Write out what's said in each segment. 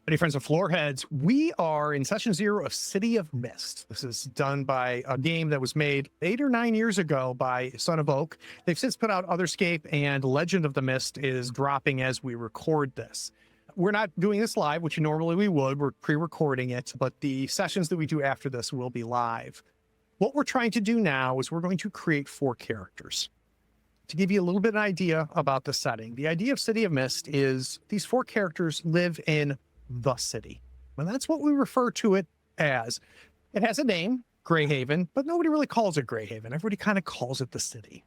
Hey, friends of Floorheads, we are in session 0 of City of Mist. This is done by a game that was made 8 or 9 years ago by Son of Oak. They've since put out Otherscape, and Legend of the Mist is dropping as we record this. We're not doing this live, which normally we would. We're pre-recording it, but the sessions that we do after this will be live. What we're trying to do now is we're going to create 4 characters. To give you a little bit of an idea about the setting, the idea of City of Mist is these 4 characters live in the city. And that's what we refer to it as. It has a name, Grayhaven, but nobody really calls it Grayhaven. Everybody kind of calls it the city.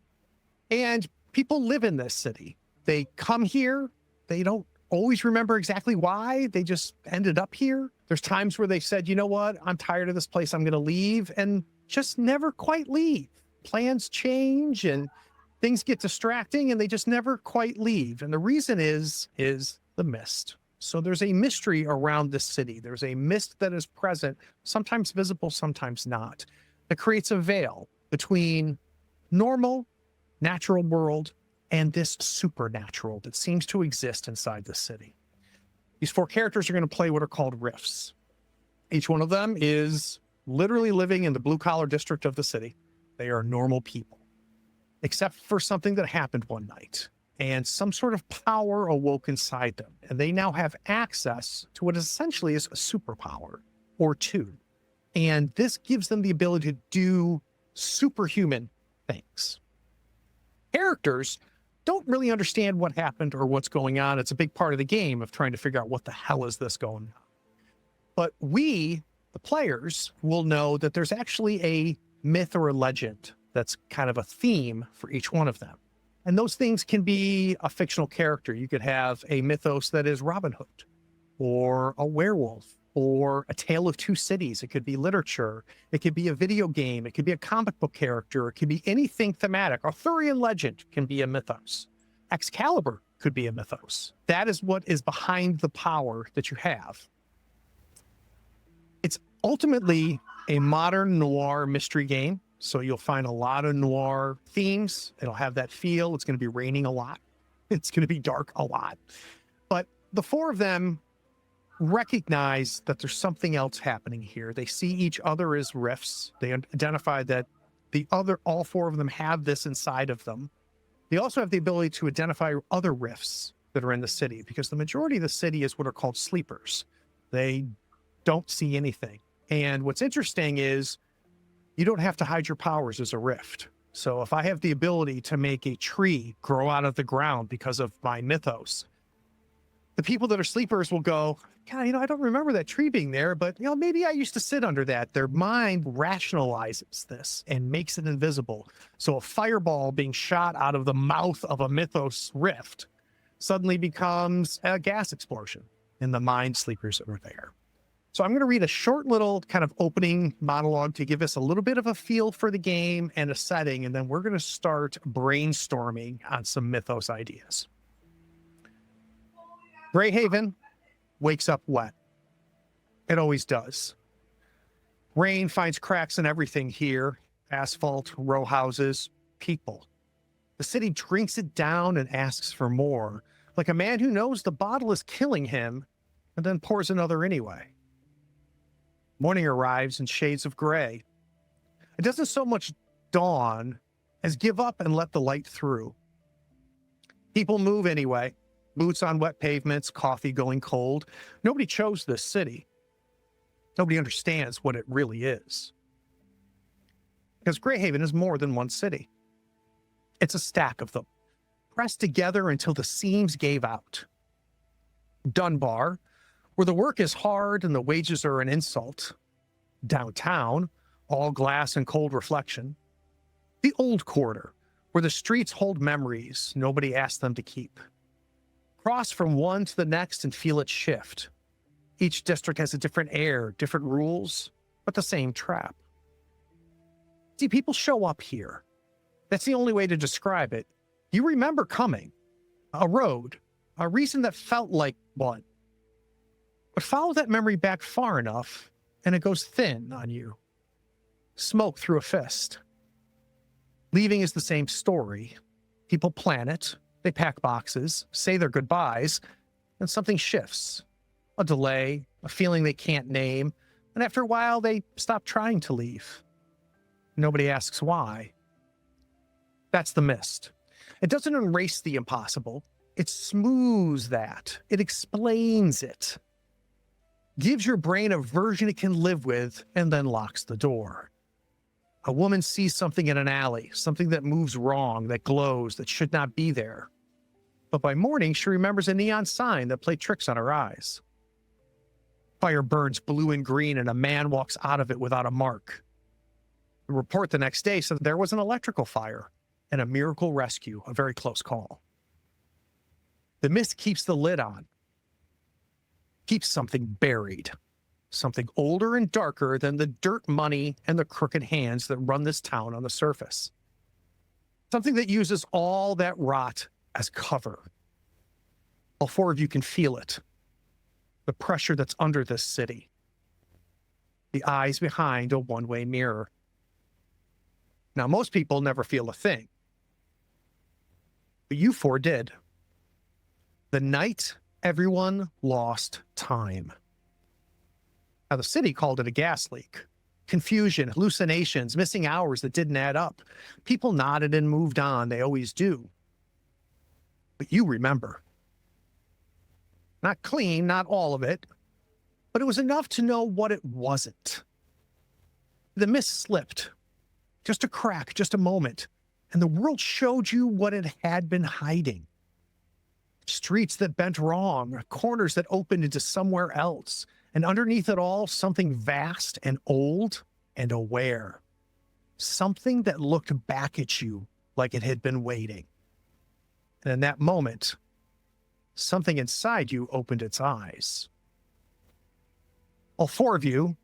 And people live in this city. They come here. They don't always remember exactly why. They just ended up here. There's times where they said, you know what, I'm tired of this place. I'm going to leave, and just never quite leave. Plans change and things get distracting and they just never quite leave. And the reason is the mist. So there's a mystery around this city. There's a mist that is present, sometimes visible, sometimes not, that creates a veil between normal, natural world and this supernatural that seems to exist inside the city. These 4 characters are going to play what are called rifts. Each one of them is literally living in the blue-collar district of the city. They are normal people, except for something that happened one night. And some sort of power awoke inside them. And they now have access to what essentially is a superpower or 2. And this gives them the ability to do superhuman things. Characters don't really understand what happened or what's going on. It's a big part of the game of trying to figure out what the hell is this going on. But we, the players, will know that there's actually a myth or a legend that's kind of a theme for each one of them. And those things can be a fictional character. You could have a mythos that is Robin Hood, or a werewolf, or a tale of 2 cities. It could be literature. It could be a video game. It could be a comic book character. It could be anything thematic. Arthurian legend can be a mythos. Excalibur could be a mythos. That is what is behind the power that you have. It's ultimately a modern noir mystery game. So you'll find a lot of noir themes. It'll have that feel. It's going to be raining a lot. It's going to be dark a lot. But the 4 of them recognize that there's something else happening here. They see each other as rifts. They identify that all 4 of them have this inside of them. They also have the ability to identify other rifts that are in the city, because the majority of the city is what are called sleepers. They don't see anything. And what's interesting is you don't have to hide your powers as a rift. So if I have the ability to make a tree grow out of the ground because of my mythos, the people that are sleepers will go, God, I don't remember that tree being there, but maybe I used to sit under that. Their mind rationalizes this and makes it invisible. So a fireball being shot out of the mouth of a mythos rift suddenly becomes a gas explosion in the mind sleepers that are there. So I'm going to read a short little kind of opening monologue to give us a little bit of a feel for the game and a setting, and then we're going to start brainstorming on some mythos ideas. Grayhaven wakes up wet. It always does. Rain finds cracks in everything here: asphalt, row houses, people. The city drinks it down and asks for more, like a man who knows the bottle is killing him and then pours another anyway. Morning arrives in shades of gray. It doesn't so much dawn as give up and let the light through. People move anyway, boots on wet pavements, coffee going cold. Nobody chose this city. Nobody understands what it really is. Because Grayhaven is more than one city. It's a stack of them, pressed together until the seams gave out. Dunbar, where the work is hard and the wages are an insult. Downtown, all glass and cold reflection. The old quarter, where the streets hold memories nobody asked them to keep. Cross from one to the next and feel it shift. Each district has a different air, different rules, but the same trap. See, people show up here. That's the only way to describe it. You remember coming. A road, a reason that felt like one. But follow that memory back far enough, and it goes thin on you. Smoke through a fist. Leaving is the same story. People plan it, they pack boxes, say their goodbyes, and something shifts. a delay, a feeling they can't name, and after a while, they stop trying to leave. Nobody asks why. That's the mist. It doesn't erase the impossible. It smooths that. It explains it. Gives your brain a version it can live with, and then locks the door. A woman sees something in an alley, something that moves wrong, that glows, that should not be there. But by morning, she remembers a neon sign that played tricks on her eyes. Fire burns blue and green, and a man walks out of it without a mark. The report the next day said there was an electrical fire and a miracle rescue, a very close call. The mist keeps the lid on, keeps something buried, something older and darker than the dirt money and the crooked hands that run this town on the surface. Something that uses all that rot as cover. All four of you can feel it. The pressure that's under this city. The eyes behind a one-way mirror. Now, most people never feel a thing. But you four did. The night everyone lost time. Now, the city called it a gas leak. Confusion, hallucinations, missing hours that didn't add up. People nodded and moved on. They always do. But you remember. Not clean, not all of it, but it was enough to know what it wasn't. The mist slipped. Just a crack, just a moment, and the world showed you what it had been hiding. Streets that bent wrong, corners that opened into somewhere else, and underneath it all, something vast and old and aware. Something that looked back at you like it had been waiting. And in that moment, something inside you opened its eyes. All four of you,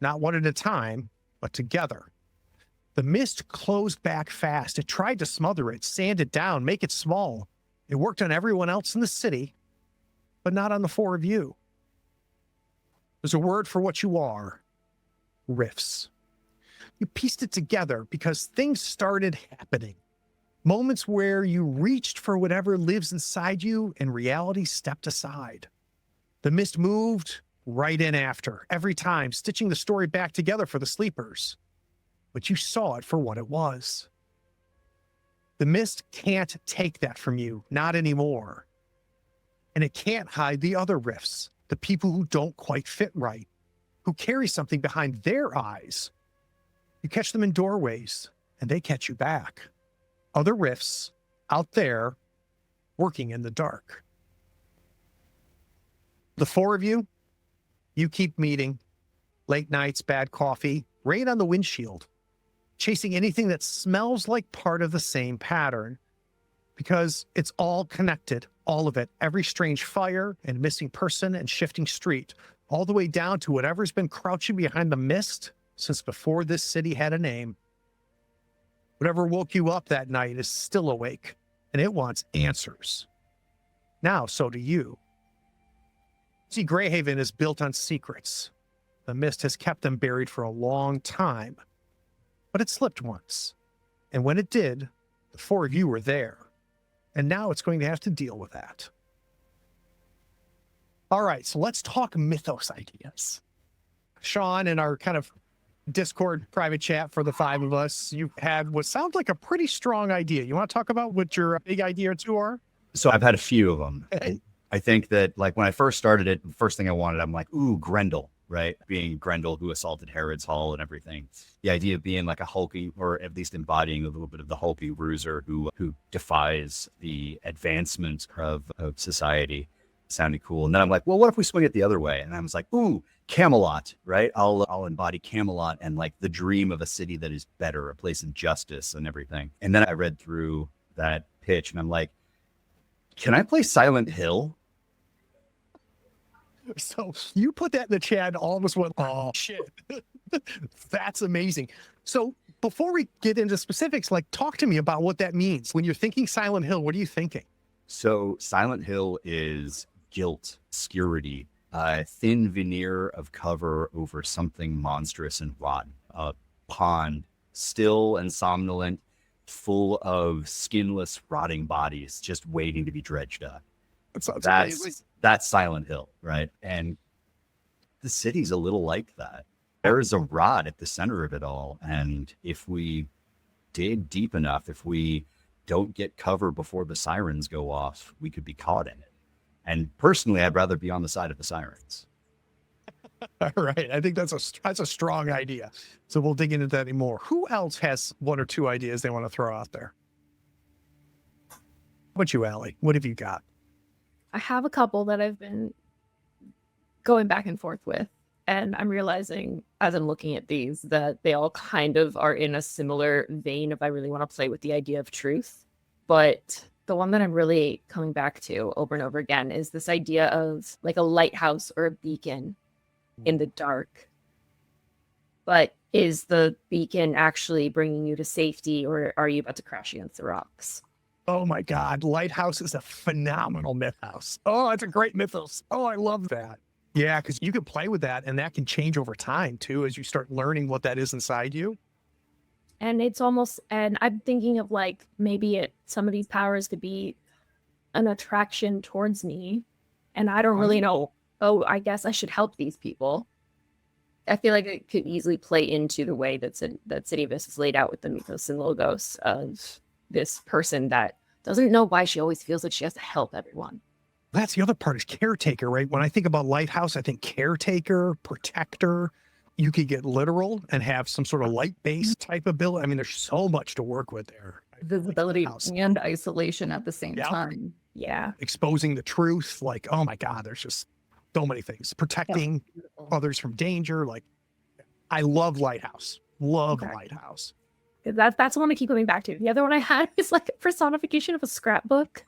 not one at a time, but together. The mist closed back fast. It tried to smother it, sand it down, make it small. It worked on everyone else in the city, but not on the four of you. There's a word for what you are: rifts. You pieced it together because things started happening. Moments where you reached for whatever lives inside you and reality stepped aside. The mist moved right in after, every time, stitching the story back together for the sleepers. But you saw it for what it was. The mist can't take that from you, not anymore. And it can't hide the other rifts, the people who don't quite fit right, who carry something behind their eyes. You catch them in doorways, and they catch you back. Other rifts out there working in the dark. The four of you, you keep meeting. Late nights, bad coffee, rain on the windshield. Chasing anything that smells like part of the same pattern, because it's all connected, all of it, every strange fire and missing person and shifting street, all the way down to whatever's been crouching behind the mist since before this city had a name. Whatever woke you up that night is still awake, and it wants answers. Now, so do you. See, Grayhaven is built on secrets. The mist has kept them buried for a long time. But it slipped once. And when it did, the four of you were there. And now it's going to have to deal with that. All right, so let's talk mythos ideas. Sean, in our kind of Discord private chat for the five of us, you had what sounds like a pretty strong idea. You want to talk about what your big idea or two are? So I've had a few of them. I think that, like, when I first started it, the first thing I wanted, I'm like, ooh, Grendel. Right? Being Grendel who assaulted Herod's Hall and everything. The idea of being like a hulky, or at least embodying a little bit of the hulky bruiser who defies the advancement of society sounded cool. And then I'm like, well, what if we swing it the other way? And I was like, ooh, Camelot, right? I'll embody Camelot and like the dream of a city that is better, a place of justice and everything. And then I read through that pitch and I'm like, can I play Silent Hill? So you put that in the chat and almost went, oh, shit. That's amazing. So before we get into specifics, like, talk to me about what that means. When you're thinking Silent Hill, what are you thinking? So Silent Hill is guilt, obscurity, a thin veneer of cover over something monstrous and rotten. A pond, still and somnolent, full of skinless, rotting bodies just waiting to be dredged up. That sounds amazing. That's Silent Hill, right? And the city's a little like that. There is a rod at the center of it all. And if we dig deep enough, if we don't get cover before the sirens go off, we could be caught in it. And personally, I'd rather be on the side of the sirens. All right. I think that's a strong idea. So we'll dig into that anymore. Who else has one or two ideas they want to throw out there? How about you, Allie? What have you got? I have a couple that I've been going back and forth with. And I'm realizing as I'm looking at these that they all kind of are in a similar vein if I really want to play with the idea of truth. But the one that I'm really coming back to over and over again is this idea of like a lighthouse or a beacon in the dark. But is the beacon actually bringing you to safety, or are you about to crash against the rocks? Oh my God. Lighthouse is a phenomenal mythos. Oh, it's a great mythos. Oh, I love that. Yeah, because you can play with that and that can change over time too as you start learning what that is inside you. And it's almost, and I'm thinking of like maybe some of these powers could be an attraction towards me. And I don't really know, oh, I guess I should help these people. I feel like it could easily play into the way that City of Mist is laid out with the mythos and logos of this person that doesn't know why she always feels like she has to help everyone. That's the other part is caretaker, right? When I think about Lighthouse, I think caretaker, protector. You could get literal and have some sort of light-based type ability. I mean, there's so much to work with there. Visibility Lighthouse. and isolation at the same Yeah. time. Yeah. Exposing the truth. Like, oh my God, there's just so many things. Protecting others from danger. Like, I love Lighthouse. Love Okay. Lighthouse. That's the one I keep coming back to. The other one I had is like a personification of a scrapbook.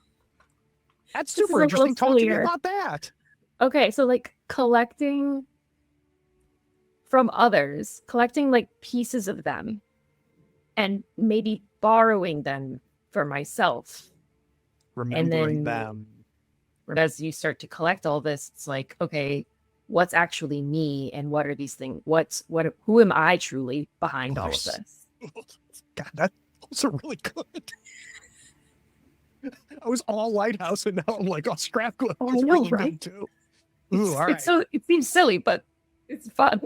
That's This is super a interesting. little Talk to me sillier. about that. Okay, so like collecting from others, collecting like pieces of them and maybe borrowing them for myself. Remembering then- them. As you start to collect all this, it's like, okay, what's actually me and what are these things? Who am I truly behind all of Nice. this? God, that's also really good. I was all Lighthouse and now I'm like, oh, scrapbook I was know, really right? good too. Ooh, all right. It seems silly, but it's fun.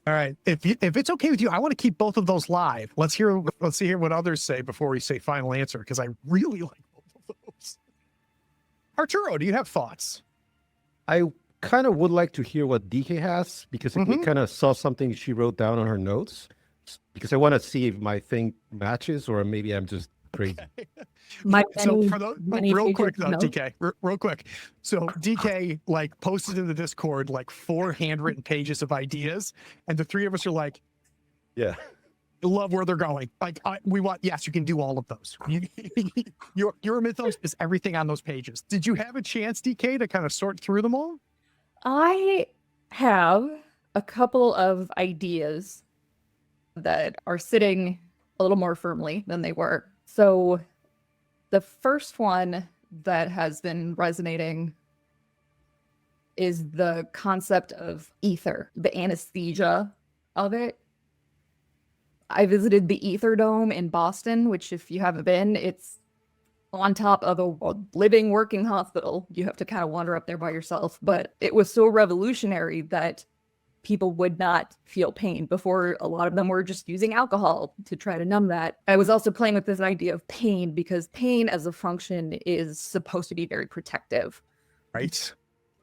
All right. If it's okay with you, I want to keep both of those live. Let's hear what others say before we say final answer, because I really like both of those. Arturo, do you have thoughts? I kind of would like to hear what DK has, because we Mhm. kind of saw something she wrote down on her notes, because I want to see if my thing matches or maybe I'm just crazy. So for those, many real pages quick of though, notes. DK, real quick. So DK like posted in the Discord like 4 handwritten pages of ideas, and the three of us are like, Yeah. love where they're going. Like we want, yes, you can do all of those. Your mythos is everything on those pages. Did you have a chance, DK, to kind of sort through them all? I have a couple of ideas that are sitting a little more firmly than they were. So the first one that has been resonating is the concept of ether, the anesthesia of it. I visited the Ether Dome in Boston, which if you haven't been, it's on top of a living, working hospital. You have to kind of wander up there by yourself. But it was so revolutionary that people would not feel pain. Before, a lot of them were just using alcohol to try to numb that. I was also playing with this idea of pain, because pain as a function is supposed to be very protective Right.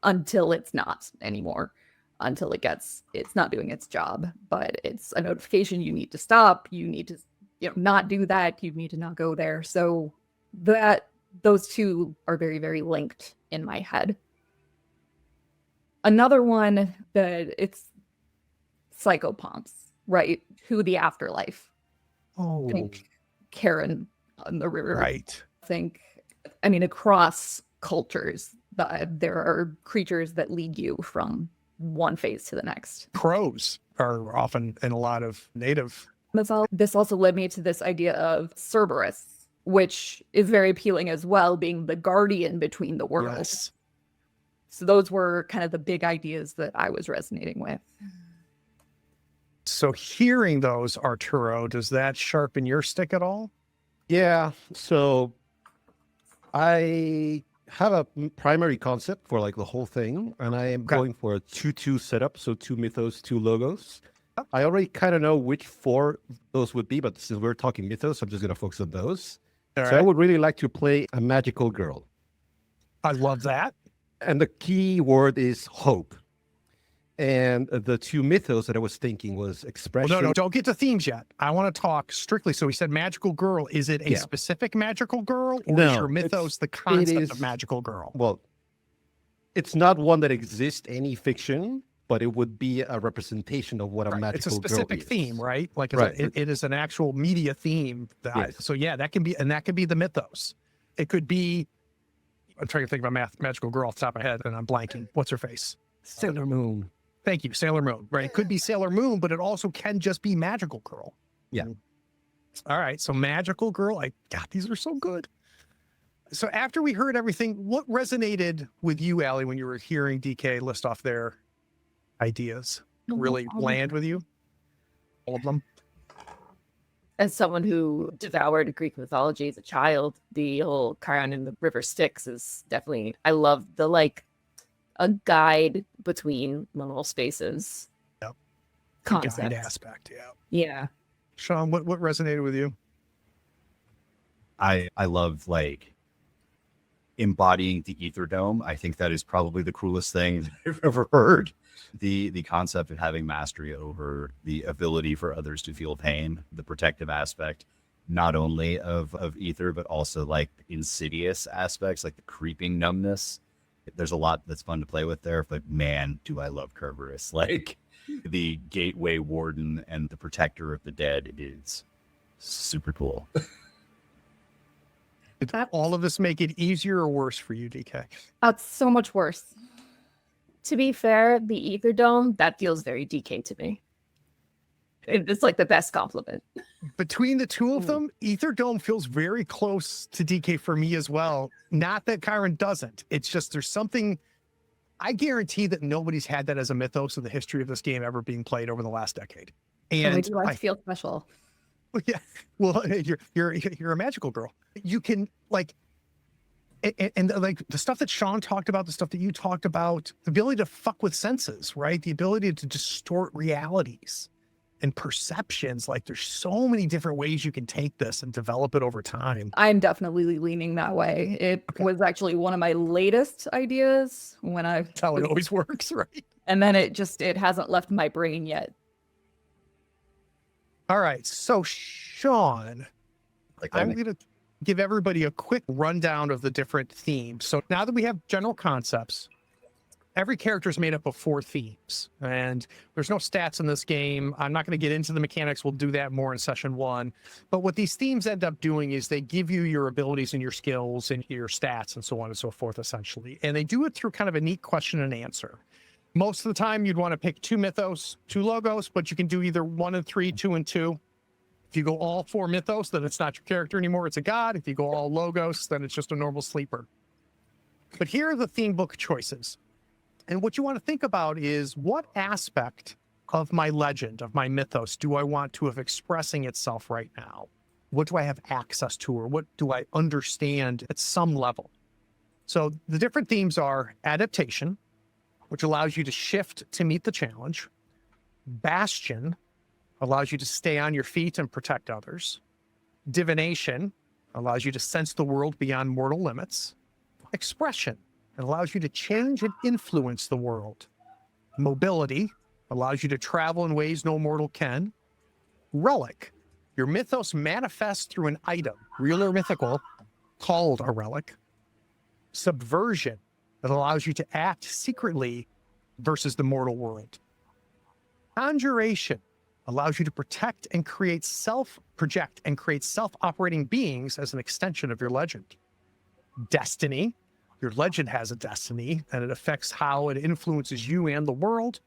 until it's not anymore, until it's not doing its job. But it's a notification you need to stop, you need to not do that, you need to not go there. So those two are very, very linked in my head. Another one that it's psychopomps, right? To the afterlife. Oh, Think Karen on the river. right. Across cultures, there are creatures that lead you from one phase to the next. Crows are often in a lot of native. This also led me to this idea of Cerberus, which is very appealing as well, being the guardian between the worlds. Yes. So those were kind of the big ideas that I was resonating with. So hearing those, Arturo, does that sharpen your stick at all? Yeah. So I have a primary concept for like the whole thing, and I am Okay. going for a 2-2 setup, so 2 mythos, 2 logos. I already kind of know which 4 those would be, but since we're talking mythos, I'm just going to focus on those. All So I right. would really like to play a magical girl. I love that. And the key word is hope. And the 2 mythos that I was thinking was Well, expression. no, don't get to themes yet. I want to talk strictly. So we said magical girl. Is it a Yeah. specific magical girl, or is No, your it's- mythos the concept is- of magical girl? Well, it's not one that exists any fiction, but it would be a representation of what a Right. magical It's a girl specific is. theme, right? Like Right. it is an actual media theme. Yes. So yeah, that can be, and that could be the mythos. It could be. I'm trying to think of a magical girl off the top of my head, and I'm blanking. What's her face? Sailor Moon. Thank you, Sailor Moon. Right? It could be Sailor Moon, but it also can just be magical girl. Yeah. All right. So magical girl. God, these are so good. So after we heard everything, what resonated with you, Allie, when you were hearing DK list off their ideas? Really land with you? All of them? As someone who devoured Greek mythology as a child, the whole Chiron and the River Styx is definitely, I love the like a guide between liminal spaces. Yep. Concept. Guide aspect. Yeah. Yeah. Sean, what resonated with you? I love like embodying the ether dome. I think that is probably the coolest thing I've ever heard. The concept of having mastery over the ability for others to feel pain, the protective aspect, not only of ether, but also like insidious aspects, like the creeping numbness. There's a lot that's fun to play with there, but man, do I love Kerberos. Like the gateway warden and the protector of the dead is super cool. Did all of this make it easier or worse for you, DK? That's so much worse. To be fair, the Ether Dome, that feels very DK to me. It's like the best compliment. Between the two of them, Ether Dome feels very close to DK for me as well. Not that Chiron doesn't. It's just there's something. I guarantee that nobody's had that as a mythos in the history of this game ever being played over the last decade. And we And do like to feel special. yeah, well, you're a magical girl. You can like, and like the stuff that Sean talked about, the stuff that you talked about, the ability to fuck with senses, right? The ability to distort realities and perceptions. Like there's so many different ways you can take this and develop it over time. I'm definitely leaning that way. It was actually one of my latest ideas when I, That's how it always works, right? and then it hasn't left my brain yet. All right. So Sean, Like I'm going to give everybody a quick rundown of the different themes. So now that we have general concepts, every character is made up of 4 themes, and there's no stats in this game. I'm not going to get into the mechanics. We'll do that more in session 1. But what these themes end up doing is they give you your abilities and your skills and your stats and so on and so forth, essentially. And they do it through kind of a neat question and answer. Most of the time, you'd want to pick 2 mythos, 2 logos, but you can do either 1 and 3, 2 and 2. If you go all 4 mythos, then it's not your character anymore. It's a god. If you go all logos, then it's just a normal sleeper. But here are the theme book choices. And what you want to think about is what aspect of my legend, of my mythos, do I want to have expressing itself right now? What do I have access to, or what do I understand at some level? So the different themes are adaptation, which allows you to shift to meet the challenge. Bastion allows you to stay on your feet and protect others. Divination allows you to sense the world beyond mortal limits. Expression, it allows you to change and influence the world. Mobility allows you to travel in ways no mortal can. Relic, your mythos manifests through an item, real or mythical, called a relic. Subversion, that allows you to act secretly versus the mortal world. Conjuration allows you to project and create self-operating beings as an extension of your legend. Destiny, your legend has a destiny, and it affects how it influences you and the world.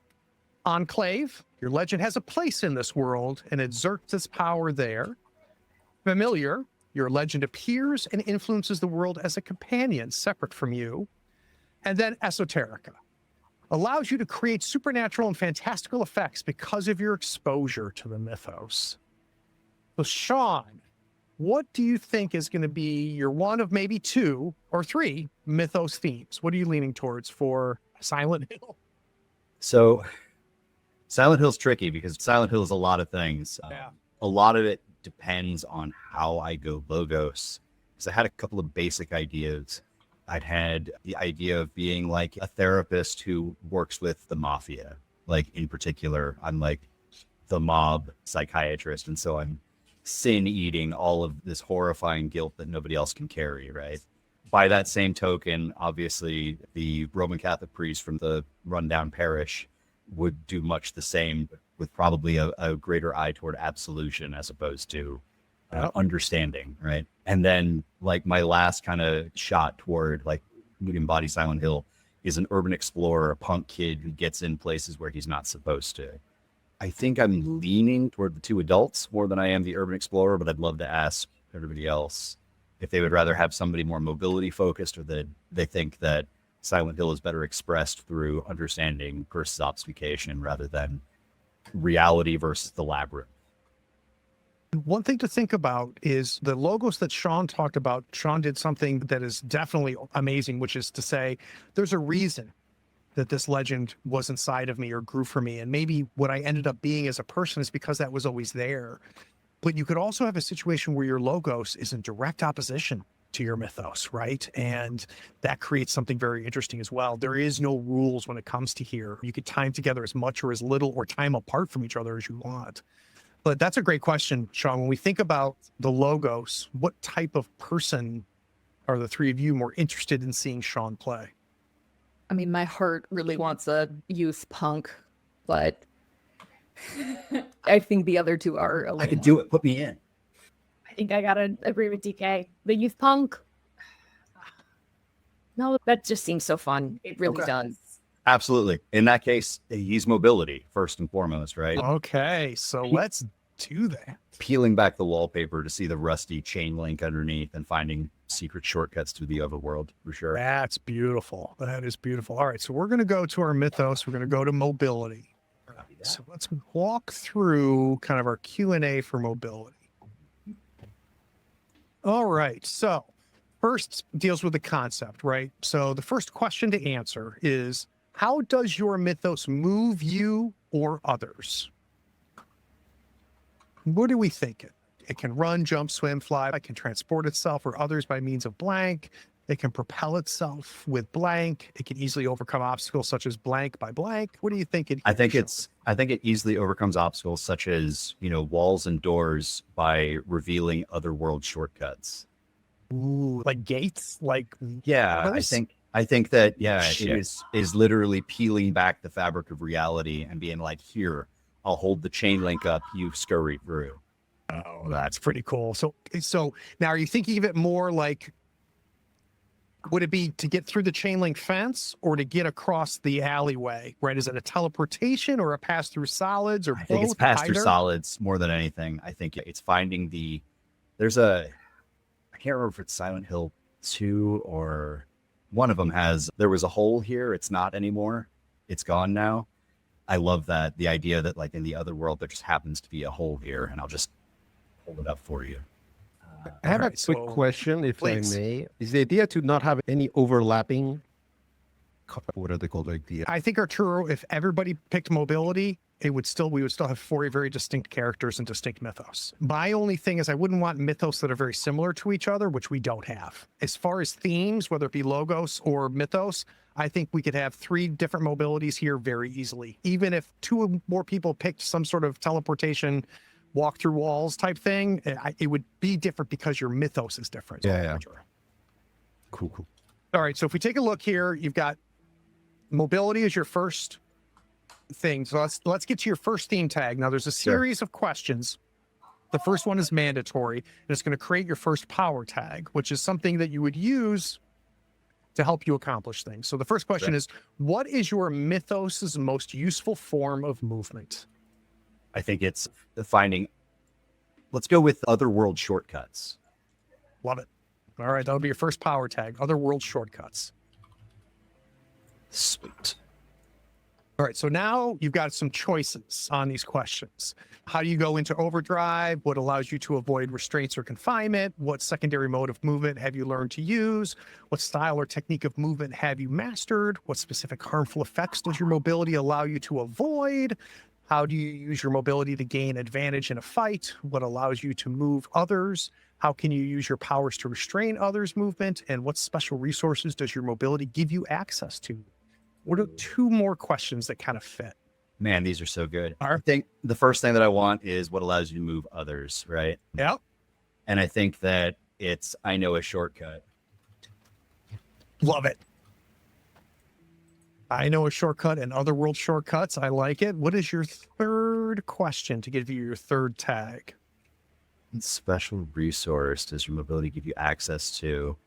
Enclave, your legend has a place in this world and exerts its power there. Familiar, your legend appears and influences the world as a companion separate from you. And then Esoterica, allows you to create supernatural and fantastical effects because of your exposure to the mythos. So Sean, what do you think is going to be your one of maybe 2 or 3 Mythos themes? What are you leaning towards for Silent Hill? So Silent Hill's tricky because Silent Hill is a lot of things. Yeah. A lot of it depends on how I go logos. Because I had a couple of basic ideas. I'd had the idea of being like a therapist who works with the mafia. Like in particular, I'm like the mob psychiatrist. And so I'm sin eating all of this horrifying guilt that nobody else can carry, right? By that same token, obviously the Roman Catholic priest from the rundown parish would do much the same with probably a greater eye toward absolution as opposed to understanding, right? And then like my last kind of shot toward like would embody Silent Hill is an urban explorer, a punk kid who gets in places where he's not supposed to. I think I'm leaning toward the 2 adults more than I am the urban explorer, but I'd love to ask everybody else if they would rather have somebody more mobility focused or that they think that Silent Hill is better expressed through understanding versus obfuscation rather than reality versus the labyrinth. One thing to think about is the logos that Sean talked about. Sean did something that is definitely amazing, which is to say there's a reason that this legend was inside of me or grew for me. And maybe what I ended up being as a person is because that was always there. But you could also have a situation where your logos is in direct opposition to your mythos, right? And that creates something very interesting as well. There is no rules when it comes to here. You could time together as much or as little or time apart from each other as you want. But that's a great question, Sean. When we think about the logos, what type of person are the 3 of you more interested in seeing Sean play? I mean, my heart really wants a youth punk, but I think the other 2 are a I little could do it. Put me in. I think I gotta agree with DK. The youth punk. No, that just seems so fun. It really Okay. does. Absolutely. In that case, he's mobility first and foremost, right? Okay, so let's do that. Peeling back the wallpaper to see the rusty chain link underneath and finding secret shortcuts to the overworld for sure. That's beautiful. That is beautiful. All right, so we're going to go to our mythos. We're going to go to mobility. So let's walk through kind of our Q&A for mobility. All right, so first deals with the concept, right? So the first question to answer is, how does your mythos move you or others? What are we thinking? It can run, jump, swim, fly. It can transport itself or others by means of blank. It can propel itself with blank. It can easily overcome obstacles such as blank by blank. What do you think? I think it easily overcomes obstacles such as, walls and doors by revealing other world shortcuts. Ooh, like gates, like Yeah, others? I think that Shit. it is literally peeling back the fabric of reality and being like, here, I'll hold the chain link up, you scurry through. Oh, that's pretty cool. So now are you thinking of it more like, would it be to get through the chain link fence or to get across the alleyway, right? Is it a teleportation or a pass through solids or I both? think it's pass through Either? solids more than anything. I think it's finding I can't remember if it's Silent Hill 2 or one of them there was a hole here. It's not anymore. It's gone now. I love that. The idea that like in the other world, there just happens to be a hole here and I'll just hold it up for you. I have All a right, quick so question, if please. I may. Is the idea to not have any overlapping, what are they called? Like I think Arturo, if everybody picked mobility, we would still have 4 very distinct characters and distinct mythos. My only thing is I wouldn't want mythos that are very similar to each other, which we don't have. As far as themes, whether it be logos or mythos, I think we could have 3 different mobilities here very easily. Even if 2 more people picked some sort of teleportation, walk through walls type thing, it would be different because your mythos is different. Yeah. Cool. All right, so if we take a look here, you've got mobility as your first thing. So let's get to your first theme tag. Now there's a series of questions. The first one is mandatory, and it's going to create your first power tag, which is something that you would use to help you accomplish things. So the first question is, what is your mythos's most useful form of movement? I think it's let's go with other world shortcuts. Love it. All right, that'll be your first power tag, other world shortcuts. Sweet. All right, so now you've got some choices on these questions. How do you go into overdrive? What allows you to avoid restraints or confinement? What secondary mode of movement have you learned to use? What style or technique of movement have you mastered? What specific harmful effects does your mobility allow you to avoid? How do you use your mobility to gain advantage in a fight? What allows you to move others? How can you use your powers to restrain others' movement? And what special resources does your mobility give you access to? What are 2 more questions that kind of fit? Man, these are so good. Are- I think the first thing that I want is what allows you to move others, right? Yeah. And I think that it's, I know a shortcut. Love it. I know a shortcut and other world shortcuts. I like it. What is your 3rd question to give you your 3rd tag? What special resource does your mobility give you access to?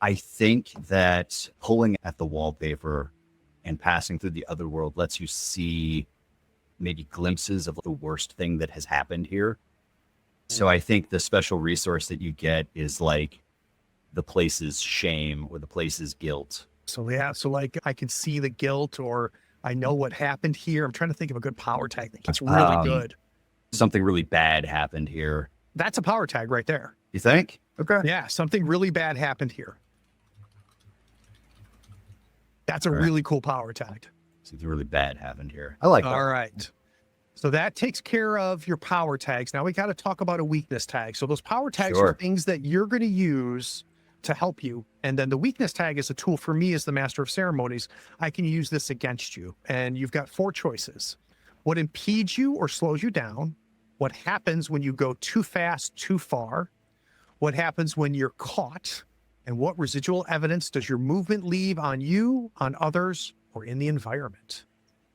I think that pulling at the wallpaper and passing through the other world lets you see maybe glimpses of the worst thing that has happened here. So I think the special resource that you get is like the place's shame or the place's guilt. So yeah, so like I can see the guilt, or I know what happened here. I'm trying to think of a good power tag that gets really good. Something really bad happened here. That's a power tag right there. You think? Okay. Yeah, something really bad happened here. That's a really cool power tag. Something really bad happened here. I like that. All right. So that takes care of your power tags. Now we got to talk about a weakness tag. So those power tags are things that you're going to use to help you. And then the weakness tag is a tool for me as the master of ceremonies. I can use this against you. And you've got 4 choices. What impedes you or slows you down? What happens when you go too fast, too far? What happens when you're caught? And what residual evidence does your movement leave on you, on others, or in the environment?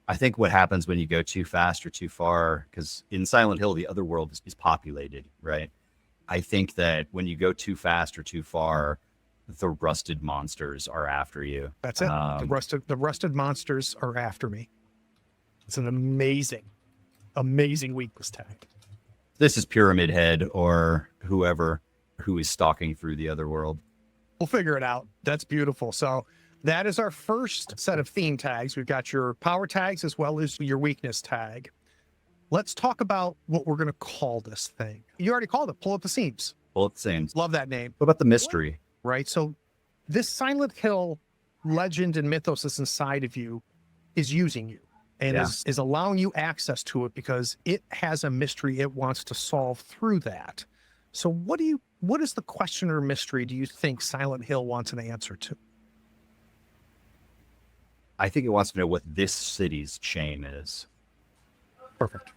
I think what happens when you go too fast or too far, because in Silent Hill, the other world is populated, right? I think that when you go too fast or too far, the rusted monsters are after you. That's it. The rusted monsters are after me. It's an amazing weakness tag. This is Pyramid Head or whoever who is stalking through the other world. We'll figure it out. That's beautiful. So that is our first set of theme tags. We've got your power tags as well as your weakness tag. Let's talk about what we're going to call this thing. You already called it. Pull up the seams. Well, it seems. Love that name. What about the mystery? Right. So this Silent Hill legend and mythos that's inside of you is using you and is allowing you access to it because it has a mystery it wants to solve through that. So what is the question or mystery do you think Silent Hill wants an answer to? I think it wants to know what this city's shame is. Perfect.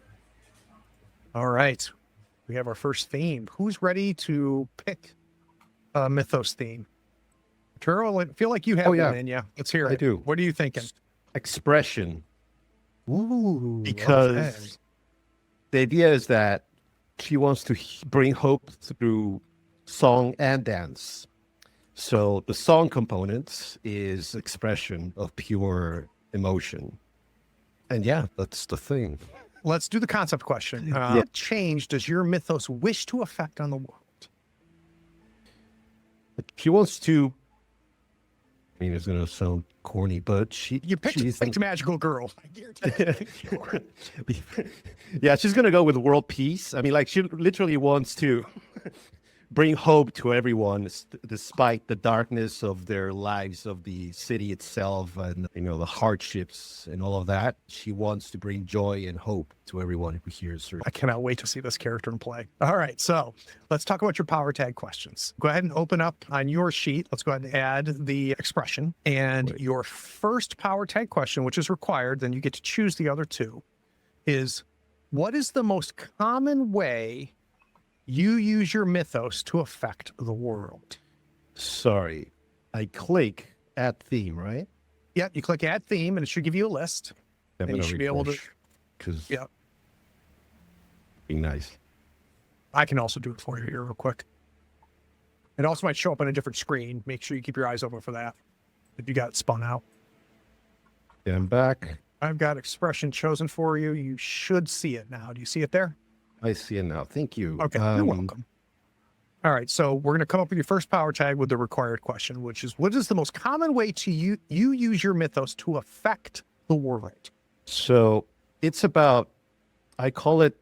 All right. We have our first theme. Who's ready to pick a mythos theme? Turo, I feel like you have one in you. Let's hear it. I do. What are you thinking? Expression. Ooh. Because the idea is that she wants to bring hope through song and dance. So the song component is expression of pure emotion. And yeah, that's the thing. Let's do the concept question. What change does your mythos wish to affect on the world? She wants to, I mean, it's going to sound corny, but You picked a magical girl. I guarantee yeah, she's going to go with world peace. I mean, like, she literally wants to bring hope to everyone despite the darkness of their lives, of the city itself, and the hardships and all of that. She wants to bring joy and hope to everyone who hears her. I cannot wait to see this character in play. All right, so let's talk about your power tag questions. Go ahead and open up on your sheet. Let's go ahead and add the expression. And your first power tag question, which is required, then you get to choose the other 2, is what is the most common way you use your mythos to affect the world? Sorry, I click add theme, right? Yep, you click add theme and it should give you a list. I'm and you should be able to, because yeah, being nice. I can also do it for you here real quick. It also might show up on a different screen. Make sure you keep your eyes open for that if you got it spun out. Yeah, I'm back. I've got expression chosen for you. You should see it now. Do you see it there? I see it now. Thank you. Okay, you're welcome. All right, so we're going to come up with your first power tag with the required question, which is what is the most common way to you use your mythos to affect the world? So it's about, I call it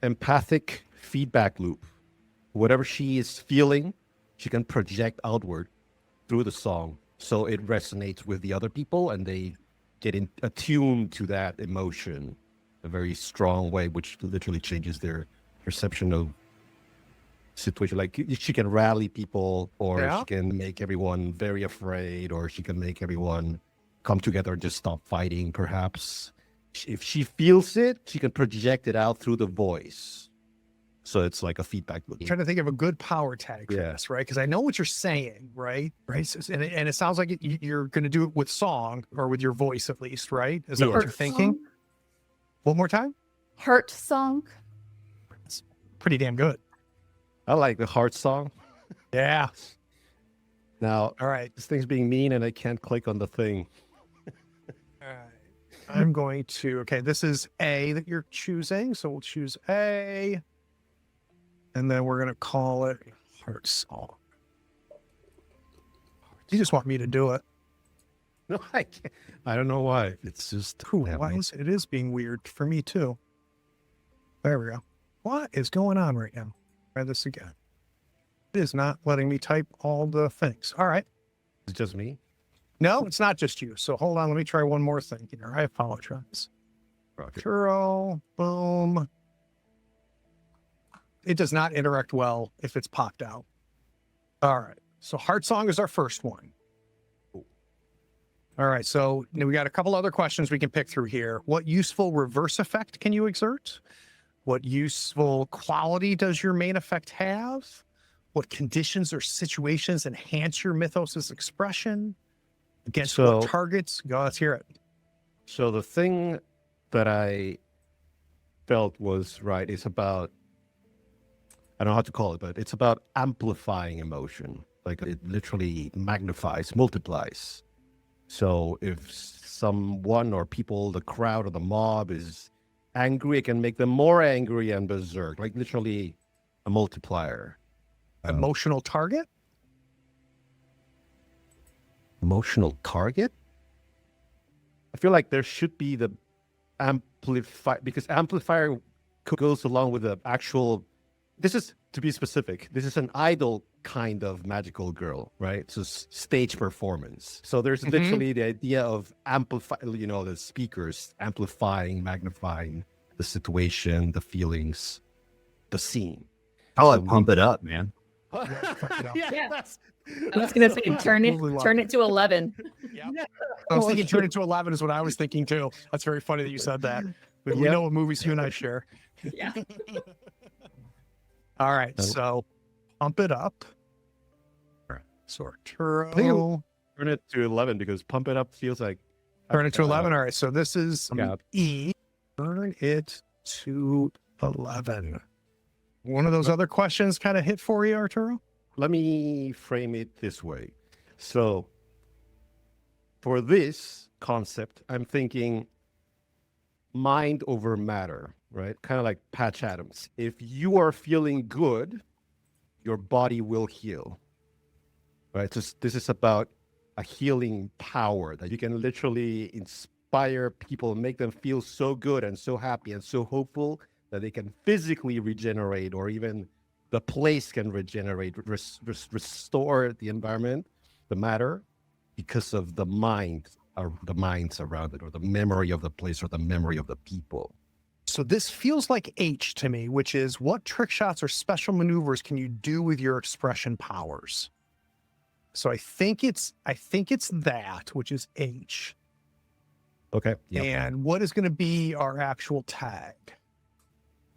empathic feedback loop. Whatever she is feeling, she can project outward through the song. So it resonates with the other people and they get attuned to that emotion a very strong way, which literally changes their perception of situation. Like she can rally people, or she can make everyone very afraid, or she can make everyone come together and just stop fighting, perhaps. If she feels it, she can project it out through the voice. So it's like a feedback loop. I'm trying to think of a good power tag for this, right? Because I know what you're saying, right? And it sounds like you're going to do it with song or with your voice at least, right? Is that what you're thinking? One more time? Heart song. It's pretty damn good. I like the heart song. Yeah. Now, all right. This thing's being mean and I can't click on the thing. All right. I'm going to, okay, this is A that you're choosing. So we'll choose A. And then we're going to call it heart song. You just want me to do it. No, I can't. I don't know why. It's just why is it is being weird for me too. There we go. What is going on right now? Try this again. It is not letting me type all the things. All right. It's just me? No, it's not just you. So hold on. Let me try one more thing here. I apologize. Arturo, boom. It does not interact well if it's popped out. All right. So heart song is our first one. All right. So we got a couple other questions we can pick through here. What useful reverse effect can you exert? What useful quality does your main effect have? What conditions or situations enhance your mythos's expression? Against what targets? Go, let's hear it. So the thing that I felt was right is about, I don't know how to call it, but it's about amplifying emotion. Like it literally magnifies, multiplies. So if someone or people, the crowd or the mob is angry, it can make them more angry and berserk, like literally a multiplier. Emotional target? Emotional target? I feel like there should be the amplify, because amplifier goes along with the actual, this is, to be specific, this is an idol kind of magical girl, right? It's a stage performance. So there's literally the idea of amplify, the speakers amplifying, magnifying the situation, the feelings, the scene. Oh, so pump it up, man. Yeah. I was gonna say turn it to 11. Yeah. I was thinking turn it to 11 is what I was thinking too. That's very funny that you said that. We know what movies you and I share. Yeah. All right, so pump it up. So Arturo. Turn it to 11 because pump it up feels like. Turn it to 11. All right, so this is E. Turn it to 11. One of those other questions kind of hit for you, Arturo? Let me frame it this way. So for this concept, I'm thinking mind over matter, right? Kind of like Patch Adams. If you are feeling good, your body will heal, right? So this is about a healing power that you can literally inspire people, make them feel so good and so happy and so hopeful that they can physically regenerate, or even the place can regenerate, restore the environment, the matter, because of the mind, or the minds around it, or the memory of the place, or the memory of the people. So this feels like H to me, which is what trick shots or special maneuvers can you do with your expression powers? So I think it's that, which is H. Okay. Yep. And what is going to be our actual tag?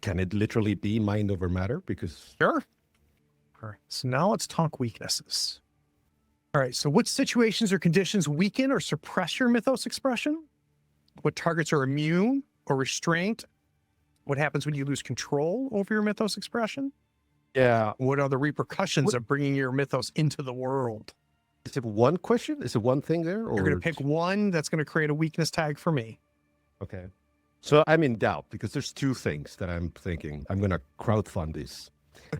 Can it literally be mind over matter? Because sure. All right. So now let's talk weaknesses. All right. So what situations or conditions weaken or suppress your mythos expression? What targets are immune or restraint? What happens when you lose control over your mythos expression? Yeah. What are the repercussions of bringing your mythos into the world? Is it one question? Is it one thing there? Or you're going to pick one that's going to create a weakness tag for me? Okay. So I'm in doubt because there's two things that I'm thinking. I'm going to crowdfund this.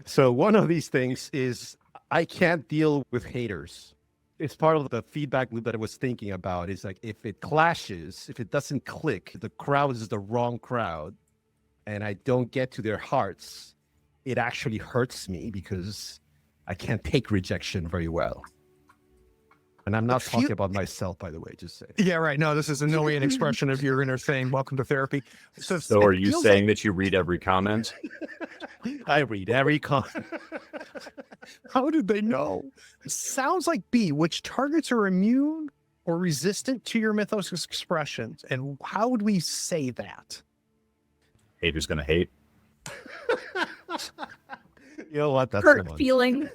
So one of these things is I can't deal with haters. it's part of the feedback loop that I was thinking about. Is like if it clashes, if it doesn't click, the crowd is the wrong crowd, and I don't get to their hearts, it actually hurts me because I can't take rejection very well. And I'm not talking about myself, by the way, just say. Yeah, right. No, this is in no way an expression of your inner thing. Welcome to therapy. So are you saying that you read every comment? I read every comment. How did they know? Sounds like B, which targets are immune or resistant to your Mythos expressions. And how would we say that? Haters gonna hate. You know what? That's the Hurt one. feeling.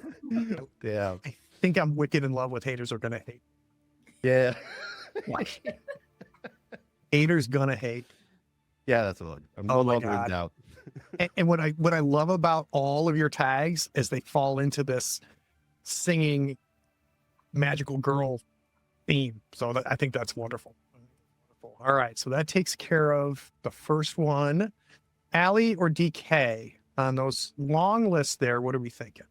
Yeah. I think I'm wicked in love with haters are going to hate. Yeah. Haters gonna hate. Yeah, that's the one. I'm no Oh my longer in God. doubt. And what I love about all of your tags is they fall into this singing magical girl theme. So I think that's wonderful. All right, so that takes care of the first one. Allie or DK on those long lists there. What are we thinking?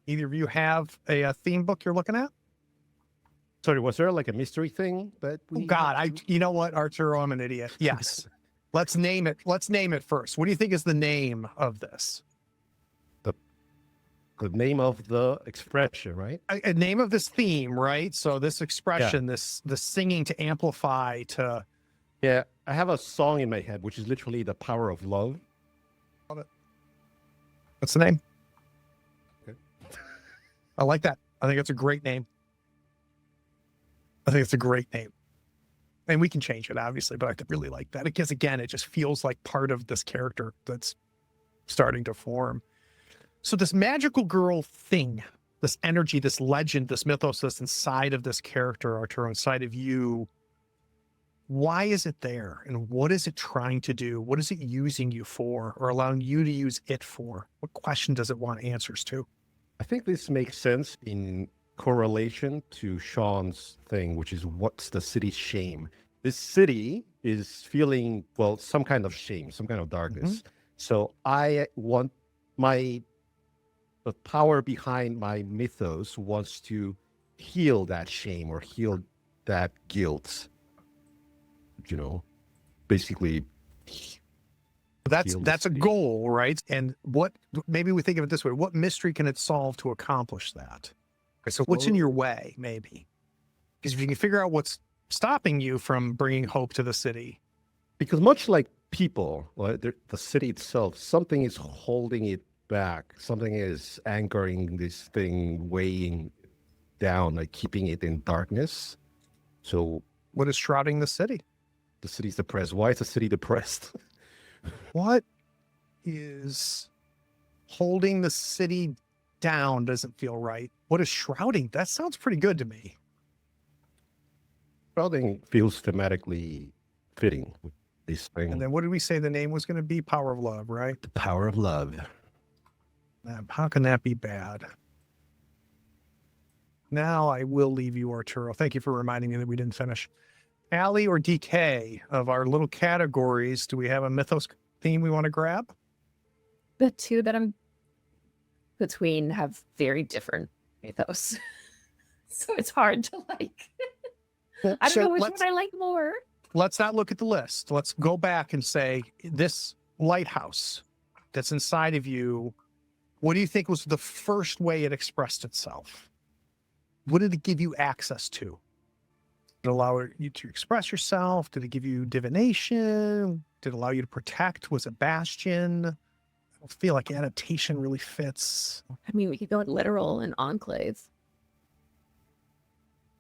Either of you have a theme book you're looking at? Sorry, was there like a mystery thing that Oh God, you know what, Arturo, I'm an idiot. Yes. Let's name it. Let's name it first. What do you think is the name of this? the name of the expression, right? A name of this theme, right? So this expression, the singing to amplify to. Yeah, I have a song in my head, which is literally the power of love. What's the name? Okay. I like that. I think it's a great name. I think it's a great name. And we can change it, obviously, but I really like that. Because, again, it just feels like part of this character that's starting to form. So this magical girl thing, this energy, this legend, this mythos that's inside of this character, Arturo, inside of you, why is it there? And what is it trying to do? What is it using you for or allowing you to use it for? What question does it want answers to? I think this makes sense in correlation to Sean's thing, which is what's the city's shame? This city is feeling, well, some kind of shame, some kind of darkness. So I want the power behind my mythos wants to heal that shame or heal that guilt. You know, basically. That's heal the a city. goal, right? And what, maybe we think of it this way, what mystery can it solve to accomplish that? Okay, so what's in your way, maybe? Because if you can figure out what's stopping you from bringing hope to the city. Because much like people, well, the city itself, something is holding it back. Something is anchoring this thing, weighing down, like keeping it in darkness. So What is shrouding the city? the city's depressed. Why is the city depressed? What is holding the city down doesn't feel right. What is shrouding? That sounds pretty good to me. Shrouding feels thematically fitting with this thing. And then what did we say the name was going to be? Power of Love, right? The power of love. How can that be bad? Now I will leave you, Arturo. Thank you for reminding me that we didn't finish. Allie or DK, of our little categories, do we have a mythos theme we want to grab? The two that I'm between have very different mythos. So it's hard to like. I don't know which one I like more. Let's not look at the list. Let's go back and say this lighthouse that's inside of you. What do you think was the first way it expressed itself? What did it give you access to? Did it allow you to express yourself? Did it give you divination? Did it allow you to protect? Was it bastion? I don't feel like adaptation really fits. I mean, we could go literal and enclave.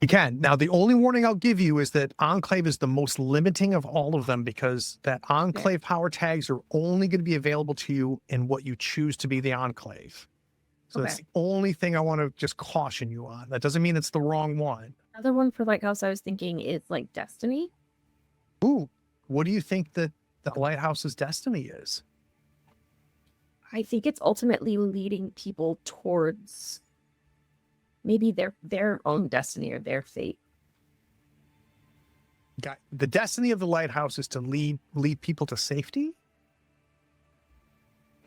You can. Now, the only warning I'll give you is that Enclave is the most limiting of all of them because that Enclave power tags are only going to be available to you in what you choose to be the Enclave. So that's the only thing I want to just caution you on. That doesn't mean it's the wrong one. Another one for Lighthouse I was thinking is like Destiny. Ooh, what do you think that the Lighthouse's destiny is? I think it's ultimately leading people towards maybe their own destiny or their fate. The destiny of the Lighthouse is to lead people to safety?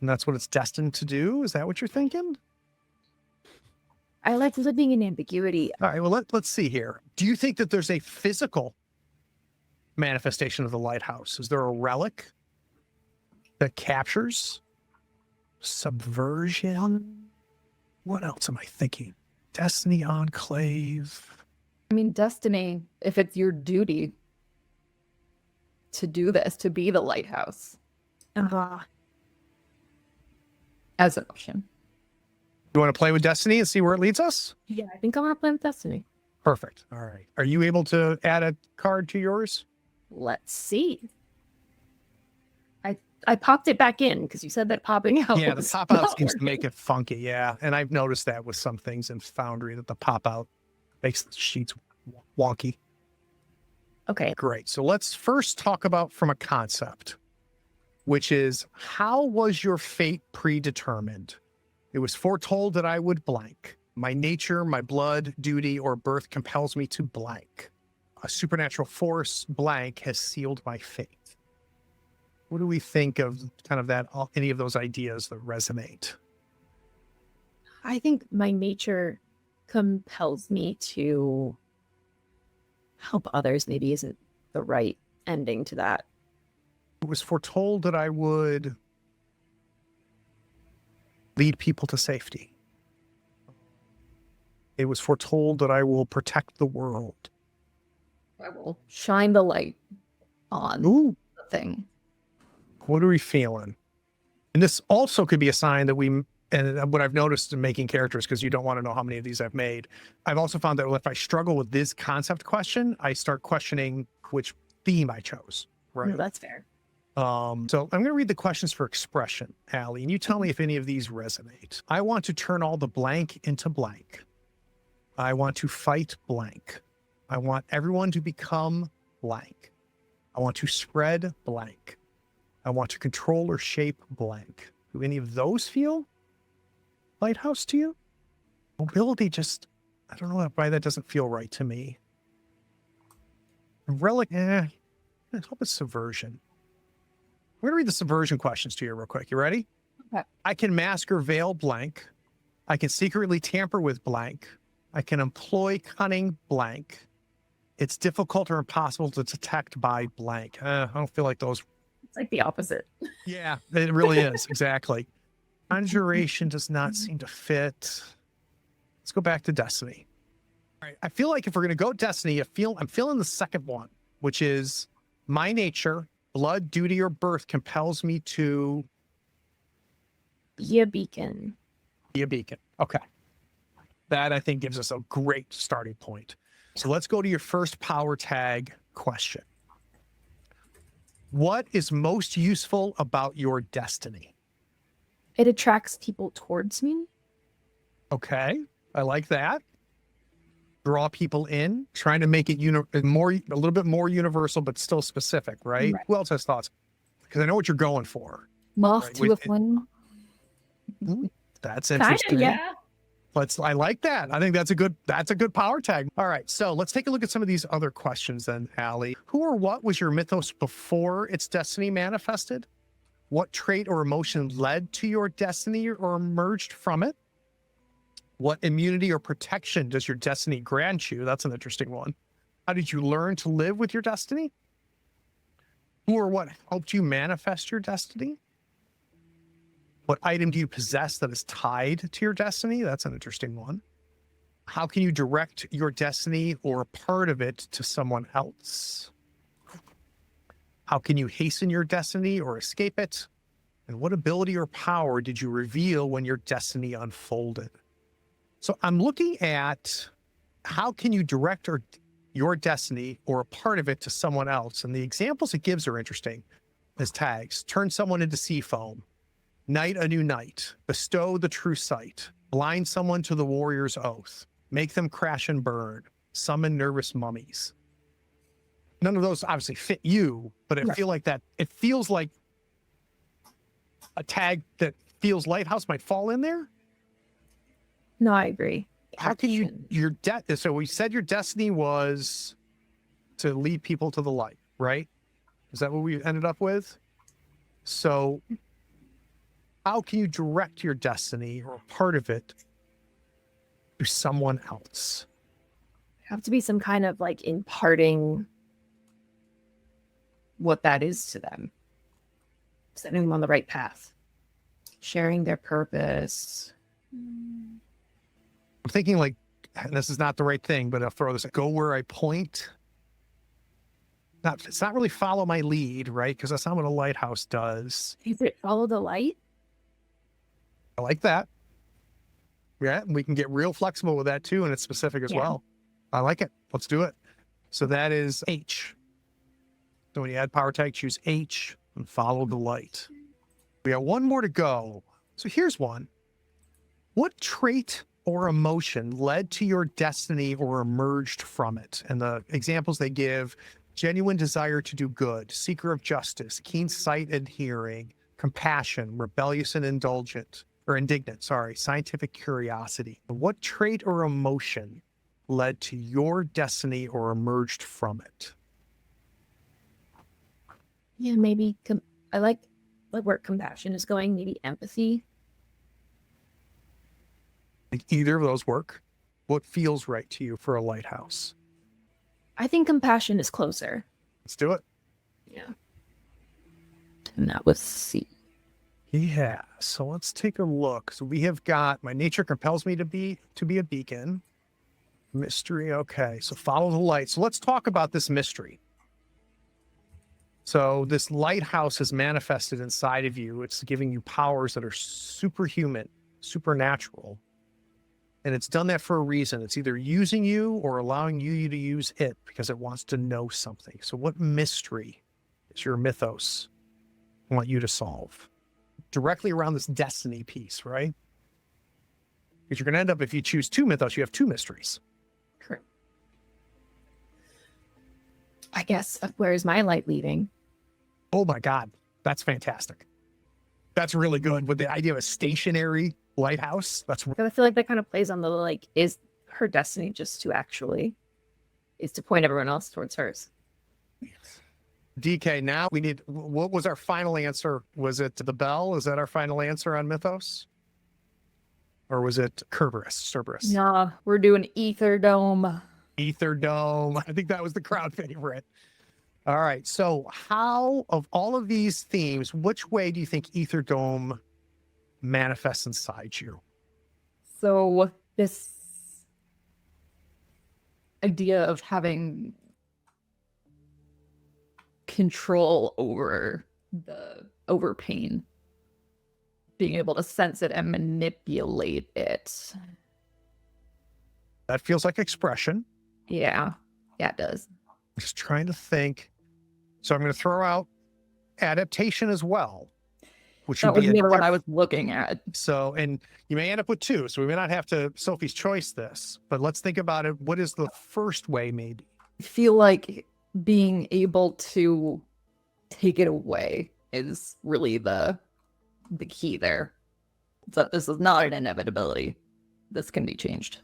And that's what it's destined to do? Is that what you're thinking? I like living in ambiguity. All right, well, let's see here. Do you think that there's a physical manifestation of the lighthouse? Is there a relic that captures subversion? What else am I thinking? Destiny Enclave. I mean, destiny, if it's your duty to do this, to be the lighthouse as an option. You want to play with Destiny and see where it leads us? Yeah, I think I'm gonna play with Destiny. Perfect. All right. Are you able to add a card to yours? Let's see. I popped it back in because you said that popping out. Yeah, the was pop out not seems to working. make it funky. Yeah. And I've noticed that with some things in Foundry that the pop out makes the sheets wonky. Okay. Great. So let's first talk about from a concept, which is how was your fate predetermined? It was foretold that I would blank. My nature, my blood, duty, or birth compels me to blank. A supernatural force blank has sealed my fate. What do we think of kind of that, any of those ideas that resonate? I think my nature compels me to help others. Maybe isn't the right ending to that. It was foretold that I would lead people to safety. It was foretold that I will protect the world. I will shine the light on Ooh, the thing. what are we feeling? And this also could be a sign that and what I've noticed in making characters, because you don't want to know how many of these I've made, I've also found that if I struggle with this concept question, I start questioning which theme I chose. Right. No, that's fair. So I'm going to read the questions for expression, Allie, and you tell me if any of these resonate. I want to turn all the blank into blank. I want to fight blank. I want everyone to become blank. I want to spread blank. I want to control or shape blank. Do any of those feel Lighthouse to you? Mobility just, I don't know why that doesn't feel right to me. Relic, I hope it's subversion. I'm going to read the subversion questions to you real quick. You ready? Okay. I can mask or veil blank. I can secretly tamper with blank. I can employ cunning blank. It's difficult or impossible to detect by blank. I don't feel like those. It's like the opposite. Yeah, it really is. Exactly. Conjuration does not seem to fit. Let's go back to Destiny. All right. I feel like if we're going to go Destiny, I'm feeling the second one, which is my nature, blood, duty, or birth compels me to Be a beacon. be a beacon. Okay. That I think gives us a great starting point. So let's go to your first power tag question. What is most useful about your destiny? It attracts people towards me. Okay. I like that. Draw people in, trying to make it a little bit more universal, but still specific, right? Right. Who else has thoughts? Because I know what you're going for. Moth Right, to with a flame. That's Kinda, interesting. yeah. I like that. I think that's a good power tag. All right. So let's take a look at some of these other questions then, Allie. Who or what was your mythos before its destiny manifested? What trait or emotion led to your destiny or emerged from it? What immunity or protection does your destiny grant you? That's an interesting one. How did you learn to live with your destiny? Who or what helped you manifest your destiny? What item do you possess that is tied to your destiny? That's an interesting one. How can you direct your destiny or a part of it to someone else? How can you hasten your destiny or escape it? And what ability or power did you reveal when your destiny unfolded? So I'm looking at how can you direct your destiny or a part of it to someone else? And the examples it gives are interesting as tags. Turn someone into sea foam. Night a new night. Bestow the true sight. Blind someone to the warrior's oath. Make them crash and burn. Summon nervous mummies. None of those obviously fit you, but it feels like a tag that feels Lighthouse might fall in there. No, I agree. How can you Action. so we said your destiny was to lead people to the light, right? Is that what we ended up with? So how can you direct your destiny or part of it to someone else. Have to be some kind of like imparting what that is to them, setting them on the right path, sharing their purpose. I'm thinking like, and this is not the right thing, but I'll throw this, go where I point. It's not really follow my lead, right? Because that's not what a lighthouse does. Is it follow the light? I like that. Yeah, and we can get real flexible with that too, and it's specific as well. I like it. Let's do it. So that is H. So when you add power tag, choose H and follow the light. We have one more to go. So here's one. What trait or emotion led to your destiny or emerged from it? And the examples they give: genuine desire to do good, seeker of justice, keen sight and hearing, compassion, rebellious and indulgent, or indignant, scientific curiosity. What trait or emotion led to your destiny or emerged from it? Yeah, maybe I like where compassion is going. Maybe empathy. Think either of those work? What feels right to you for a lighthouse? I think compassion is closer. Let's do it. Yeah. And that was C. Yeah. So let's take a look. So we have got my nature compels me to be a beacon. Mystery. Okay. So follow the light. So let's talk about this mystery. So this lighthouse is manifested inside of you. It's giving you powers that are superhuman, supernatural. And it's done that for a reason. It's either using you or allowing you to use it because it wants to know something. So what mystery is your mythos want you to solve? Directly around this destiny piece, right? Because you're going to end up, if you choose 2 mythos, you have 2 mysteries. Correct. I guess, where is my light leading? Oh my God, that's fantastic. That's really good with the idea of a stationary lighthouse. That's Because I feel like that kind of plays on the like, is her destiny just to actually is to point everyone else towards hers? DK. Now we need, what was our final answer? Was it the bell? Is that our final answer on mythos? Or was it Cerberus? Nah, we're doing Ether Dome. Ether Dome. I think that was the crowd favorite. All right. So how, of all of these themes, which way do you think Ether Dome manifests inside you? So this idea of having control over pain, being able to sense it and manipulate it. That feels like expression. Yeah, it does. I'm just trying to think. So I'm going to throw out adaptation as well, which That would was be never what I was looking at. So, and you may end up with 2, so we may not have to Sophie's choice this, but let's think about it. What is the first way, maybe? I feel like being able to take it away is really the key there. That this is not an inevitability. This can be changed.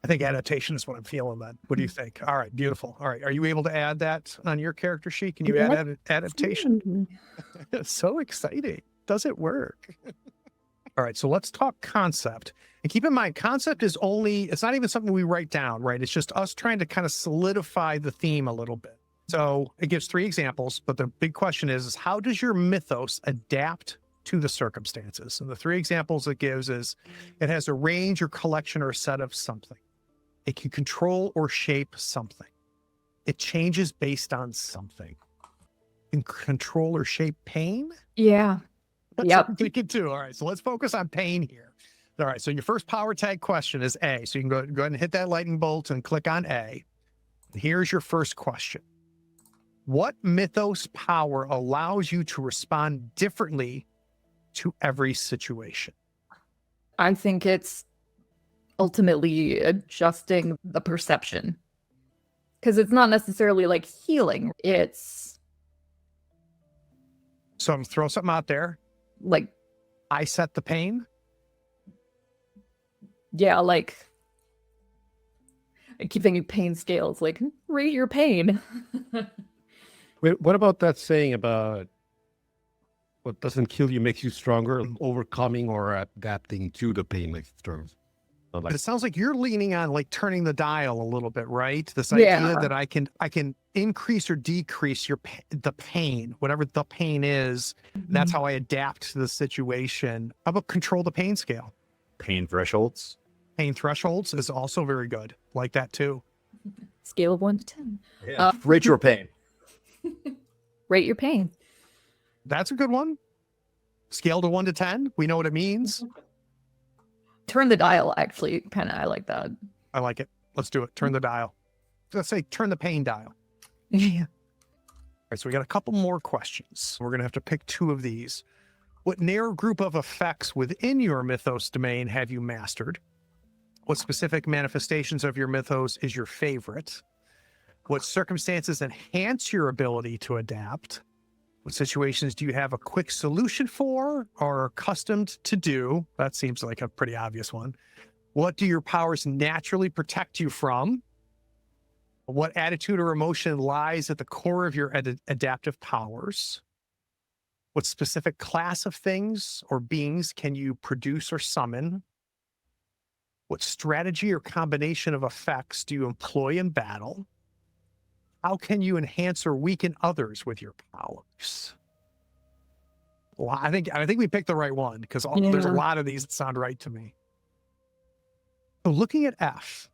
I think adaptation is what I'm feeling then. What do you think? All right, beautiful. All right, are you able to add that on your character sheet? Can you add adaptation? So exciting. Does it work? All right, so let's talk concept. And keep in mind, concept is it's not even something we write down, right? It's just us trying to kind of solidify the theme a little bit. So it gives 3 examples, but the big question is how does your mythos adapt to the circumstances? And the 3 examples it gives is it has a range or collection or a set of something. It can control or shape something. It changes based on something. It can control or shape pain? Yeah. That's Yep. what I'm thinking too. All right, so let's focus on pain here. All right, so your first power tag question is A. So you can go ahead and hit that lightning bolt and click on A. Here's your first question. What mythos power allows you to respond differently to every situation? I think it's ultimately adjusting the perception. Because it's not necessarily like healing. It's So I'm going to throw something out there. like, I set the pain. yeah, like I keep thinking pain scales, like rate your pain. Wait, what about that saying about what doesn't kill you makes you stronger? Overcoming or adapting to the pain makes you stronger. Not But like it sounds like you're leaning on like turning the dial a little bit, right? This idea that I can increase or decrease the pain, whatever the pain is. That's how I adapt to the situation. How about control the pain scale? Pain thresholds. Pain thresholds is also very good. Like that too. Scale of 1 to 10. Yeah. Rate your pain. Rate your pain. That's a good one. Scale to 1 to 10. We know what it means. Turn the dial, actually. Kind of, I like that. I like it. Let's do it. Turn the dial. Let's say turn the pain dial. Yeah. All right, so we got a couple more questions. We're going to have to pick 2 of these. What narrow group of effects within your mythos domain have you mastered? What specific manifestations of your mythos is your favorite? What circumstances enhance your ability to adapt? What situations do you have a quick solution for or are accustomed to do? That seems like a pretty obvious one. What do your powers naturally protect you from? What attitude or emotion lies at the core of your adaptive powers? What specific class of things or beings can you produce or summon? What strategy or combination of effects do you employ in battle? How can you enhance or weaken others with your powers? Well, I think we picked the right one because there's a lot of these that sound right to me. So looking at F,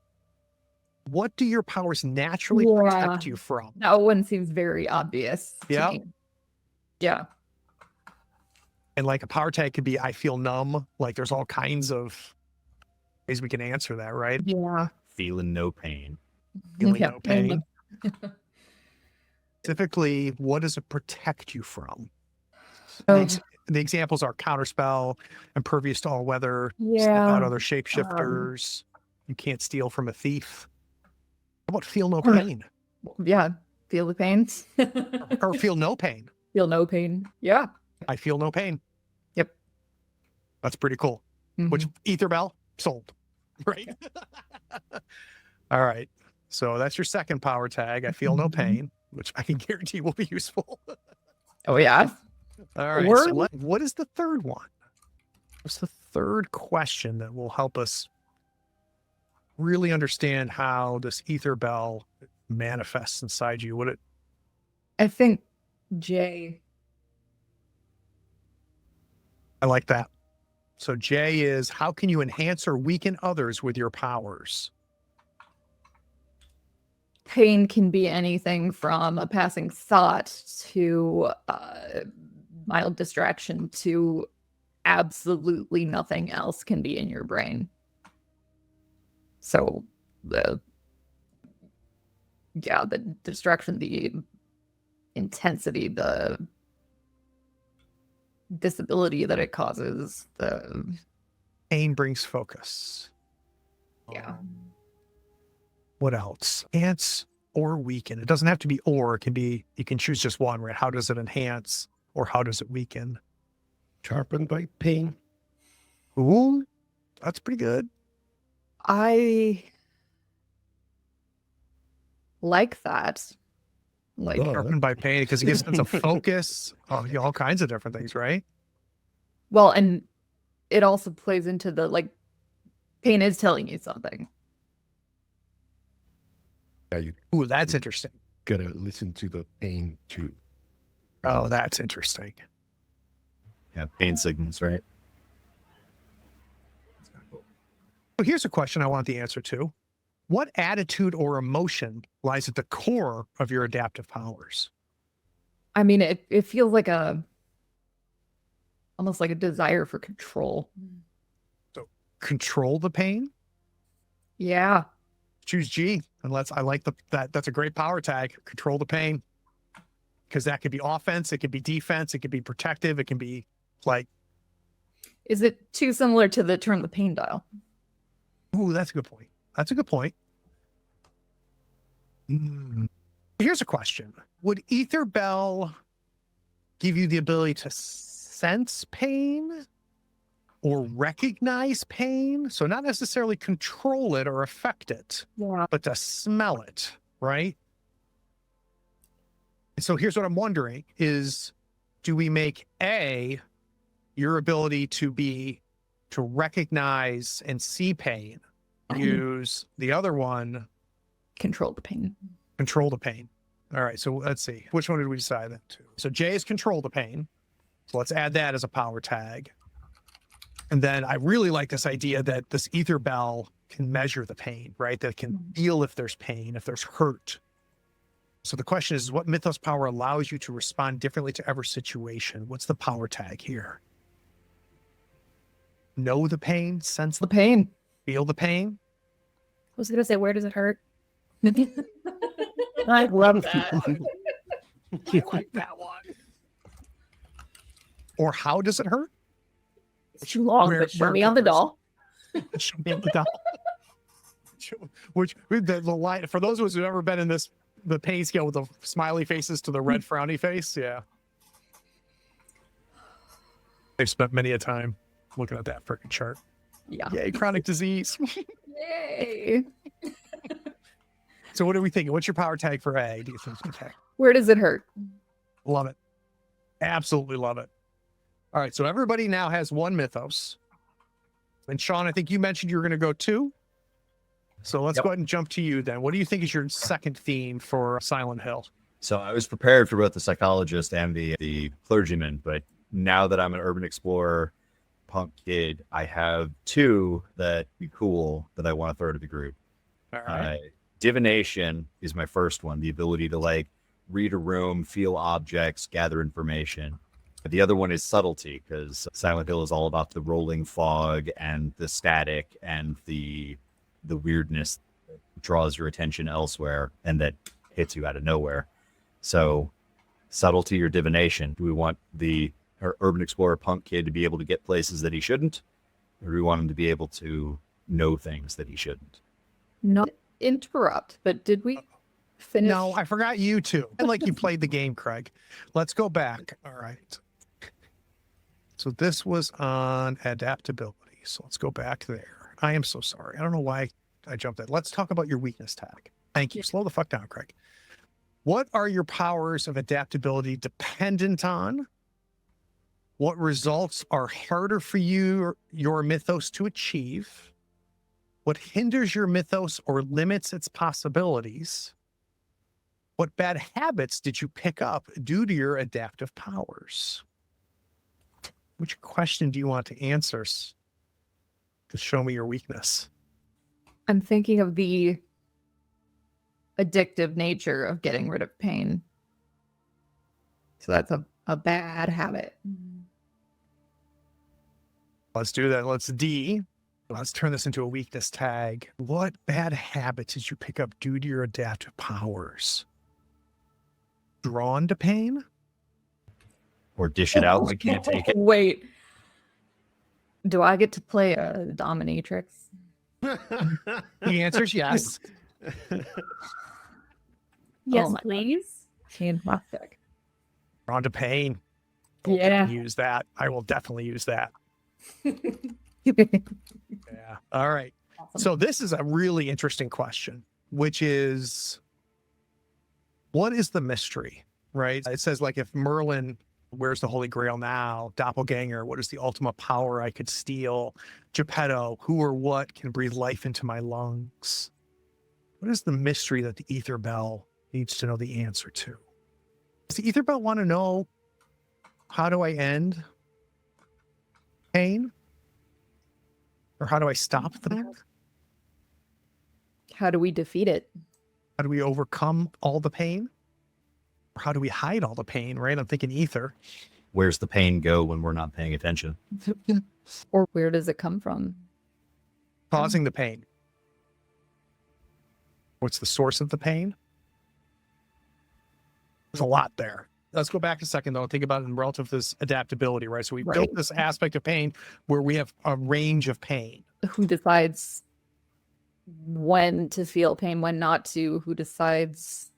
what do your powers naturally protect you from? That one seems very obvious. Yeah. To me. Yeah. And like a power tag could be, I feel numb. Like there's all kinds of ways we can answer that, right? Yeah. Feeling no pain. Feeling Yeah. no pain. Specifically, what does it protect you from? The examples are counterspell, impervious to all weather, snuff out other shapeshifters. You can't steal from a thief. How about feel no pain? Yeah. Feel the pain. Or feel no pain. Feel no pain. Yeah. I feel no pain. Yep. That's pretty cool. Mhm. Which Ether Bell sold, right? All right. So that's your second power tag. I feel no pain, which I can guarantee will be useful. Oh, yeah. All right. Or- So what is the third one? What's the third question that will help us really understand how this Ether Bell manifests inside you? I think J. I like that. So J is how can you enhance or weaken others with your powers? Pain can be anything from a passing thought to mild distraction to absolutely nothing else can be in your brain. So the distraction, the intensity, the disability that it causes, Pain brings focus. yeah. What else? Enhance or weaken. It doesn't have to be or. It can be, you can choose just one, right? How does it enhance or how does it weaken? sharpened by pain. Ooh, that's pretty good. I like that. Like, Oh, Sharpened by pain because it gives sense of focus. Oh, yeah, all kinds of different things, right? well, and it also plays into the like pain is telling you something. yeah, you Ooh, that's interesting. gotta listen to the pain too. Oh, that's interesting. Yeah, pain signals, right? So here's a question I want the answer to. What attitude or emotion lies at the core of your adaptive powers? I mean, it feels like almost like a desire for control. Control the pain? Yeah. Choose G. And I like that's a great power tag. Control the pain. Because that could be offense, it could be defense, it could be protective, it can be like, Is it too similar to the turn the pain dial? ooh, that's a good point. That's a good point. Here's a question. Would Ether Bell give you the ability to sense pain or recognize pain? So not necessarily control it or affect it, Yeah. but to smell it, right? And so here's what I'm wondering is, do we make A, your ability to be to recognize and see pain. Use the other one, Control the pain. control the pain. All right, so let's see. Which one did we decide that to? So J is control the pain. So let's add that as a power tag. And then I really like this idea that this ether bell can measure the pain, right? That can feel if there's pain, if there's hurt. So the question is, what Mythos power allows you to respond differently to every situation? What's the power tag here? Know the pain, sense The pain. feel the pain. I was gonna say, where does it hurt? I love that. I like that one. Or how does it hurt? It's too long, Where- but show where me on the covers. doll. Show me the doll. Which the line for those of us who've ever been in the pain scale with the smiley faces to the red frowny face, yeah. They've spent many a time looking at that freaking chart. Yeah. Yay, chronic disease. Yay. So what are we thinking? What's your power tag for A? Do you think? Okay. Where does it hurt? Love it. Absolutely love it. All right. So everybody now has one mythos. And Sean, I think you mentioned you were going to go 2. So let's Yep. go ahead and jump to you then. What do you think is your second theme for Silent Hill? So I was prepared for both the psychologist and the clergyman, but now that I'm an urban explorer punk kid, I have 2 that be cool that I want to throw to the group. All right. Divination is my first one, the ability to like read a room, feel objects, gather information. The other one is subtlety, because Silent Hill is all about the rolling fog and the static and the weirdness that draws your attention elsewhere and that hits you out of nowhere. So subtlety or divination, do we want our urban explorer punk kid to be able to get places that he shouldn't, or do we want him to be able to know things that he shouldn't? Not interrupt, but did we finish? No, I forgot you too. And like you played the game, Craig. Let's go back. All right. So this was on adaptability. So let's go back there. I am so sorry. I don't know why I jumped that. Let's talk about your weakness tag. Thank you. Slow the fuck down, Craig. What are your powers of adaptability dependent on? What results are harder for you, your mythos to achieve? What hinders your mythos or limits its possibilities? What bad habits did you pick up due to your adaptive powers? Which question do you want to answer to show me your weakness? I'm thinking of the addictive nature of getting rid of pain. So that's a bad habit. Let's do that. Let's D. Let's turn this into a weakness tag. What bad habits did you pick up due to your adaptive powers? Drawn to pain? Or dish it out, I can't take it. Wait. Do I get to play a dominatrix? The answer is yes. Yes, my- please. Fantastic. Drawn to pain. Yeah. Use that. I will definitely use that. Yeah. All right. Awesome. So this is a really interesting question, which is, what is the mystery, right? It says like if Merlin, where's the Holy Grail now? Doppelganger, what is the ultimate power I could steal? Geppetto, who or what can breathe life into my lungs? What is the mystery that the Ether Bell needs to know the answer to? Does the Ether Bell want to know, how do I end pain? Or how do I stop the pain? How do we defeat it? How do we overcome all the pain? Or how do we hide all the pain, right? I'm thinking ether. Where's the pain go when we're not paying attention? Or where does it come from? Causing the pain. What's the source of the pain? There's a lot there. Let's go back a second, though, and think about it in relative to this adaptability, right? So we built Right. this aspect of pain where we have a range of pain. Who decides when to feel pain, when not to? Who decides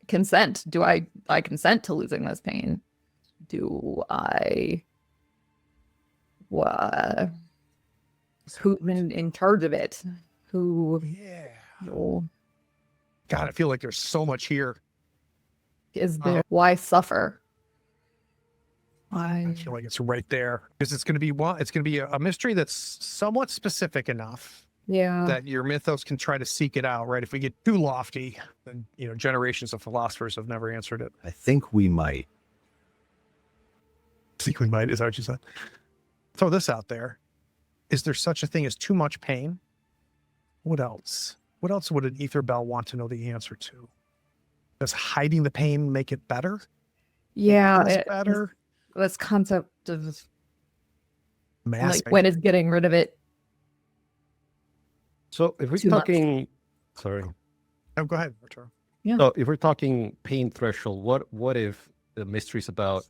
consent? Do I consent to losing this pain? Do I who's in charge of it? Who Yeah. oh, God, I feel like there's so much here. is there? Why suffer? I feel like it's right there because it's going to be a mystery that's somewhat specific enough Yeah. that your mythos can try to seek it out, right? If we get too lofty, then generations of philosophers have never answered it. I think we might. Think we might, is that what you said? Throw this out there. Is there such a thing as too much pain? What else? What else would an ether bell want to know the answer to? Does hiding the pain make it better? Yeah. It's better. This concept of Mask. like when is getting rid of it. So if we're Too much. talking, sorry. Oh, go ahead, Arturo. So if we're talking pain threshold, what if the mystery is about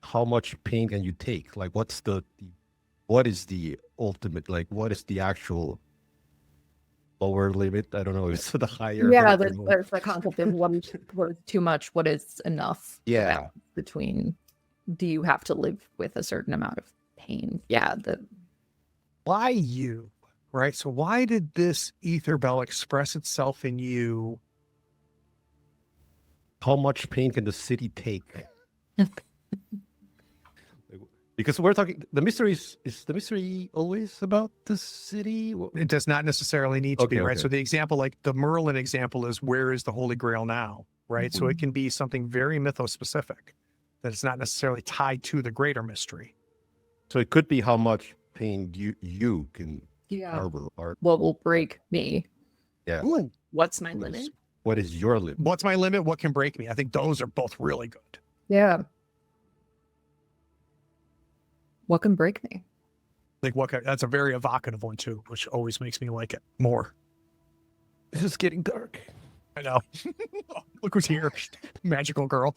how much pain can you take? Like, what is the ultimate? Like, what is the actual lower limit? I don't know. It's the higher. Yeah, or lower. there's the concept of what is too much, what is enough. Yeah. Between, do you have to live with a certain amount of pain? Yeah. Why you? Right? So why did this ether bell express itself in you? How much pain can the city take? Because we're talking, the mystery is the mystery always about the city? It does not necessarily need to be, Okay, right? okay. So the example, like the Merlin example, is where is the Holy Grail now, right? So it can be something very mythos specific that it's not necessarily tied to the greater mystery. So it could be how much pain you can Yeah. harbor, or What will break me? What's my limit? what is your limit? What's my limit? What can break me? I think those are both really good. Yeah. What can break me? Like that's a very evocative one too, which always makes me like it more. This is getting dark. I know. Look who's here. Magical girl.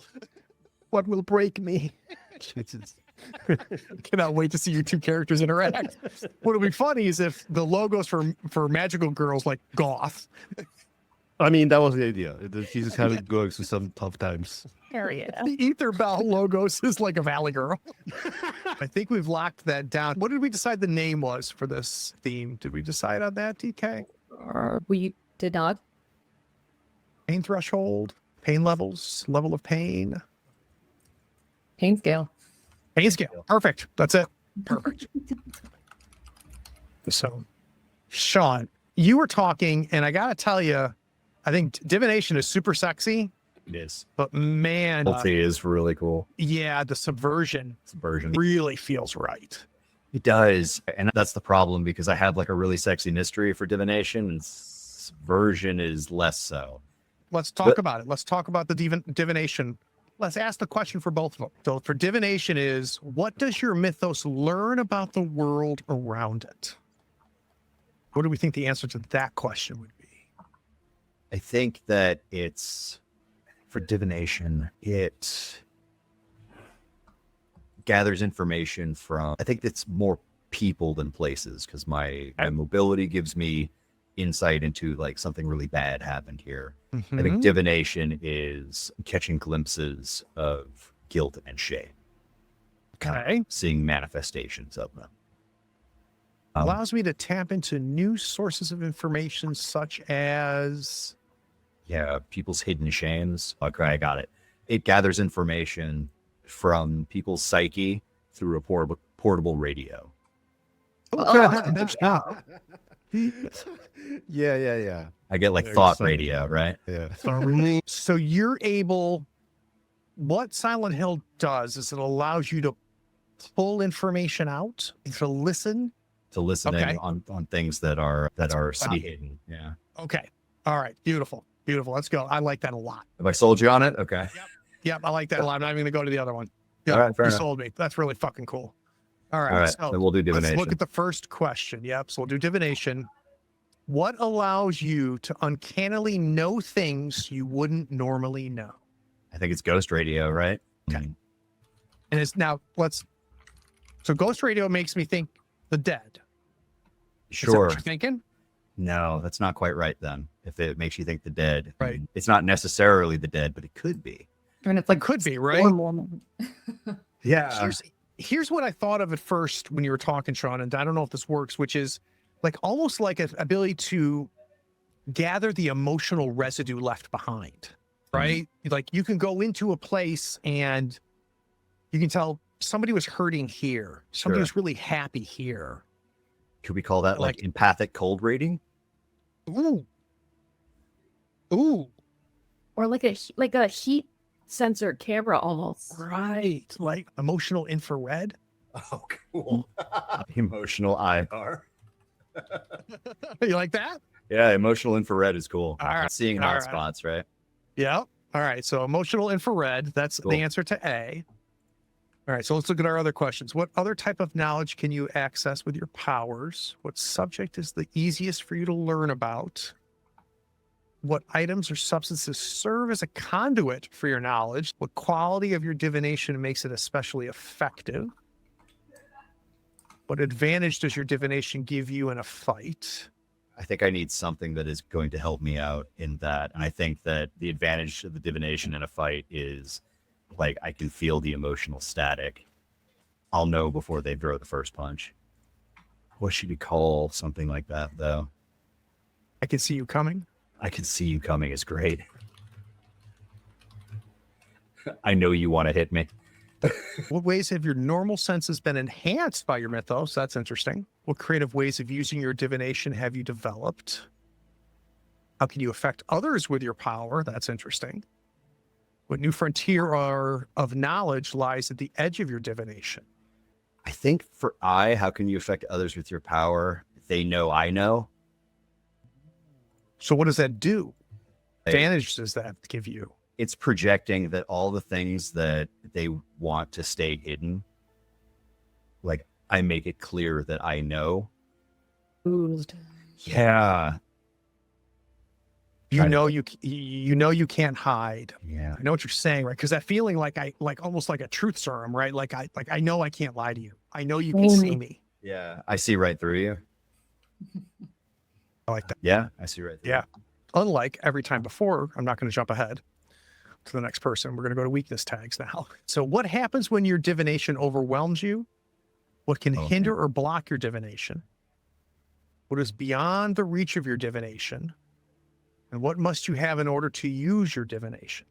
What will break me? Jesus. Cannot wait to see you two characters interact. What would be funny is if the logos for magical girls like goth. I mean, that was the idea. She's having going through some tough times. Hell yeah. The Ether Bell logos is like a Valley Girl. I think we've locked that down. What did we decide the name was for this theme? Did we decide on that, DK? We did not. Pain threshold, pain levels, level of pain. Pain scale. Pain scale. Perfect. That's it. Perfect. So, Sean, you were talking, and I got to tell you, I think divination is super sexy, It is. but man, Multi is really cool. yeah, the subversion Version. really feels right. It does. And that's the problem because I have like a really sexy mystery for divination and version is less so. Let's talk about it. Let's talk about the divination. Let's ask the question for both of them. So for divination is, what does your mythos learn about the world around it? What do we think the answer to that question would be? I think that it's for divination, it gathers information from, I think it's more people than places because my mobility gives me insight into like something really bad happened here. I think divination is catching glimpses of guilt and shame. Okay. Seeing manifestations of them. Allows me to tap into new sources of information such as... Yeah, people's hidden shames. Okay, I got it. It gathers information from people's psyche through a portable radio. Yeah. I get like Very thought exciting. radio, right? Yeah. So you're able... What Silent Hill does is it allows you to pull information out, to listen. To listen Okay. in on things that are hidden. Yeah. Okay. All right. Beautiful. Beautiful. Let's go. I like that a lot. Have I sold you on it? Okay. Yep. I like that a lot. I'm not even going to go to the other one. Yeah, All right, fair you enough. sold me. That's really fucking cool. All right. All right. So Then we'll do let's divination. look at the first question. Yep. So we'll do divination. What allows you to uncannily know things you wouldn't normally know? I think it's ghost radio, right? Okay. And it's now so ghost radio makes me think the dead. Is that Sure. what you're thinking? No, that's not quite right then. If it makes you think the dead. Right. It's not necessarily the dead, but it could be. And it's like Could be, right? normal. Yeah. Here's what I thought of at first when you were talking, Sean, and I don't know if this works, which is like almost like an ability to gather the emotional residue left behind, right? Like you can go into a place and you can tell somebody was hurting here. Somebody Sure. was really happy here. Could we call that like Like- empathic cold reading? Ooh. Ooh. Or like a heat sensor camera almost. Right. Like emotional infrared. Oh, cool. Emotional IR. You like that? Yeah, emotional infrared is cool. All right, Seeing all hot right. spots, right? Yeah. All right. So emotional infrared. That's Cool. the answer to A. All right. So let's look at our other questions. What other type of knowledge can you access with your powers? What subject is the easiest for you to learn about? What items or substances serve as a conduit for your knowledge? What quality of your divination makes it especially effective? What advantage does your divination give you in a fight? I think I need something that is going to help me out in that. And I think that the advantage of the divination in a fight is like I can feel the emotional static. I'll know before they throw the first punch. What should we call something like that, though? I can see you coming. I can see you coming is great. I know you want to hit me. What ways have your normal senses been enhanced by your mythos? That's interesting. What creative ways of using your divination have you developed? How can you affect others with your power? That's interesting. What new frontier of knowledge lies at the edge of your divination? I think for how can you affect others with your power? They know I know. So what does that do? Hey, Advantage does that give you? it's projecting that all the things that they want to stay hidden, like I make it clear that I know. Oozed. Yeah. You Trying to- know you know you can't hide. Yeah. I know what you're saying, right? Because that feeling like almost like a truth serum, right? Like I know I can't lie to you. I know you can see me. Yeah. I see right through you. I like that. Yeah. I see right through Yeah. Unlike every time before, I'm not going to jump ahead to the next person. We're going to go to weakness tags now. So what happens when your divination overwhelms you? What can Okay. hinder or block your divination? What is beyond the reach of your divination? And what must you have in order to use your divination?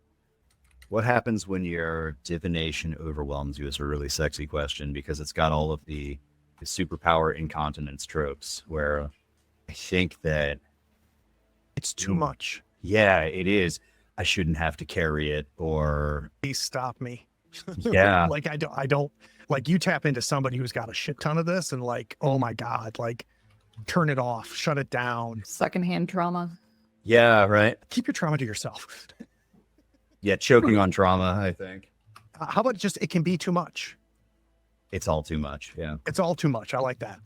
What happens when your divination overwhelms you is a really sexy question because it's got all of the superpower incontinence tropes where I think that, It's too Mm. much. yeah, it is. I shouldn't have to carry it or, Please stop me. yeah. Like I don't like you tap into somebody who's got a shit ton of this and like, oh my God, like turn it off, shut it down. Secondhand trauma. Yeah, right. Keep your trauma to yourself. Yeah, choking on trauma, I think. How about just it can be too much? It's all too much. Yeah. It's all too much. I like that.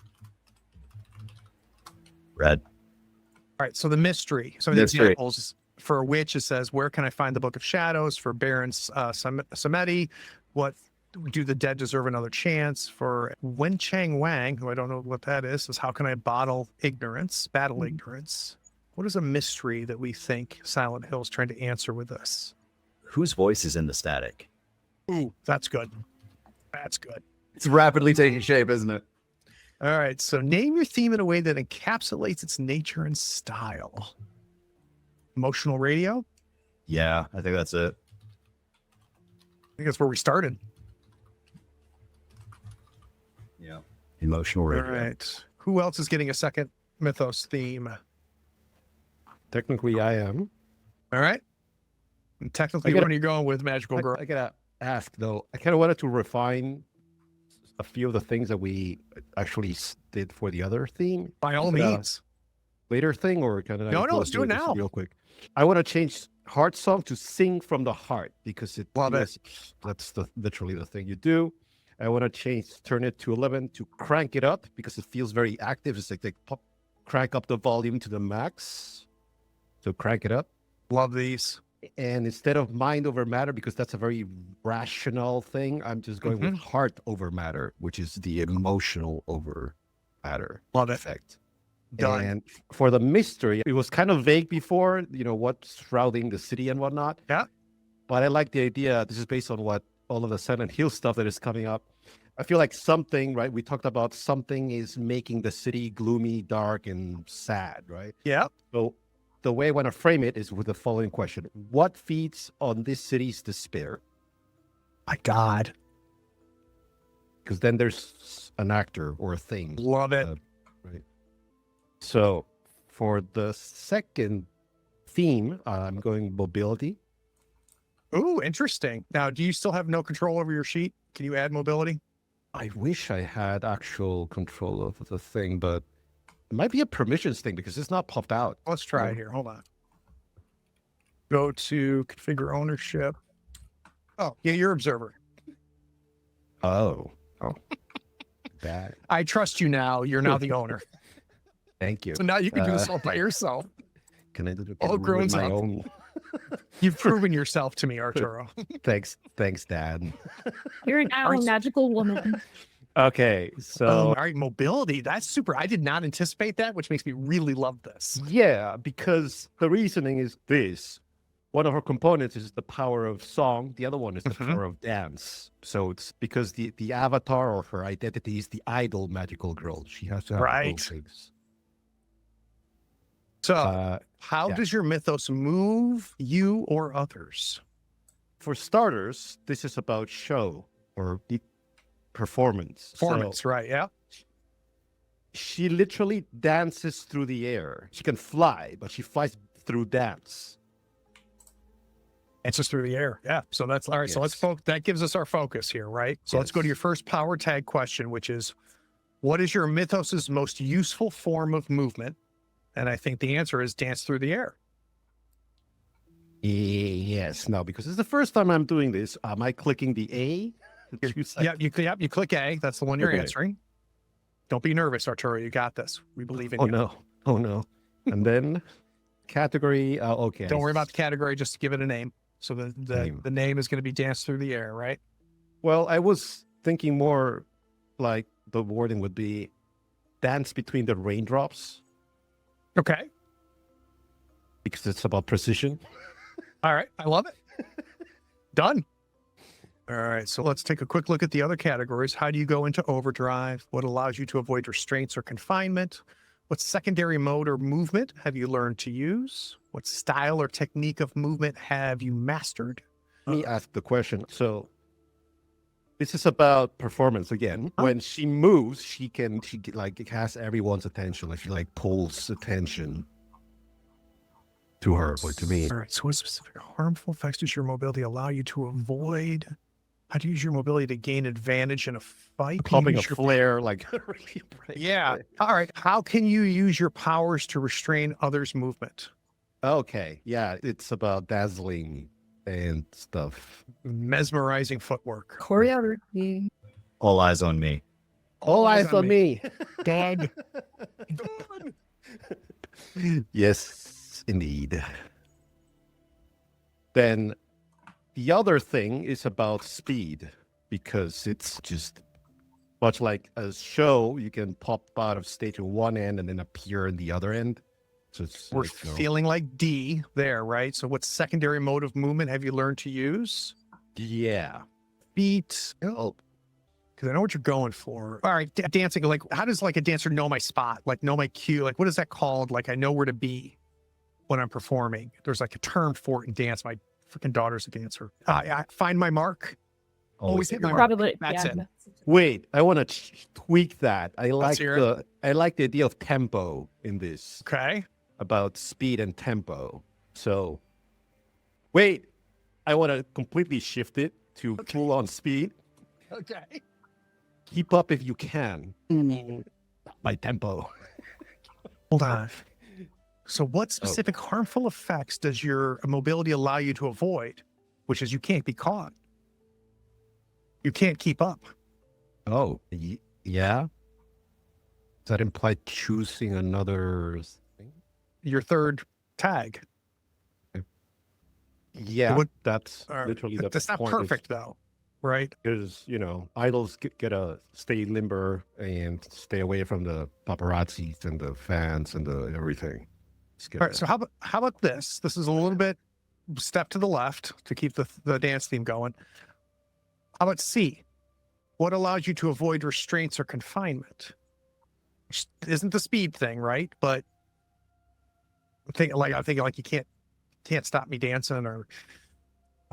Red. All right. So the mystery. Some of the Mystery. examples for a witch, it says, where can I find the Book of Shadows? For Baron Samedi, what do the dead deserve another chance? For Wen Chang Wang, who I don't know what that is, how can I battle ignorance? What is a mystery that we think Silent Hill is trying to answer with this? Whose voice is in the static? Ooh, that's good. That's good. It's rapidly taking shape, isn't it? All right. So name your theme in a way that encapsulates its nature and style. Emotional radio. Yeah, I think that's it. I think that's where we started. Yeah. Emotional radio. All right. Who else is getting a second Mythos theme? Technically, I am. All right. And technically, I gotta- when are you going with Magical Girl? I gotta ask though. I kind of wanted to refine a few of the things that we actually did for the other theme. By all Is it a means. later thing, or kind of No, let's do it now. real quick. I want to change heart song to sing from the heart because it Love it. that's literally the thing you do. I want to turn it to 11 to crank it up because it feels very active. It's like they crank up the volume to the max. So crank it up. Love these. And instead of mind over matter, because that's a very rational thing, I'm just going with heart over matter, which is the emotional over matter Love it. effect. Done. And for the mystery, it was kind of vague before, what's shrouding the city and whatnot. Yeah. But I like the idea. This is based on what all of the Silent Hill stuff that is coming up. I feel like something, right? We talked about something is making the city gloomy, dark, and sad, right? Yeah. So the way I want to frame it is with the following question. What feeds on this city's despair? My God. because then there's an actor or a thing. Love it. Right. So for the second theme, I'm going mobility. Ooh, interesting. Now, do you still have no control over your sheet? Can you add mobility? I wish I had actual control of the thing, but it might be a permissions thing because it's not popped out. Let's try it here. Hold on. Go to configure ownership. Oh, yeah, you're observer. Oh. That. I trust you now. You're now the owner. Thank you. So now you can do this all by yourself. Can I do it all grown with my up. own? You've proven yourself to me, Arturo. Thanks, Dad. You're now a magical woman. Okay, so All right, mobility. That's super. I did not anticipate that, which makes me really love this. yeah, because the reasoning is this. One of her components is the power of song. The other one is the power of dance. So it's because the avatar or her identity is the idol magical girl. She has to have Right. both things. So, how yeah. does your mythos move you or others? For starters, this is about show or the performance. Performance, right? Yeah. She literally dances through the air. She can fly, but she flies through dance. It's just through the air. Yeah. So that's all right. So let's Yes. focus. That gives us our focus here, right? So let's go to Yes. your first power tag question, which is, what is your mythos's most useful form of movement? And I think the answer is dance through the air. Yes. No, because it's the first time I'm doing this. Am I clicking the A? Yeah. You click A. That's the one you're Okay. answering. Don't be nervous, Arturo. You got this. We believe in you. Oh no. And then category. Okay. Don't worry about the category. Just give it a name. So the name is going to be dance through the air, right? Well, I was thinking more like the wording would be dance between the raindrops Okay. because it's about precision. All right. I love it. Done. All right. So let's take a quick look at the other categories. How do you go into overdrive? What allows you to avoid restraints or confinement? What secondary mode or movement have you learned to use? What style or technique of movement have you mastered? Let me ask the question. So this is about performance again. When she moves, she like it has everyone's attention. Like she like pulls attention to her or to me. All right. So what specific harmful effects does your mobility allow you to avoid? How do you use your mobility to gain advantage in a fight? Popping a Use your- flare like really bright. Yeah. All right. How can you use your powers to restrain others' movement? Okay. Yeah. It's about dazzling and stuff. Mesmerizing footwork. Choreography. All eyes on me. All eyes on me. Done. Yes, indeed. Then the other thing is about speed because it's just much like a show. You can pop out of stage at one end and then appear in the other end. So it's, We're like, feeling like D there, right? So what secondary mode of movement have you learned to use? yeah. Feet. Oh, because I know what you're going for. All right. Dancing. Like, how does like a dancer know my spot? Like know my cue? Like, what is that called? Like, I know where to be when I'm performing. There's like a term for it in dance. My freaking daughter's a dancer. I find my mark. Always hit my mark. Probably. That's yeah. it. Wait, I want to tweak that. I like hear the idea of tempo in this. Okay. About speed and tempo. So, wait, I want to completely shift it to full on speed. Okay. Keep up if you can. By tempo. Hold on. So what specific harmful effects does your mobility allow you to avoid? Which is you can't be caught. You can't keep up. Oh, yeah. Does that imply choosing another thing? Your third tag. Yeah, that's All right. literally the That's not point. perfect though, right? Because, idols gotta stay limber and stay away from the paparazzis and the fans and the everything. All right. So how about this? This is a little bit step to the left to keep the dance theme going. How about C? What allows you to avoid restraints or confinement? Which isn't the speed thing, right? But I'm thinking like you can't stop me dancing or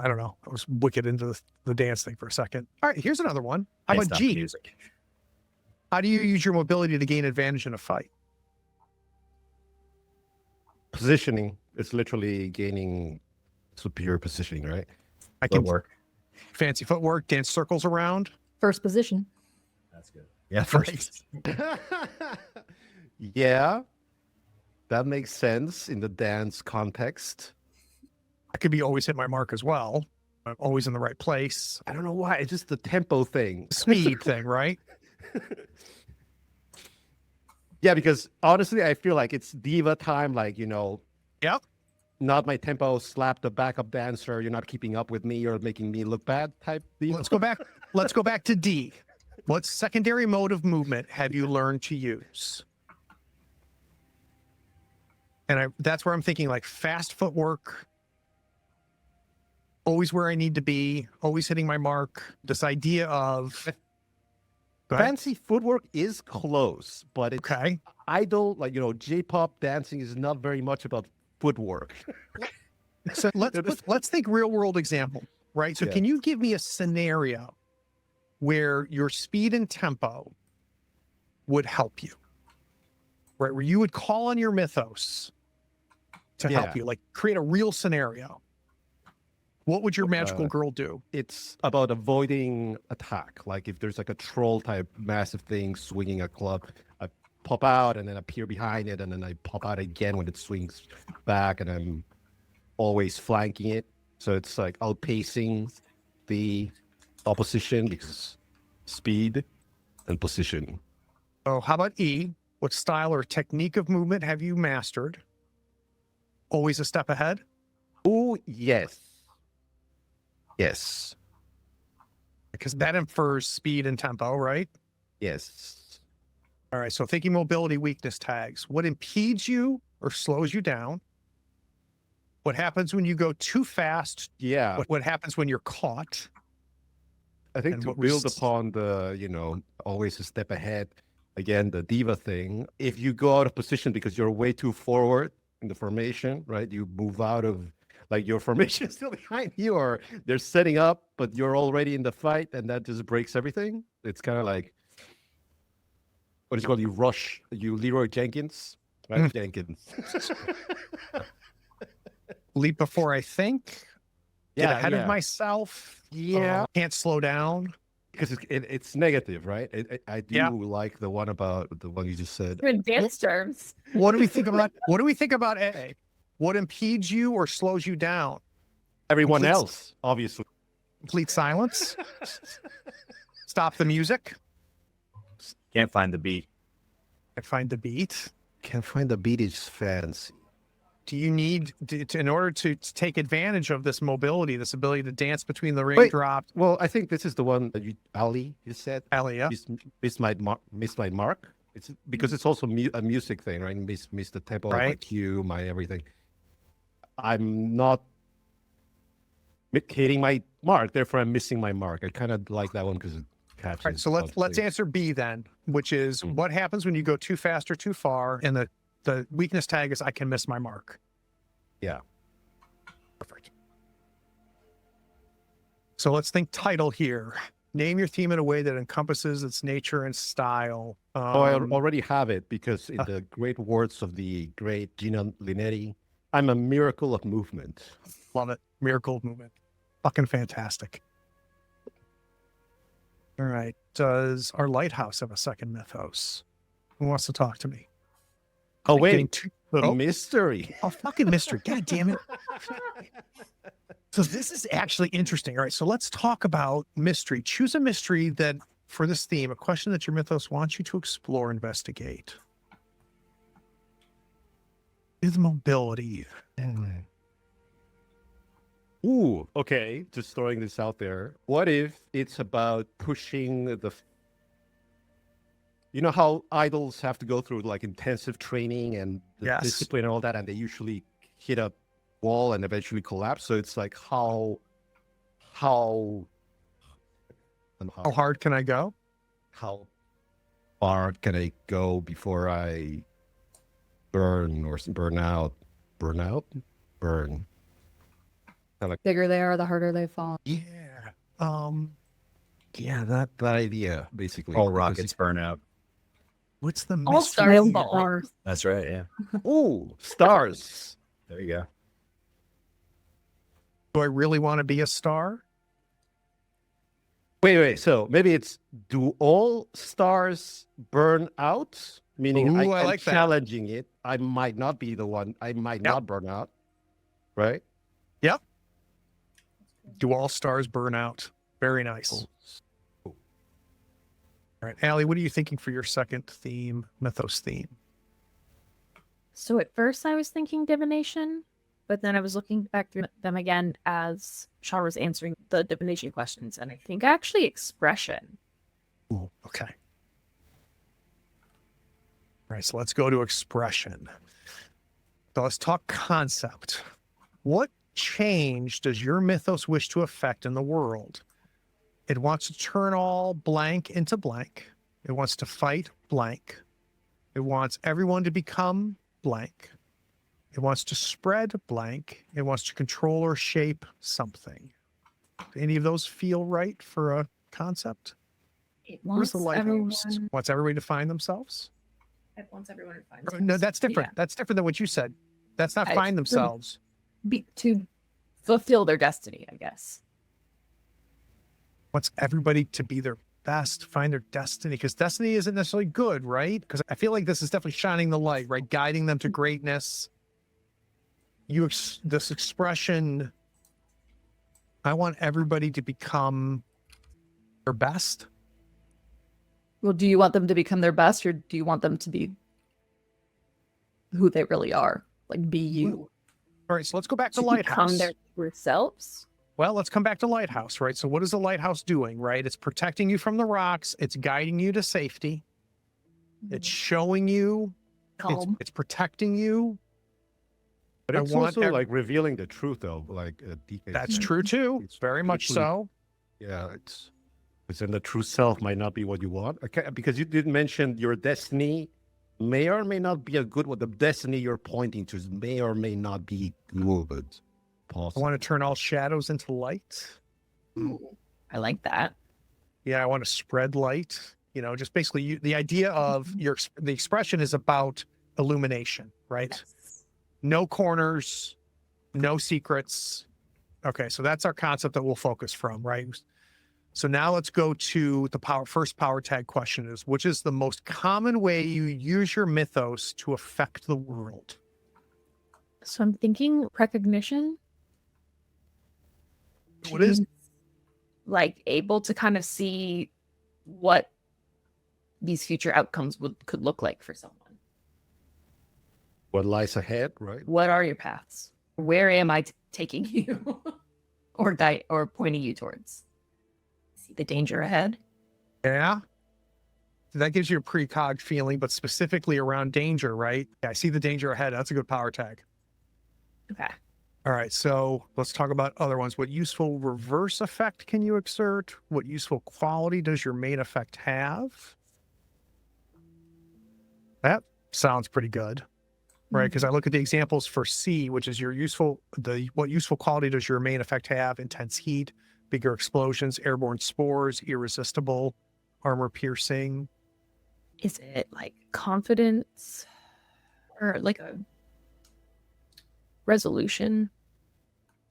I don't know. I was wicked into the dance thing for a second. All right, here's another one. How Can't about stop the G? music. How do you use your mobility to gain advantage in a fight? Positioning. It's literally gaining superior positioning, right? I can Footwork. fancy footwork, dance circles around. First position. That's good. Yeah, first. Yeah, that makes sense in the dance context. I could be always hit my mark as well. I'm always in the right place. I don't know why. It's just the tempo thing. Speed thing, right? Yeah, because honestly, I feel like it's diva time. Like, Yep. not my tempo, slap the backup dancer. You're not keeping up with me. You're making me look bad type diva. Let's go back. Let's go back to D. What secondary mode of movement have you learned to use? And that's where I'm thinking like fast footwork, always where I need to be, always hitting my mark. This idea of Go ahead. Fancy footwork is close, but it's, Okay. I don't like, J-pop dancing is not very much about footwork. So let's think real world example, right? So Yeah. can you give me a scenario where your speed and tempo would help you, right? Where you would call on your mythos to help Yeah. you, like create a real scenario. What would your magical Uh, girl do? It's about avoiding attack. Like if there's like a troll type massive thing swinging a club, I pop out and then appear behind it, and then I pop out again when it swings back, and I'm always flanking it. So it's like outpacing the opposition because speed and position. Oh, how about E? What style or technique of movement have you mastered? Always a step ahead? Oh, yes. Yes. Because that infers speed and tempo, right? Yes. All right. So thinking mobility weakness tags. What impedes you or slows you down? What happens when you go too fast? Yeah. What happens when you're caught? I think And to what was- build upon the, always a step ahead, again, the diva thing, if you go out of position because you're way too forward in the formation, right? You move out of, like your formation is still behind you, or they're setting up, but you're already in the fight, and that just breaks everything. It's kind of like, what is it called? You Leroy Jenkins, right? Jenkins. Leap before I think. Get ahead of myself. Yeah. Can't slow down. Because it's negative, right? I do Yeah. like the one about the one you just said. In dance terms. What do we think about? What do we think about A? What impedes you or slows you down? Everyone Complete- else, obviously. Complete silence. Stop the music. Can't find the beat. I find the beat. Can't find the beat is fancy. Do you need in order to take advantage of this mobility, this ability to dance between the Wait. raindrops? Well, I think this is the one that Ali, you said. Alia. Missed my mark. It's because it's also a music thing, right? Miss the tempo, my Right. cue, my everything. I'm not hitting my mark, therefore I'm missing my mark. I kind of like that one because it catches. All right, so let's answer B then, which is what happens when you go too fast or too far, and the weakness tag is I can miss my mark. Yeah. Perfect. So let's think title here. Name your theme in a way that encompasses its nature and style. I already have it because in the great words of the great Gina Linetti, I'm a miracle of movement. Love it. Miracle of movement. Fucking fantastic. All right. Does our lighthouse have a second mythos? Who wants to talk to me? Oh, Getting wait, too- the Oh. mystery. Oh, fucking mystery. God damn it. So this is actually interesting. All right. So let's talk about mystery. Choose a mystery that for this theme, a question that your mythos wants you to explore, investigate. Is mobility. Ooh, okay. Just throwing this out there. What if it's about pushing the. You know how idols have to go through like intensive training and the Yes. discipline and all that, and they usually hit a wall and eventually collapse. So it's like how How hard can I go? how far can I go before I burn or burn out? Burn out? Burn. Bigger they are, the harder they fall. Yeah. Yeah, that idea basically. All Because rockets burn out. What's the All mystery? stars here? fall. That's right. Yeah. Oh, stars. There you go. Do I really want to be a star? Wait. So maybe it's, do all stars burn out? Meaning Ooh, I I'm like that. challenging it. I might not be the one. I might not burn out. Right? Yep. Do all stars burn out? Very nice. Oh. All right, Allie, what are you thinking for your second theme, Mythos theme? So at first I was thinking divination, but then I was looking back through them again as Shaw was answering the divination questions, and I think actually expression. Ooh, okay. All right, so let's go to expression. So let's talk concept. What change does your mythos wish to affect in the world? It wants to turn all blank into blank. It wants to fight blank. It wants everyone to become blank. It wants to spread blank. It wants to control or shape something. Do any of those feel right for a concept? It Where's wants the lighthouse? everyone. Wants everybody to find themselves? It wants everyone to find. No, themselves. that's different. Yeah. That's different than what you said. That's not I- find themselves. To fulfill their destiny, I guess. Wants everybody to be their best, find their destiny, because destiny isn't necessarily good, right? Because I feel like this is definitely shining the light, right? Guiding them to greatness. This expression, I want everybody to become their best. Well, do you want them to become their best, or do you want them to be who they really are? Like, be you. All right, so let's go back to To Lighthouse. become their true selves. Well, let's come back to Lighthouse, right? So what is the Lighthouse doing, right? It's protecting you from the rocks. It's guiding you to safety. It's showing you. Calm. It's protecting you. But I it's want also like revealing the truth, though. Like That's true too. It's Very much literally- so. Yeah, it's because then the true self might not be what you want. Okay, because you did mention your destiny may or may not be a good one. The destiny you're pointing to may or may not be good. I Possible. want to turn all shadows into light. I like that. Yeah, I want to spread light. You know, just basically the idea of the expression is about illumination, right? Yes. No corners, no secrets. Okay, so that's our concept that we'll focus from, right? So now let's go to the first power tag question is, which is the most common way you use your mythos to affect the world? So I'm thinking recognition. What is like able to kind of see what these future outcomes could look like for someone. What lies ahead, right? What are your paths? Where am I taking you, or pointing you towards? See the danger ahead. Yeah. That gives you a precog feeling, but specifically around danger, right? Yeah, I see the danger ahead. That's a good power tag. Okay. All right, so let's talk about other ones. What useful reverse effect can you exert? What useful quality does your main effect have? That sounds pretty good, right? Because I look at the examples for C, which is your what useful quality does your main effect have? Intense heat, bigger explosions, airborne spores, irresistible, armor piercing. Is it like confidence or like a resolution?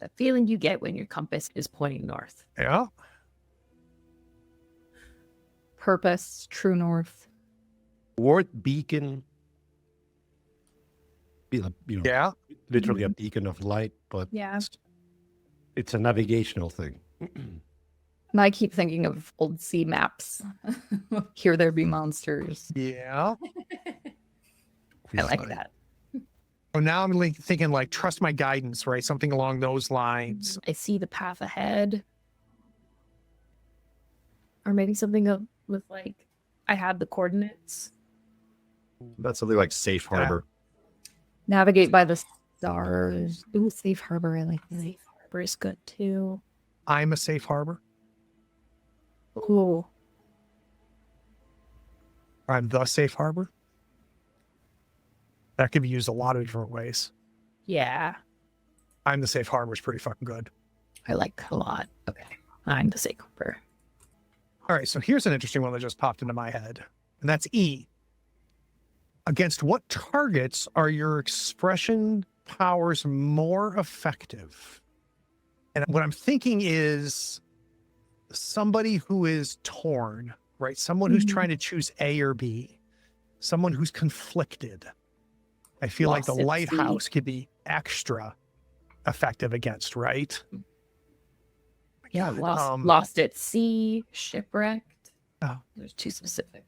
That feeling you get when your compass is pointing north. Yeah. Purpose, true north. Word beacon. Yeah. Literally a beacon of light, but Yeah. it's a navigational thing. And I keep thinking of old sea maps. Here there be monsters. Yeah. I like that. Oh, now I'm thinking like trust my guidance, right? Something along those lines. I see the path ahead. Or maybe something with like, I have the coordinates. That's something like safe harbor. Navigate by the stars. Ooh, safe harbor. I like that. Safe harbor is good too. I'm a safe harbor. Ooh. I'm the safe harbor. That could be used a lot of different ways. Yeah. I'm the safe harbor is pretty fucking good. I like that a lot. Okay. I'm the Sakekeeper. All right, so here's an interesting one that just popped into my head, and that's E. Against what targets are your expression powers more effective? And what I'm thinking is somebody who is torn, right? Someone who's trying to choose A or B, someone who's conflicted. I feel like the Lost at lighthouse could be extra effective against, right? Yeah, God, lost at sea, shipwrecked. Oh. There's too specific.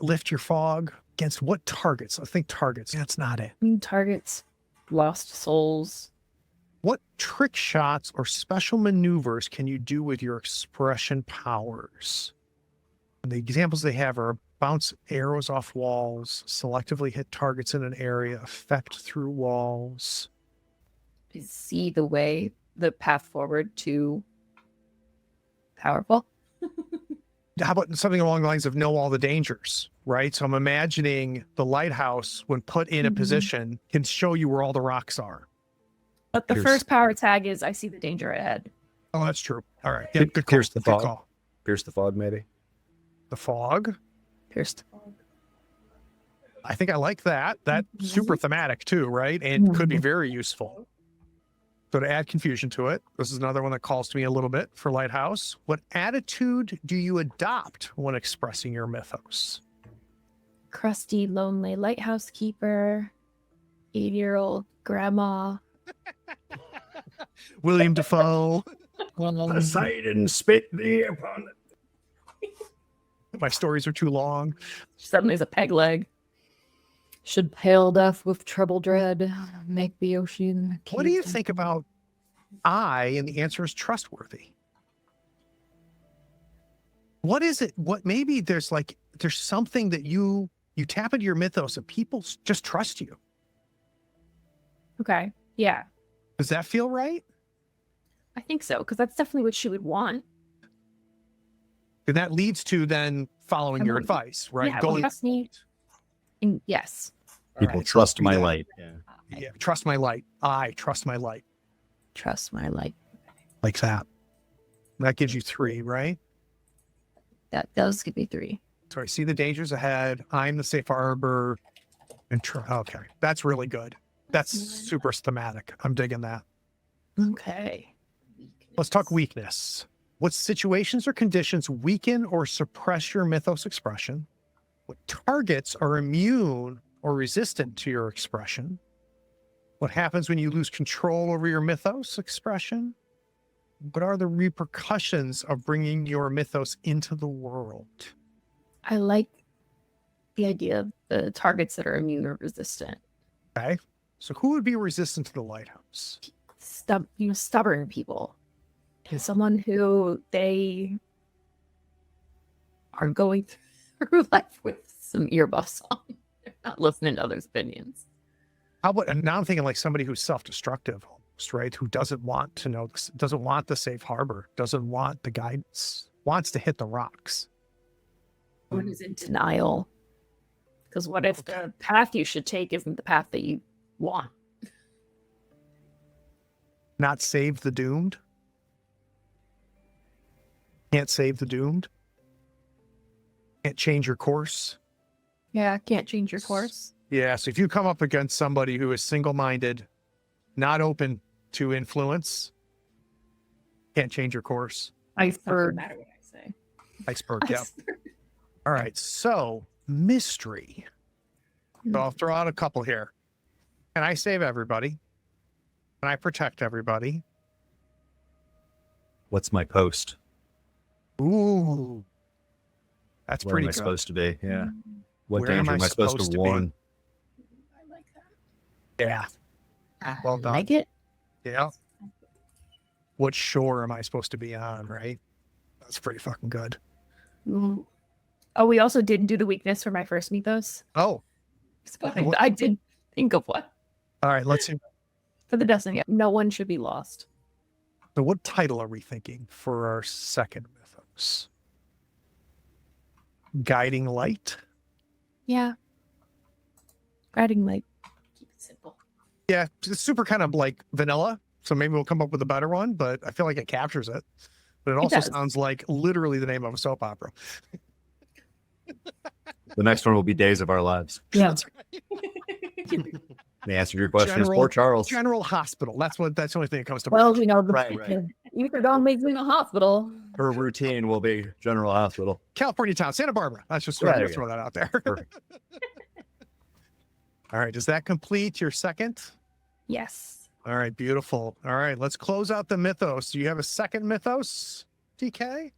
Lift your fog against what targets? I think targets. That's not it. Targets, lost souls. What trick shots or special maneuvers can you do with your expression powers? And the examples they have are bounce arrows off walls, selectively hit targets in an area, effect through walls. See the path forward to powerful. How about something along the lines of know all the dangers, right? So I'm imagining the lighthouse, when put in a position, can show you where all the rocks are. But the Pierce. first power tag is I see the danger ahead. Oh, that's true. All right. Yeah, good call. Pierce the Good fog. call. Pierce the fog, maybe. The fog. Pierced. I think I like that. That's super thematic too, right? And could be very useful. So to add confusion to it, this is another one that calls to me a little bit for Lighthouse. What attitude do you adopt when expressing your mythos? Crusty, lonely lighthouse keeper, 80-year-old grandma. William Defoe. Poseidon spit thee upon it. My stories are too long. Suddenly there's a peg leg. Should pale death with treble dread make the ocean. What do you think about I? And the answer is trustworthy. What is it? What maybe there's something that you tap into your mythos and people just trust you. Okay. Yeah, Does that feel right? I think so. Because that's definitely what she would want. And that leads to then following your advice, right? Yeah, well, trust me. And yes. People All right, trust so my yeah. light. Yeah, trust my light. I trust my light. Trust my light. Like that. That gives you 3, right? That does give me 3. So I see the dangers ahead. I'm the safe harbor. And okay, that's really good. That's super thematic. I'm digging that. Okay. Let's talk weakness. What situations or conditions weaken or suppress your mythos expression? What targets are immune or resistant to your expression? What happens when you lose control over your mythos expression? What are the repercussions of bringing your mythos into the world? I like the idea of the targets that are immune or resistant. Okay. So who would be resistant to the lighthouse? Stubborn people. Someone who they are going through life with some earbuds on. They're not listening to others' opinions. How about, and now I'm thinking like somebody who's self-destructive almost, right? Who doesn't want to know this, doesn't want the safe harbor, doesn't want the guidance, wants to hit the rocks. Someone who's in denial. Because what if the path you should take isn't the path that you want? Not save the doomed. Can't save the doomed. Can't change your course. Yeah, can't change your course. Yeah, so if you come up against somebody who is single-minded, not open to influence, can't change your course. Iceberg. No matter what I say. Iceberg, yeah. All right, so mystery. So I'll throw out a couple here. Can I save everybody? Can I protect everybody? What's my post? Ooh, that's Where pretty am I good. supposed to be? Yeah. What Where am danger I am I supposed supposed to to be? warn? I like that. Yeah, well done. Like it? Yeah. What shore am I supposed to be on, right? That's pretty fucking good. Mm. Oh, we also didn't do the weakness for my first mythos. Oh, I did think of what. all right, let's see. For the destiny, no one should be lost. So what title are we thinking for our second mythos? Guiding Light? Yeah. Guiding light. Keep it simple. Yeah, it's super kind of like vanilla. So maybe we'll come up with a better one, but I feel like it captures it. But it also does. sounds like literally the name of a soap opera. The next one will be Days of Our Lives. Yeah. The answer to your question is General- Port Charles. General Hospital. That's the only thing that comes to Well, mind. you know, the Right. Ether Dome makes me in a hospital. Her routine will be General Hospital. California town, Santa Barbara. That's just Yeah, I'm there gonna you throw that out there. Perfect. All right. Does that complete your second? Yes. All right. Beautiful. All right. Let's close out the mythos. Do you have a second mythos, DK?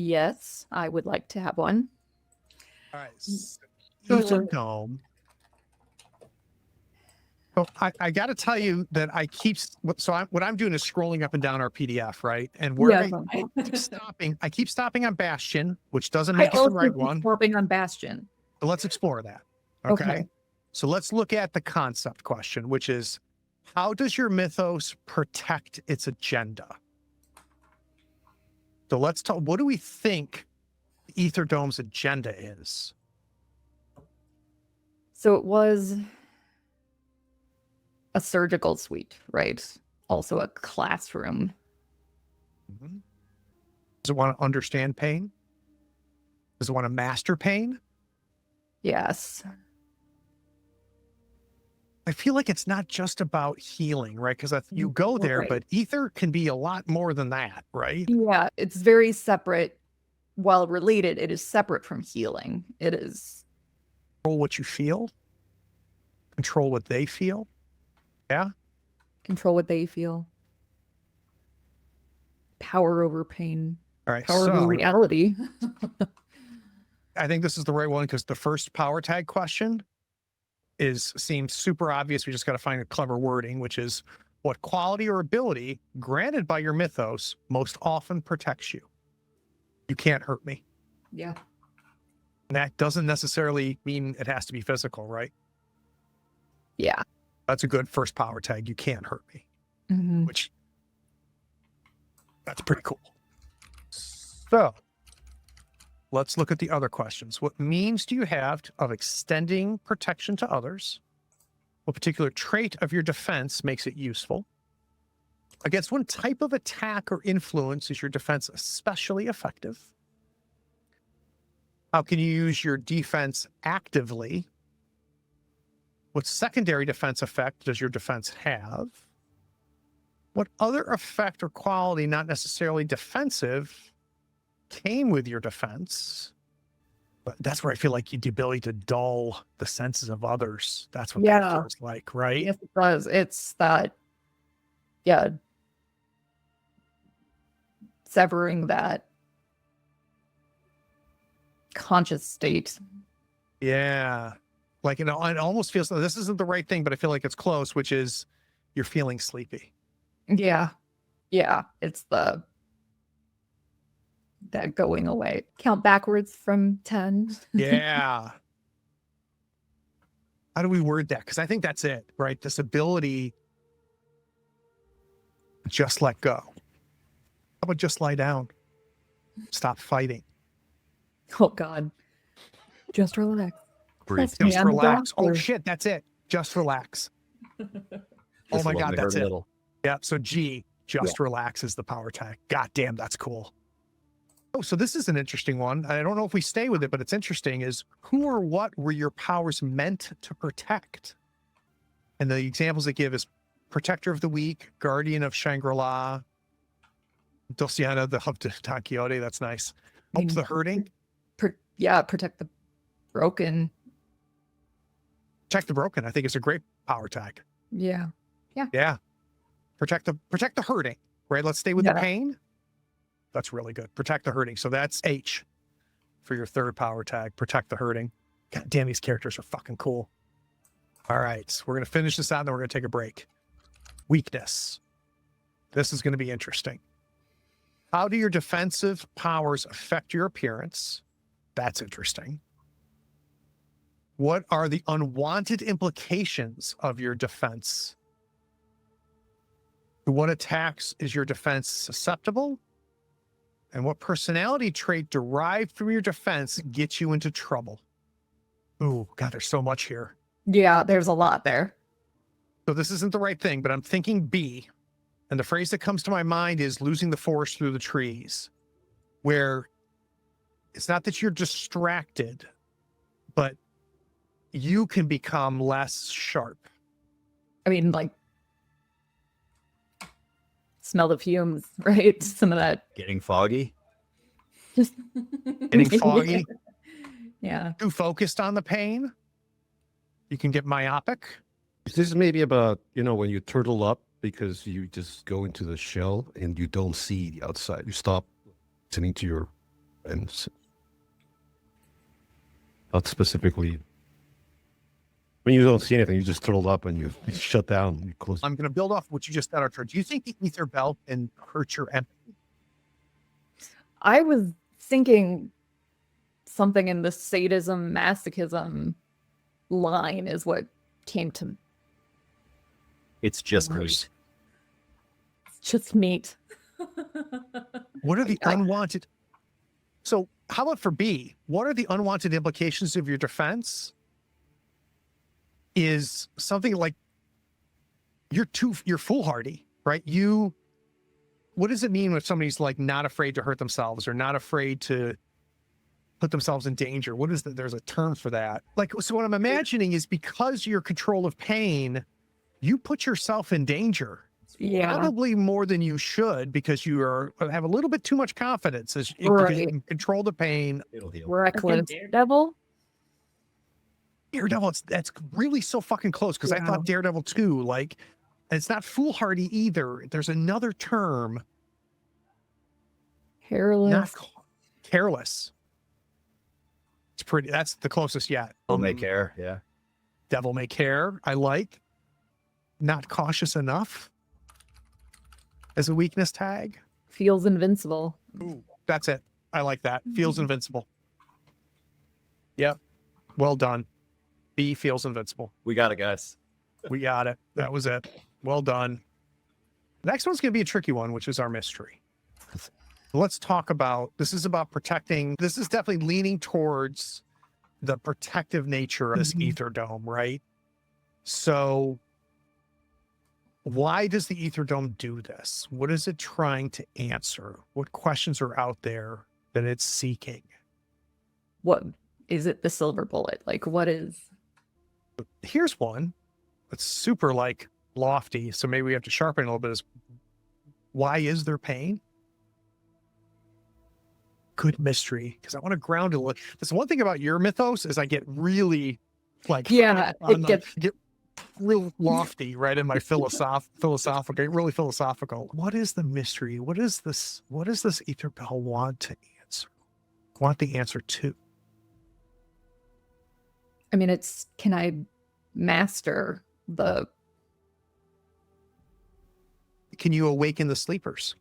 Yes, I would like to have one. All right. Sure. Ether Dome. So I got to tell you that what I'm doing is scrolling up and down our PDF, right? And where I keep stopping on Bastion, which doesn't I make it the also right keep one. swapping on Bastion. So let's explore that. Okay? Okay. So let's look at the concept question, which is how does your mythos protect its agenda? So let's talk. What do we think Ether Dome's agenda is? So it was a surgical suite, right? Also a classroom. Does it want to understand pain? Does it want to master pain? Yes. I feel like it's not just about healing, right? Because you go there, Right. but ether can be a lot more than that, right? Yeah, it's very separate. While related, it is separate from healing. It is. Control what you feel, control what they feel. Yeah. Control what they feel. Power over pain. All right. Power So over reality. I think this is the right one because the first power tag question seems super obvious. We just got to find a clever wording, which is what quality or ability granted by your mythos most often protects you. You can't hurt me. Yeah. And that doesn't necessarily mean it has to be physical, right? Yeah. That's a good first power tag. You can't hurt me, Mhm. which that's pretty cool. So let's look at the other questions. What means do you have of extending protection to others? What particular trait of your defense makes it useful? Against what type of attack or influence is your defense especially effective? How can you use your defense actively? What secondary defense effect does your defense have? What other effect or quality, not necessarily defensive, came with your defense? But that's where I feel like the ability to dull the senses of others. That's what that Yeah. feels like, right? Yes, it does. It's that, yeah, severing that conscious state. Yeah. Like, it almost feels like this isn't the right thing, but I feel like it's close, which is you're feeling sleepy. Yeah. Yeah. It's that going away. Count backwards from 10. Yeah. How do we word that? Because I think that's it, right? This ability to just let go. How about just lie down? Stop fighting. Oh, God. Just relax. Breathe. Trust me, Just I'm a relax. Oh, doctor. shit. That's it. Just relax. Oh This my will God. only That's hurt a it. little. Yeah. So G, just relax is the power tag. God damn, that's cool. Oh, so this is an interesting one. I don't know if we stay with it, but it's interesting is who or what were your powers meant to protect? And the examples they give is Protector of the Weak, Guardian of Shangri-La, Dulciana, the Hub to Don Quixote. That's nice. Help the hurting, Protect the broken. protect the broken. I think it's a great power tag. Yeah. Yeah. Protect the hurting, right? Let's stay with the Yeah. pain. That's really good. Protect the hurting. So that's H for your third power tag. Protect the hurting. God damn, these characters are fucking cool. All right. We're going to finish this out and then we're going to take a break. Weakness. This is going to be interesting. How do your defensive powers affect your appearance? That's interesting. What are the unwanted implications of your defense? To what attacks is your defense susceptible? And what personality trait derived from your defense gets you into trouble? Ooh, God, there's so much here. Yeah, there's a lot there. So this isn't the right thing, but I'm thinking B. And the phrase that comes to my mind is losing the forest through the trees, where it's not that you're distracted, but you can become less sharp. I mean, like, smell the fumes, right? Some of that. Getting foggy. Just Getting foggy, Yeah. too focused on the pain. You can get myopic. This is maybe about, when you turtle up because you just go into the shell and you don't see the outside. You stop listening to your friends. Not specifically. When you don't see anything, you just turtle up and you shut down. You close. I'm going to build off what you just said, Archer. Do you think the ether belt can hurt your empathy? I was thinking something in the sadism, masochism line is what came to It's just Right. meat. It's just meat. What are the unwanted? So how about for B? What are the unwanted implications of your defense? Is something like you're foolhardy, right? What does it mean when somebody's like not afraid to hurt themselves or not afraid to put themselves in danger? What is that? There's a term for that. Like, so what I'm imagining is because your control of pain, you put yourself in danger. Yeah. Probably more than you should because you have a little bit too much confidence as you Right. can control the pain. It'll heal. Reckless. Daredevil. Daredevil, that's really so fucking close because I Yeah. thought Daredevil too. Like, it's not foolhardy either. There's another term, Careless. not careless. It's pretty. That's the closest yet. Will may care. Yeah. Devil may care. I like. Not cautious enough as a weakness tag. Feels invincible. Ooh, that's it. I like that. Feels invincible. Yep. Well done. B feels invincible. We got it, guys. We got it. That was it. Well done. Next one's going to be a tricky one, which is our mystery. Let's talk about, this is about protecting. This is definitely leaning towards the protective nature of this ether dome, right? So why does the ether dome do this? What is it trying to answer? What questions are out there that it's seeking? What is it? The silver bullet? Like, what is? Here's one that's super like lofty. So maybe we have to sharpen it a little bit. Is why is there pain? Good mystery. Because I want to ground it a little. That's one thing about your mythos is I get really like Yeah, on it gets. get real lofty, right? In my philosophical, really philosophical. What is the mystery? What is this? What does this ether bell want to answer? Want the answer to? I mean, it's can I master the? Can you awaken the sleepers?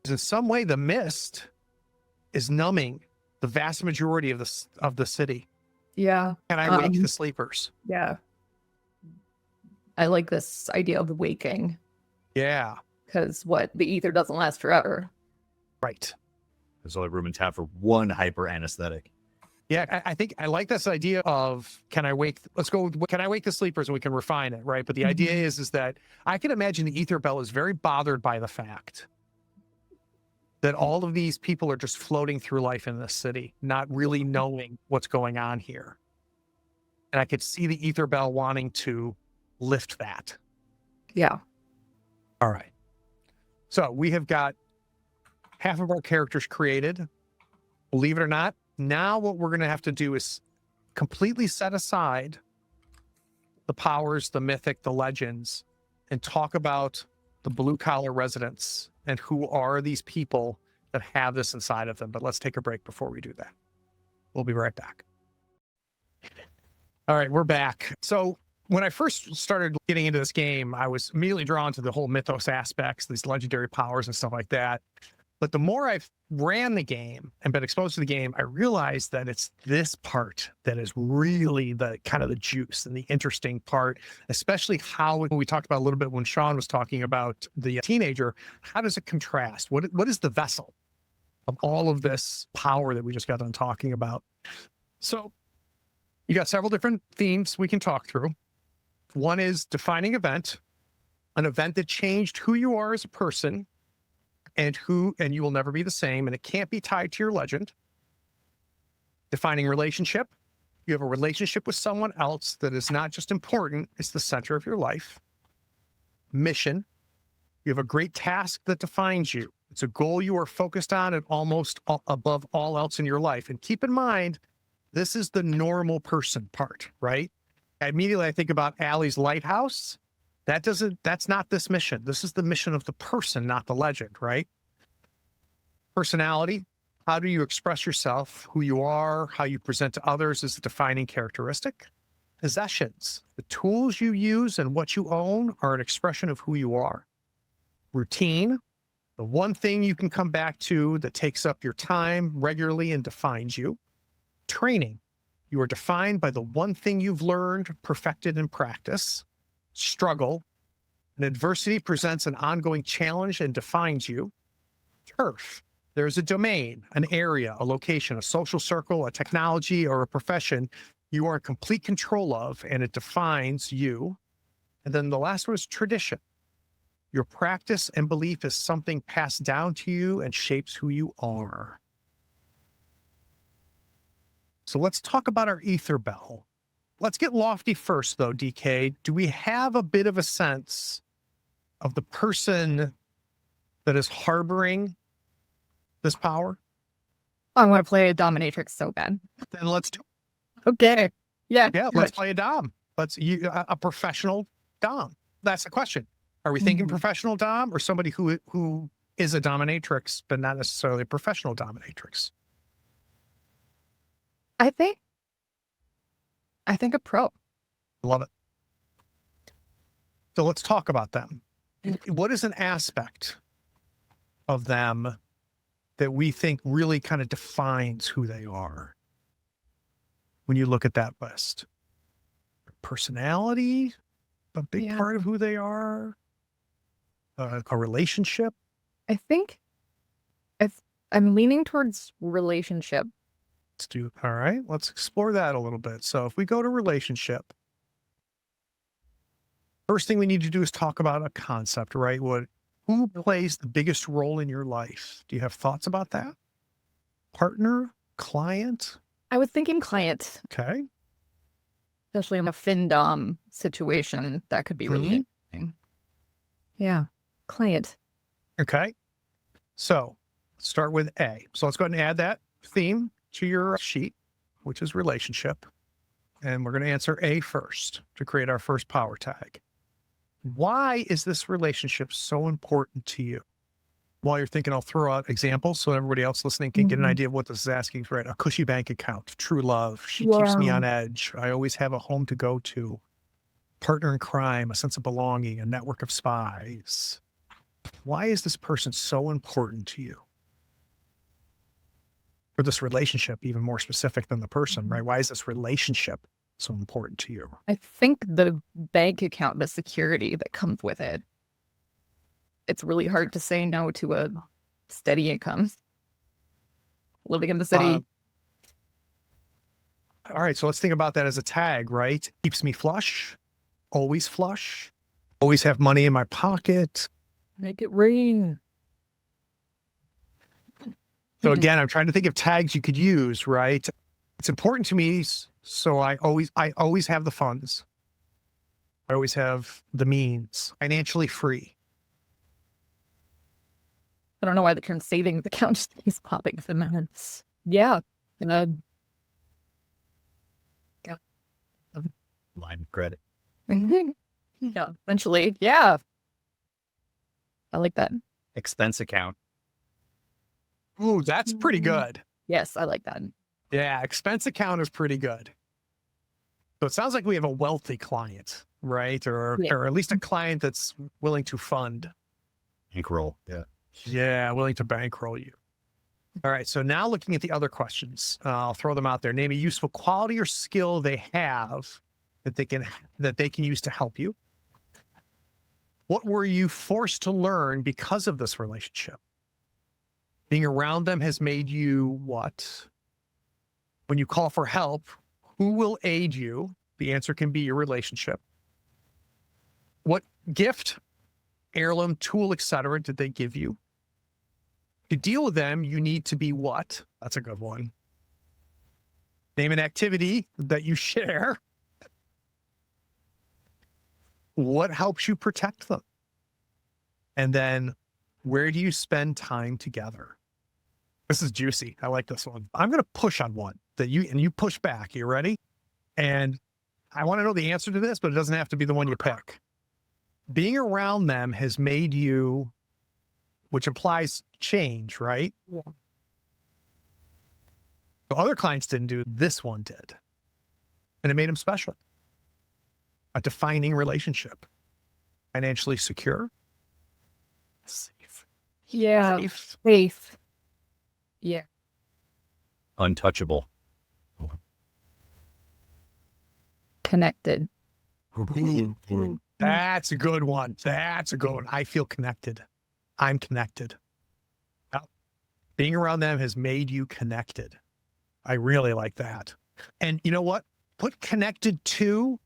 In some way, the mist is numbing the vast majority of the city. Yeah. Can I wake Um, the sleepers? Yeah. I like this idea of waking Yeah, because what the ether doesn't last forever. right. There's only room in town for one hyper anesthetic. Yeah, I think I like this idea of can I wake? Let's go. Can I wake the sleepers and we can refine it, right? But the idea is that I can imagine the ether bell is very bothered by the fact that all of these people are just floating through life in this city, not really knowing what's going on here. And I could see the ether bell wanting to lift that. Yeah. All right. So we have got half of our characters created. Believe it or not, now what we're going to have to do is completely set aside the powers, the mythic, the legends, and talk about the blue collar residents and who are these people that have this inside of them. But let's take a break before we do that. We'll be right back. All right, we're back. So when I first started getting into this game, I was immediately drawn to the whole mythos aspects, these legendary powers and stuff like that. But the more I've ran the game and been exposed to the game, I realized that it's this part that is really the kind of the juice and the interesting part, especially how when we talked about a little bit when Sean was talking about the teenager, how does it contrast? What is the vessel of all of this power that we just got done talking about? So you got several different themes we can talk through. One is defining event, an event that changed who you are as a person and you will never be the same, and it can't be tied to your legend. Defining relationship. You have a relationship with someone else that is not just important, it's the center of your life. Mission. You have a great task that defines you. It's a goal you are focused on and almost above all else in your life. And keep in mind, this is the normal person part, right? Immediately I think about Allie's Lighthouse. That's not this mission. This is the mission of the person, not the legend, right? Personality. How do you express yourself, who you are, how you present to others is a defining characteristic. Possessions. The tools you use and what you own are an expression of who you are. Routine. The one thing you can come back to that takes up your time regularly and defines you. Training. You are defined by the one thing you've learned, perfected, and practice. Struggle. An adversity presents an ongoing challenge and defines you. Turf. There's a domain, an area, a location, a social circle, a technology, or a profession you are in complete control of, and it defines you. And then the last one is tradition. Your practice and belief is something passed down to you and shapes who you are. So let's talk about our ether bell. Let's get lofty first, though, DK. Do we have a bit of a sense of the person that is harboring this power? I want to play a dominatrix so bad. Then let's do Okay. Yeah. let's play a dom. A professional dom. That's the question. Are we thinking professional dom or somebody who is a dominatrix, but not necessarily a professional dominatrix? I think a pro. Love it. So let's talk about them. What is an aspect of them that we think really kind of defines who they are when you look at that list? Personality, a big part of who they are. A relationship. I think I'm leaning towards relationship. All right, let's explore that a little bit. So if we go to relationship, first thing we need to do is talk about a concept, right? Who plays the biggest role in your life? Do you have thoughts about that? Partner, client? I was thinking client, Okay. especially in a FinDom situation. That could be really interesting. Yeah, client. Okay. So let's start with A. So let's go ahead and add that theme to your sheet, which is relationship. And we're going to answer A first to create our first power tag. Why is this relationship so important to you? While you're thinking, I'll throw out examples so everybody else listening can get an idea of what this is asking for. Right? A cushy bank account, true love. She keeps me on edge. I always have a home to go to. Partner in crime, a sense of belonging, a network of spies. Why is this person so important to you? For this relationship, even more specific than the person, right? Why is this relationship so important to you? I think the bank account, the security that comes with it. It's really hard to say no to a steady income. Living in the city. All right, so let's think about that as a tag, right? Keeps me flush, always have money in my pocket. Make it rain. So again, I'm trying to think of tags you could use, right? It's important to me, so I always have the funds. I always have the means, financially free. I don't know why the term savings account is popping up in my head. Yeah. Line of credit. Yeah, eventually. Yeah. I like that. Expense account. Ooh, that's pretty good. Yes, I like that. Yeah, expense account is pretty good. So it sounds like we have a wealthy client, right? Or at least a client that's willing to fund. Bankroll. Yeah. Yeah, willing to bankroll you. All right, so now looking at the other questions, I'll throw them out there. Name a useful quality or skill they have that they can use to help you. What were you forced to learn because of this relationship? Being around them has made you what? When you call for help, who will aid you? The answer can be your relationship. What gift, heirloom, tool, etc. did they give you? To deal with them, you need to be what? That's a good one. Name an activity that you share. What helps you protect them? And then where do you spend time together? This is juicy. I like this one. I'm going to push on one that you push back. You ready? And I want to know the answer to this, but it doesn't have to be the one you pick. Being around them has made you, which implies change, right? Yeah. So other clients didn't do, this one did. And it made them special. A defining relationship. Financially secure. Safe. Yeah. Safe. Safe. Yeah. Untouchable. Connected. That's a good one. That's a good one. I feel connected. I'm connected. Well, being around them has made you connected. I really like that. And you know what? Put connected to,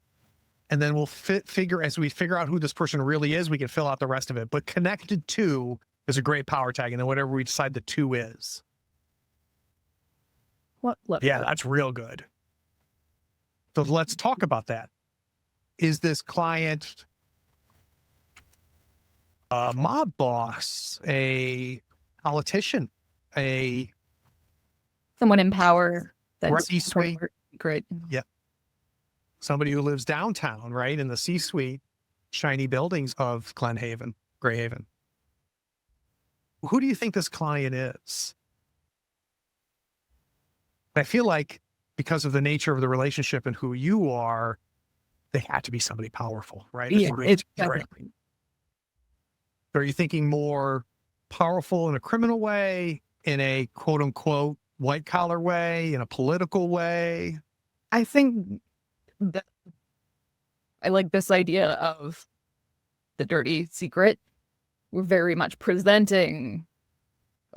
and then we'll figure, as we figure out who this person really is, we can fill out the rest of it. But connected to is a great power tag. And then whatever we decide the two is. What? Yeah, that's real good. So let's talk about that. Is this client a mob boss, a politician, a Someone in power. Right, C-suite. Great. somebody who lives downtown, right, in the C-suite, shiny buildings of Grayhaven? Who do you think this client is? I feel like because of the nature of the relationship and who you are, they had to be somebody powerful, right? Yeah, it's right. definitely. Are you thinking more powerful in a criminal way, in a quote unquote white collar way, in a political way? I think that I like this idea of the dirty secret. We're very much presenting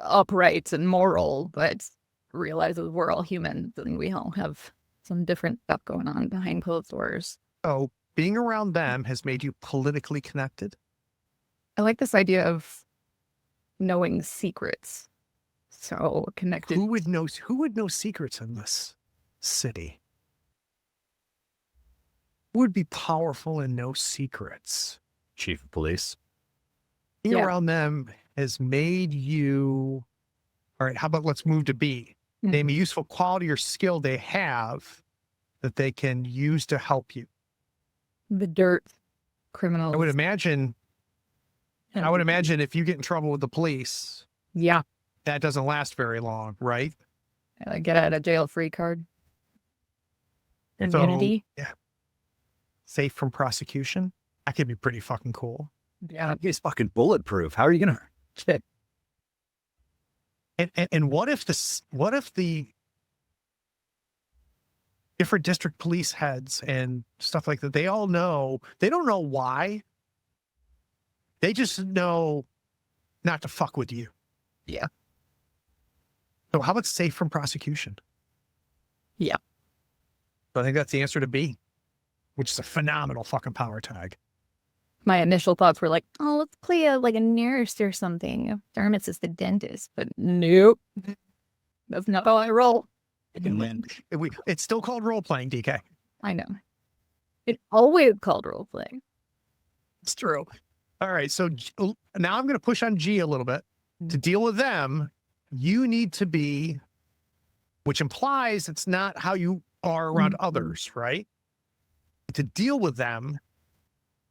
upright and moral, but realizes we're all humans and we all have some different stuff going on behind closed doors. So being around them has made you politically connected. I like this idea of knowing secrets. So connected. Who would know secrets in this city? Who would be powerful and know secrets? Chief of police. Being Yeah. around them has made you. All right, how about let's move to B. Name a useful quality or skill they have that they can use to help you. The dirt criminals. I would imagine if you get in trouble with the police, Yeah. that doesn't last very long, right? Get out of jail free card. So- Immunity. Safe from prosecution. That could be pretty fucking cool. Yeah. You guys fucking bulletproof. How are you gonna shit? And what if the different district police heads and stuff like that, they don't know why. They just know not to fuck with you. Yeah. So how about safe from prosecution? Yeah. So I think that's the answer to B, which is a phenomenal fucking power tag. My initial thoughts were like, oh, let's play a nurse or something. Dermot's is the dentist, but nope. That's not how I roll. It's still called role playing, DK. I know. It always called role playing. It's true. All right. So now I'm going to push on G a little bit. To deal with them, you need to be, which implies it's not how you are around others, right? To deal with them.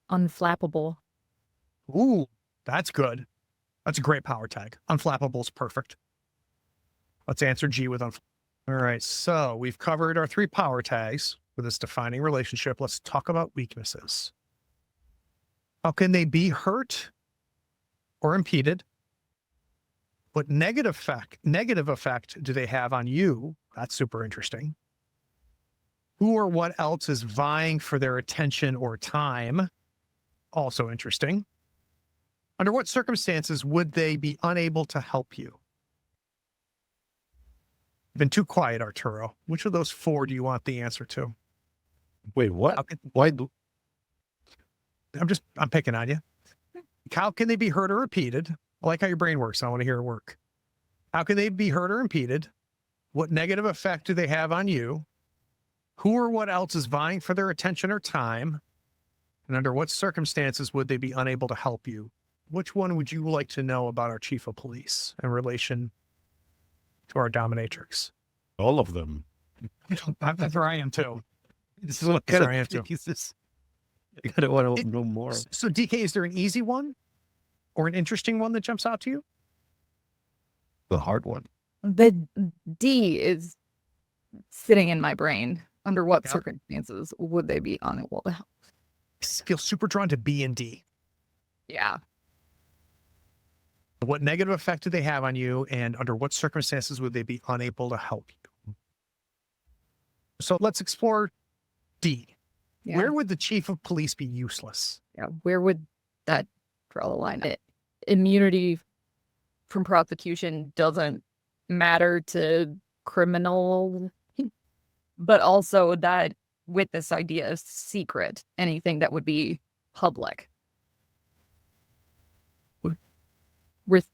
Unflappable. Ooh, that's good. That's a great power tag. Unflappable is perfect. Let's answer G with unflappable. All right. So we've covered our 3 power tags with this defining relationship. Let's talk about weaknesses. How can they be hurt or impeded? What negative effect do they have on you? That's super interesting. Who or what else is vying for their attention or time? Also interesting. Under what circumstances would they be unable to help you? You've been too quiet, Arturo. Which of those 4 do you want the answer to? Wait, what? How could- Why do I'm picking on you. How can they be heard or impeded? I like how your brain works. I want to hear it work. How can they be heard or impeded? What negative effect do they have on you? Who or what else is vying for their attention or time? And under what circumstances would they be unable to help you? Which one would you like to know about our chief of police in relation to our dominatrix? All of them. That's where I am too. This is what That's kind where I am of too. Jesus. I kind of want to know more. So DK, is there an easy one or an interesting one that jumps out to you? The hard one. The D is sitting in my brain. Under what Yep. circumstances would they be unable to help? I feel super drawn to B and D. Yeah. What negative effect do they have on you, and under what circumstances would they be unable to help you? So let's explore D. Yeah. Where would the chief of police be useless? Yeah. Where would that draw the line? Immunity from prosecution doesn't matter to criminal, but also that with this idea of secret, anything that would be public with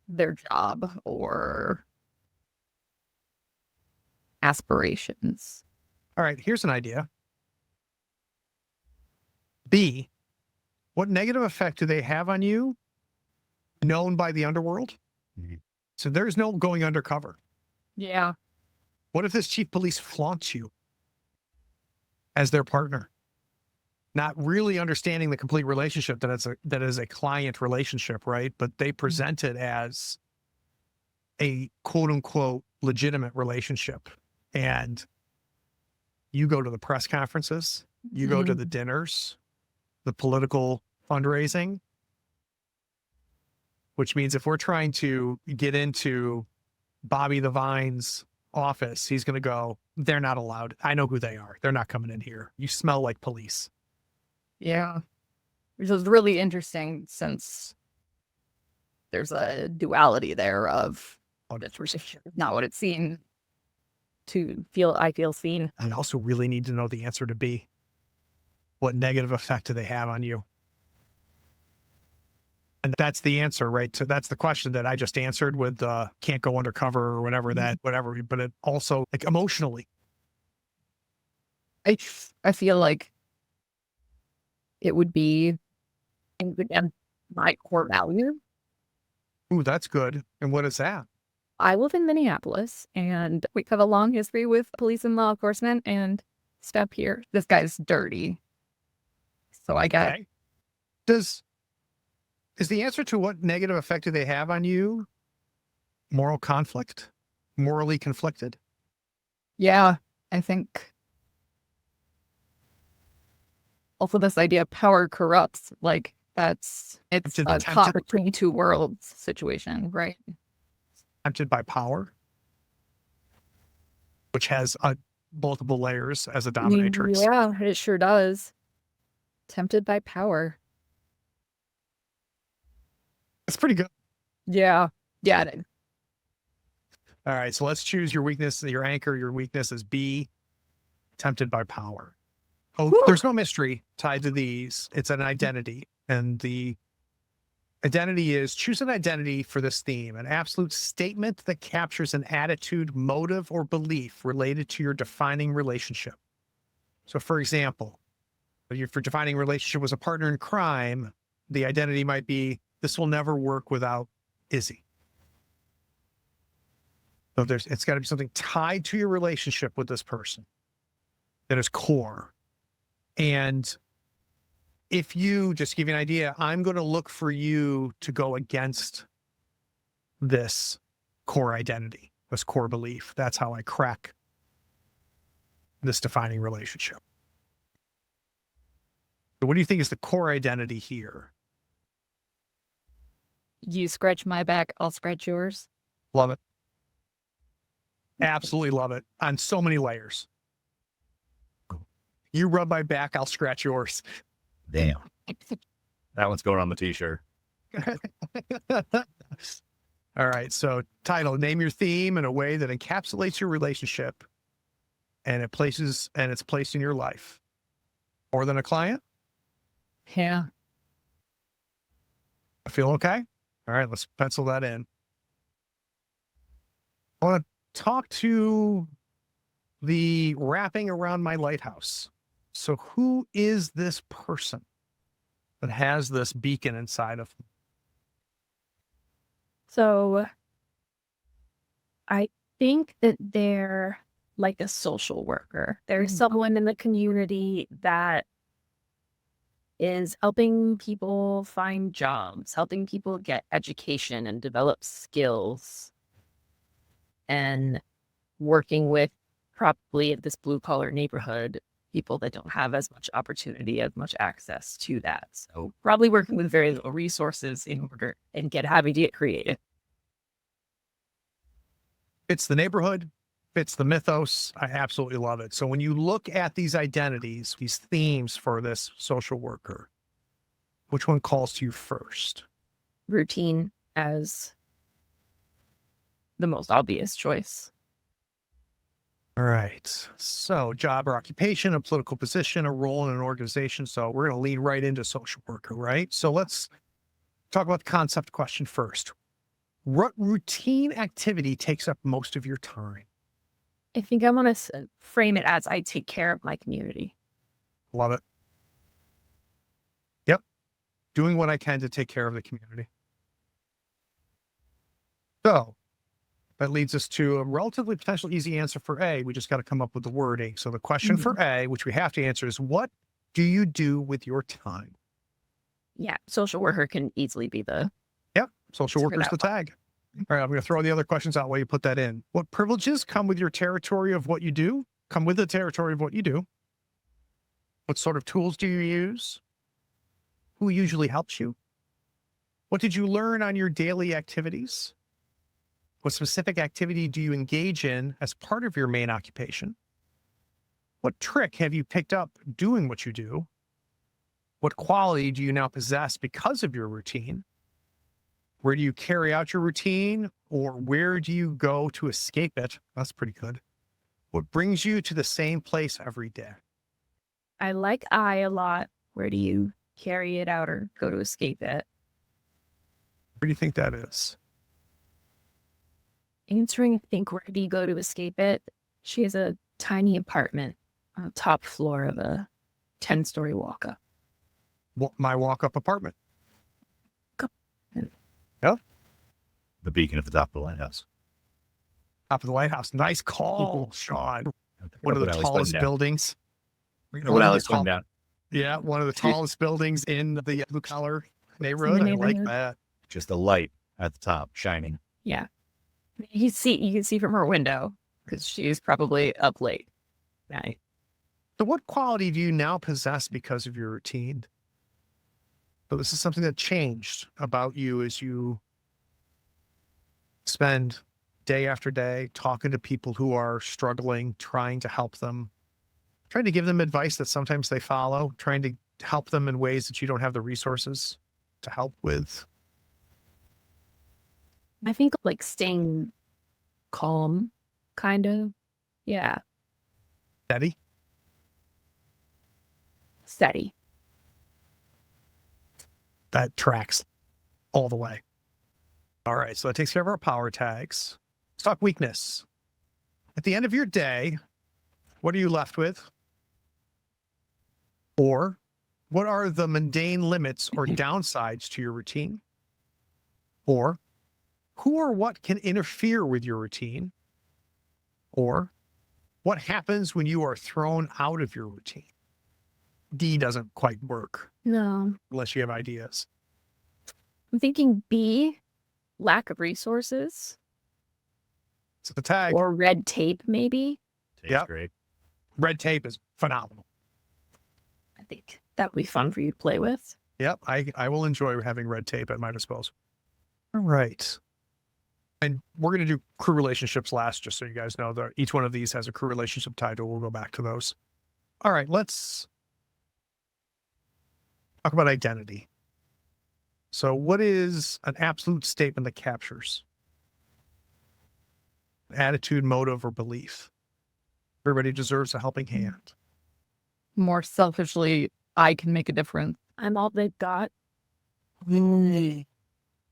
their job or aspirations. All right, here's an idea. B, what negative effect do they have on you known by the underworld? Mhm. So there's no going undercover. Yeah. What if this chief police flaunts you as their partner? Not really understanding the complete relationship that is a client relationship, right? But they present it as a quote unquote legitimate relationship. And you go to the press conferences, you go to the dinners, the political fundraising, which means if we're trying to get into Bobby the Vine's office, he's going to go, they're not allowed. I know who they are. They're not coming in here. You smell like police. Yeah. Which is really interesting since there's a duality there of this relationship is not what it's seen to feel. I feel seen. I also really need to know the answer to B. What negative effect do they have on you? And that's the answer, right? So that's the question that I just answered with can't go undercover or whatever whatever. But it also like emotionally. I feel like it would be again my core value. Ooh, that's good. And what is that? I live in Minneapolis and we have a long history with police and law enforcement and step here. This guy's dirty. So I got Okay. Is the answer to what negative effect do they have on you moral conflict? Morally conflicted? yeah, I think also this idea of power corrupts, like it's Tempted- a tempted- caught between two worlds situation, right? Tempted by power, which has multiple layers as a dominatrix. Yeah, it sure does. Tempted by power. That's pretty good. Yeah. Yeah. All right, so let's choose your weakness, your anchor. Your weakness is B, tempted by power. Oh, Whew. there's no mystery tied to these. It's an identity. And the identity is choose an identity for this theme, an absolute statement that captures an attitude, motive, or belief related to your defining relationship. So, for example, if your defining relationship was a partner in crime, the identity might be, this will never work without Izzy. So it's got to be something tied to your relationship with this person that is core. And if you, just to give you an idea, I'm going to look for you to go against this core identity, this core belief. That's how I crack this defining relationship. So what do you think is the core identity here? You scratch my back, I'll scratch yours. Love it. Absolutely love it on so many layers. You rub my back, I'll scratch yours. Damn. That one's going on the t-shirt. All right. So title, name your theme in a way that encapsulates your relationship and it's placed in your life. More than a client, Yeah. I feel okay. All right, let's pencil that in. I want to talk to the wrapping around my lighthouse. So who is this person that has this beacon inside of them? So I think that they're like a social worker. There's someone in the community that is helping people find jobs, helping people get education and develop skills, and working with probably in this blue collar neighborhood, people that don't have as much opportunity, as much access to that. So probably working with very little resources in order and having to get creative. Fits the neighborhood, fits the mythos. I absolutely love it. So when you look at these identities, these themes for this social worker, which one calls to you first? Routine as the most obvious choice. All right. So job or occupation, a political position, a role in an organization. So we're going to lead right into social worker, right? So let's talk about the concept question first. What routine activity takes up most of your time? I think I want to frame it as I take care of my community. Love it. Yep. Doing what I can to take care of the community. So that leads us to a relatively potential easy answer for A. We just got to come up with the wording. So the question for A, which we have to answer, is what do you do with your time? Yeah, social worker can easily be the... Yep. Social Let's figure worker's the that tag. All right. I'm going to throw the other questions out while you put that in. What privileges come with your territory of what you do? Come with the territory of what you do. What sort of tools do you use? Who usually helps you? What did you learn on your daily activities? What specific activity do you engage in as part of your main occupation? What trick have you picked up doing what you do? What quality do you now possess because of your routine? Where do you carry out your routine, or where do you go to escape it? That's pretty good. What brings you to the same place every day? I like I a lot. Where do you carry it out or go to escape it? Where do you think that is? Answering, I think, where do you go to escape it? She has a tiny apartment on the top floor of a 10-story walk-up. My walk-up apartment. The beacon at the top of the lighthouse. Top of the lighthouse. Nice call, Sean. One of the What Alex tallest pointed out. buildings. What Alex pointed out. Yeah, one of the tallest buildings in the blue collar neighborhood. I like neighborhood. that. Just a light at the top shining. Yeah. You can see from her window because she's probably up late at night. So what quality do you now possess because of your routine? So this is something that changed about you as you spend day after day talking to people who are struggling, trying to help them, trying to give them advice that sometimes they follow, trying to help them in ways that you don't have the resources to help with. I think like staying calm, kind of. Yeah. Steady. Steady. That tracks all the way. All right. So that takes care of our power tags. Let's talk weakness. At the end of your day, what are you left with? Or what are the mundane limits or downsides to your routine? Or who or what can interfere with your routine? Or what happens when you are thrown out of your routine? D doesn't quite work No. unless you have ideas. I'm thinking B, lack of resources So the tag, or red tape, maybe. Tastes Yep. great. red tape is phenomenal. I think that would be fun for you to play with. Yep, I will enjoy having red tape at my disposal. All right. And we're going to do crew relationships last, just so you guys know that each one of these has a crew relationship title. We'll go back to those. All right, let's talk about identity. So what is an absolute statement that captures attitude, motive, or belief? Everybody deserves a helping hand. More selfishly, I can make a difference I'm all they've got.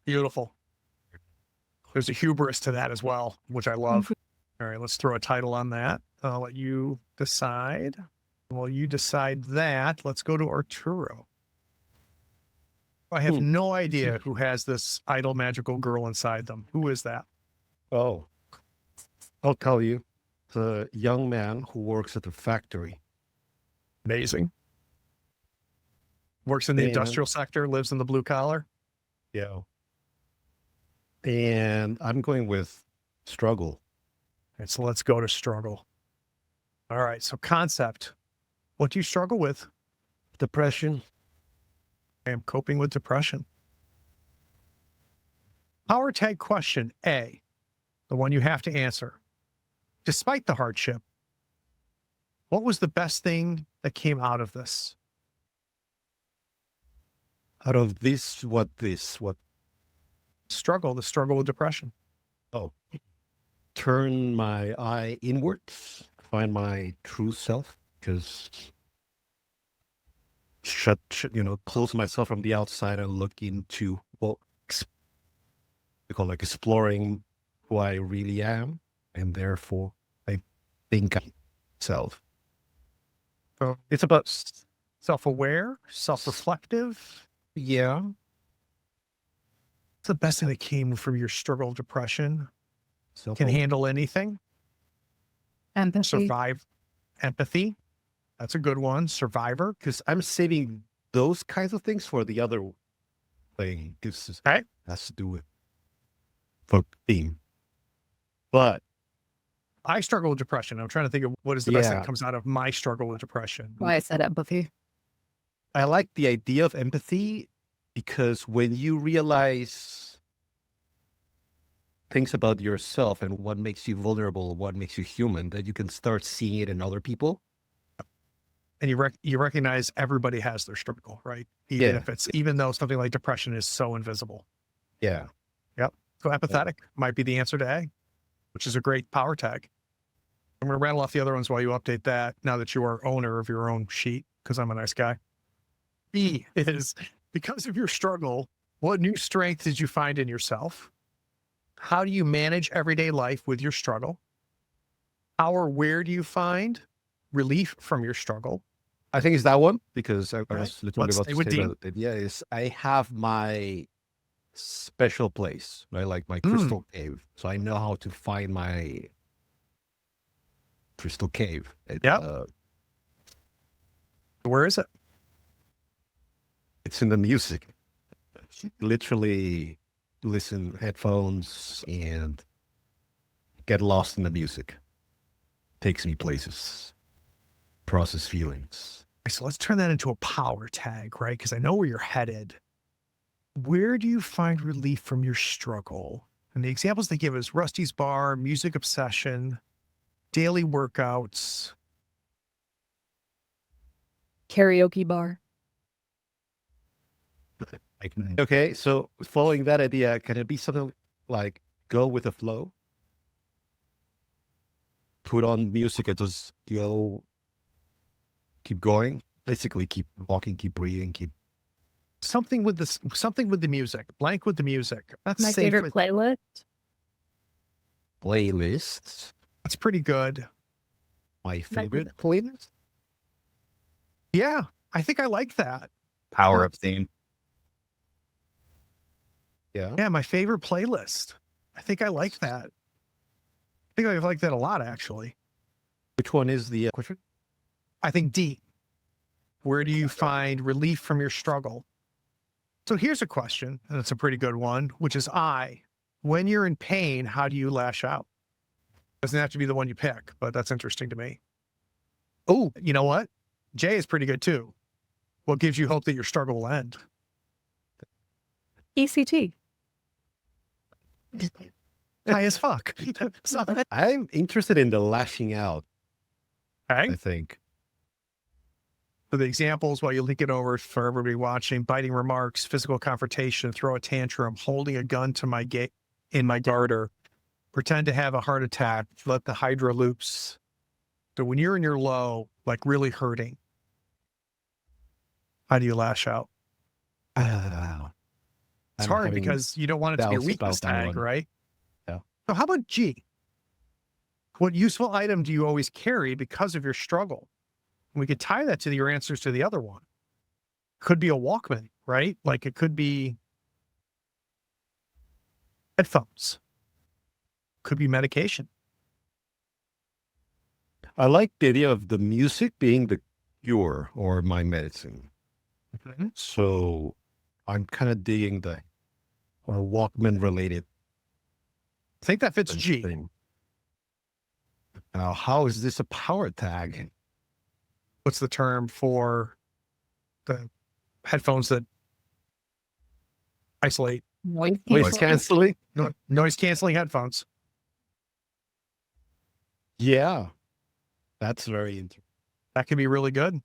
Beautiful. There's a hubris to that as well, which I love. All right, let's throw a title on that. I'll let you decide. While you decide that, let's go to Arturo. I have no idea who has this idle magical girl inside them. Who is that? Oh, I'll tell you. It's a young man who works at the factory. Amazing. Works in the industrial sector, lives in the blue collar. Yeah. And I'm going with struggle. All right, so let's go to struggle. All right, so concept. What do you struggle with? Depression. I am coping with depression. Power tag question A, the one you have to answer. Despite the hardship, what was the best thing that came out of this? Out of this? What? Struggle, the struggle with depression. Oh, turn my eye inwards, find my true self, because close myself from the outside and look into, well, we call like exploring who I really am, and therefore I think I'm self. So it's about self-aware, self-reflective. Yeah. What's the best thing that came from your struggle with depression? Self Can handle anything. Empathy. Survive. Empathy. That's a good one. Survivor. because I'm saving those kinds of things for the other thing. This Okay. has to do with for theme. But I struggle with depression. I'm trying to think of what is the best thing Yeah. that comes out of my struggle with depression. Why I said empathy. I like the idea of empathy because when you realize things about yourself and what makes you vulnerable, what makes you human, that you can start seeing it in other people. And you recognize everybody has their struggle, right? Even though something like depression is so invisible. Yeah. So empathetic might be the answer to A, which is a great power tag. I'm going to rattle off the other ones while you update that now that you are owner of your own sheet, because I'm a nice guy. B is, because of your struggle, what new strength did you find in yourself? How do you manage everyday life with your struggle? How or where do you find relief from your struggle? I think it's that one because I right. was literally Let's about stay to with say D. that. Yeah, is I have my special place, right? Like my crystal cave. So I know how to find my crystal cave. Yep. Where is it? It's in the music. Literally listen headphones and get lost in the music. Takes me places. Process feelings. So let's turn that into a power tag, right? Because I know where you're headed. Where do you find relief from your struggle? And the examples they give is Rusty's Bar, music obsession, daily workouts. Karaoke bar. Okay, so following that idea, can it be something like go with the flow? Put on music and just go, keep going. Basically, keep walking, keep breathing, keep. Something with the music. Blank with the music. That's My safe. favorite playlist. Playlists. That's pretty good. My favorite playlist. Yeah, I think I like that. Power up theme. Yeah. Yeah, my favorite playlist. I think I like that. I think I like that a lot, actually. Which one is the question? I think D. Where do you find relief from your struggle? So here's a question, and it's a pretty good one, which is I. When you're in pain, how do you lash out? Doesn't have to be the one you pick, but that's interesting to me. Oh, you know what? J is pretty good too. What gives you hope that your struggle will end? ECT. High as fuck. So, I'm interested in the lashing out, okay. I think. So the examples, while you link it over for everybody watching: biting remarks, physical confrontation, throw a tantrum, holding a gun to my in my garter, pretend to have a heart attack, let the hydra loops. So when you're in your low, like really hurting, how do you lash out? It's I'm hard having because you don't want it to be a doubts weakness about that tag, one. right? Yeah. So how about G? What useful item do you always carry because of your struggle? And we could tie that to your answers to the other one. Could be a Walkman, right? Like it could be headphones. Could be medication. I like the idea of the music being the cure or my medicine. Mhm. So I'm kind of digging the Walkman related I think that fits G. thing. Now, how is this a power tag? What's the term for the headphones that isolate? Noise Voice canceling. canceling? Noise canceling headphones. Yeah, that's very interesting. That could be really good.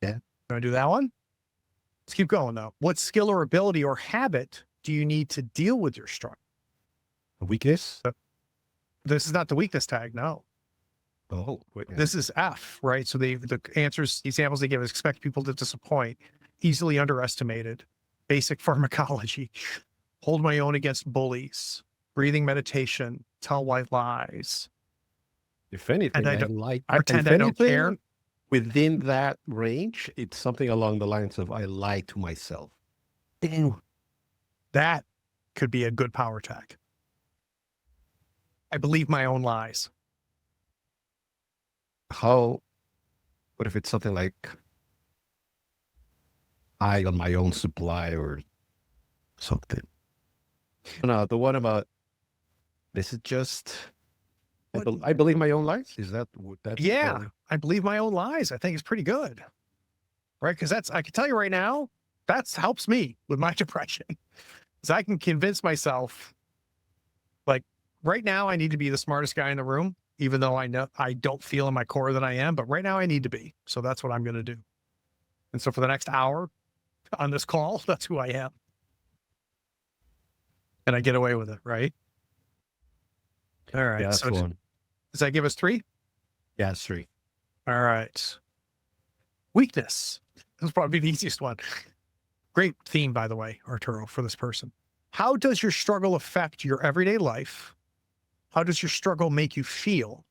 Yeah. Can I do that one? Let's keep going though. What skill or ability or habit do you need to deal with your struggle? A weakness? This is not the weakness tag, no. Oh, wait. This is F, right? So the answers, examples they give is expect people to disappoint, easily underestimated, basic pharmacology, hold my own against bullies, breathing meditation, tell white lies. If anything, And I I don't- like pretend if I don't care. anything, within that range, it's something along the lines of I lie to myself. That could be a good power tag. I believe my own lies. What if it's something like I on my own supply or something? No, the one about this is just I believe my own lies. Is that what that's Yeah, I believe my own lies. I think it's pretty good. Right? Because I can tell you right now, that helps me with my depression. Because I can convince myself, like right now, I need to be the smartest guy in the room, even though I know I don't feel in my core that I am, but right now I need to be. So that's what I'm going to do. And so for the next hour on this call, that's who I am. And I get away with it, right? All right. Yeah, that's So one. does that give us 3? Yeah, it's 3. All right. Weakness. This will probably be the easiest one. Great theme, by the way, Arturo, for this person. How does your struggle affect your everyday life? How does your struggle make you feel?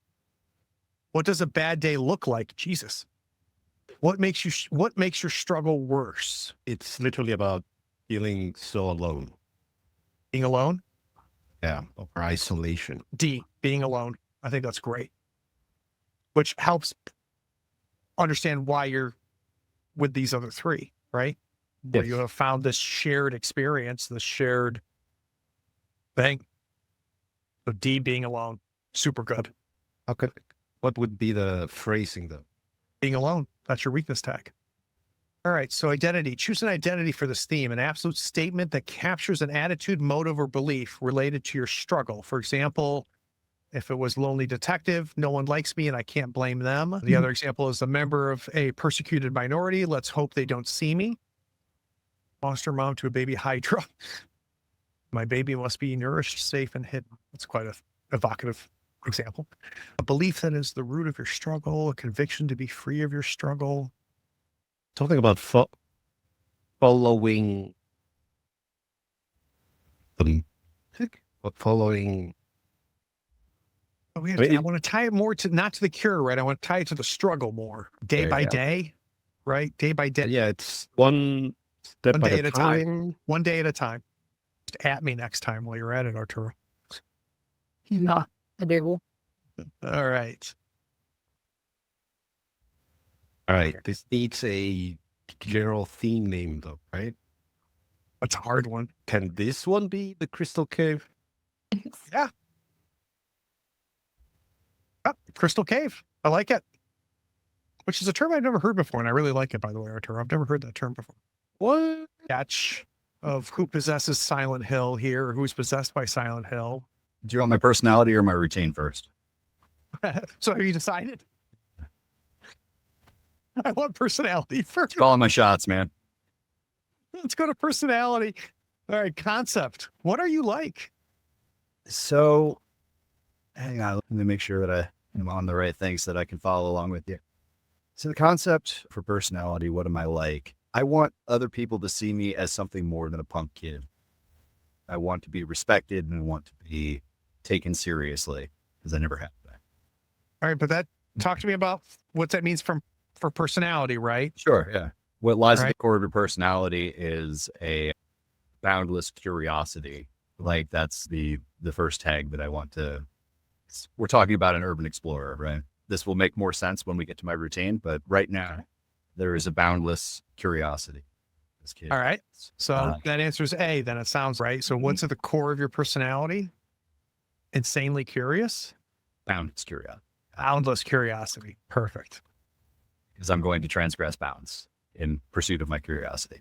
What does a bad day look like? Jesus. What makes your struggle worse? It's literally about feeling so alone. Being alone? Yeah, or isolation. D, being alone. I think that's great. Which helps understand why you're with these other 3, right? Where Yes. you have found this shared experience, this shared thing. So D, being alone, super good. What would be the phrasing though? Being alone, that's your weakness tag. All right, so identity. Choose an identity for this theme, an absolute statement that captures an attitude, motive, or belief related to your struggle. For example, if it was lonely detective, no one likes me and I can't blame them. The other example is a member of a persecuted minority. Let's hope they don't see me. Foster mom to a baby hydra. My baby must be nourished, safe, and hidden. That's quite a evocative example. A belief that is the root of your struggle, a conviction to be free of your struggle. Something about following following. Oh, we have I mean, I want to tie it more to not to the cure, right? I want to tie it to the struggle more, day There by you go. day, right? Day by day, Yeah, it's one step One day at at a a time. time. one day at a time. Just at me next time while you're at it, Arturo. Not adorable. All right. All right, this needs a general theme name though, right? That's a hard one. Can this one be the Crystal Cave? Oh, Crystal Cave. I like it. Which is a term I've never heard before, and I really like it, by the way, Arturo. I've never heard that term before. What? Catch of who possesses Silent Hill here, who's possessed by Silent Hill. Do you want my personality or my routine first? So have you decided? I want personality first. Calling my shots, man. Let's go to personality. All right, concept. What are you like? So, hang on. Let me make sure that I am on the right thing so that I can follow along with you. So, the concept for personality, what am I like? I want other people to see me as something more than a punk kid. I want to be respected and I want to be taken seriously because I never have that. All right, but talk to me about what that means for personality, right? Sure. Yeah. What lies at Right. the core of your personality is a boundless curiosity. Like that's the first tag that I want to. We're talking about an urban explorer, right? This will make more sense when we get to my routine, but right now there is a boundless curiosity. This kid. All right. So Uh, that answers A, then it sounds right. So what's at the core of your personality? Insanely curious? boundless curiosity Boundless curiosity. Perfect. because I'm going to transgress bounds in pursuit of my curiosity.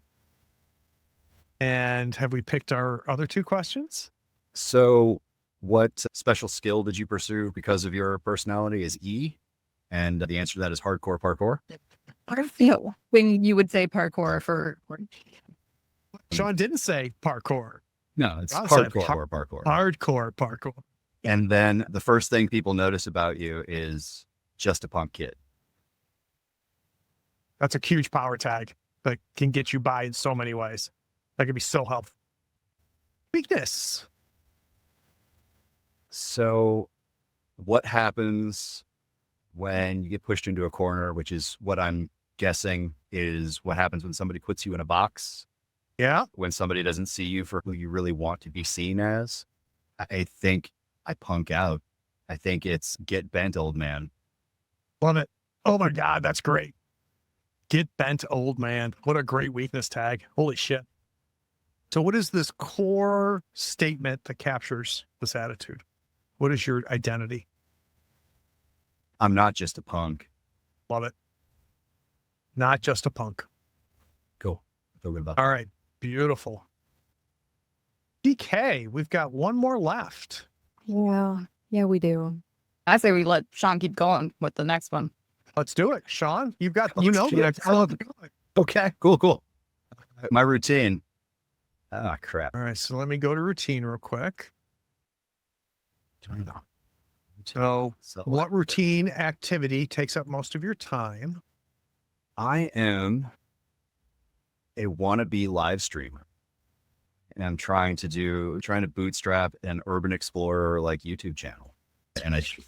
And have we picked our other two questions? So, what special skill did you pursue because of your personality? Is E, and the answer to that is hardcore parkour. When you would say parkour for Sean didn't say parkour. No, it's I said hardcore parkour. Hardcore parkour. And then the first thing people notice about you is just a punk kid. That's a huge power tag that can get you by in so many ways. That could be so helpful. Weakness. So, what happens when you get pushed into a corner, which is what I'm guessing is what happens when somebody puts you in a box, Yeah. when somebody doesn't see you for who you really want to be seen as? I think I punk out. I think it's get bent, old man. Love it. Oh my God, that's great. Get bent, old man. What a great weakness tag. Holy shit. So what is this core statement that captures this attitude? What is your identity? I'm not just a punk. Love it. Not just a punk. Cool. Feel good about All right. Beautiful. DK, we've got one more left. yeah, we do. I say we let Sean keep going with the next one. Let's do it. Sean, you've got, Oh, you know, shit. the next Okay, cool. My routine. Ah, crap. All right. So let me go to routine real quick. So what routine activity takes up most of your time? I am a wannabe live streamer. And I'm trying to bootstrap an urban explorer like YouTube channel. And I shoot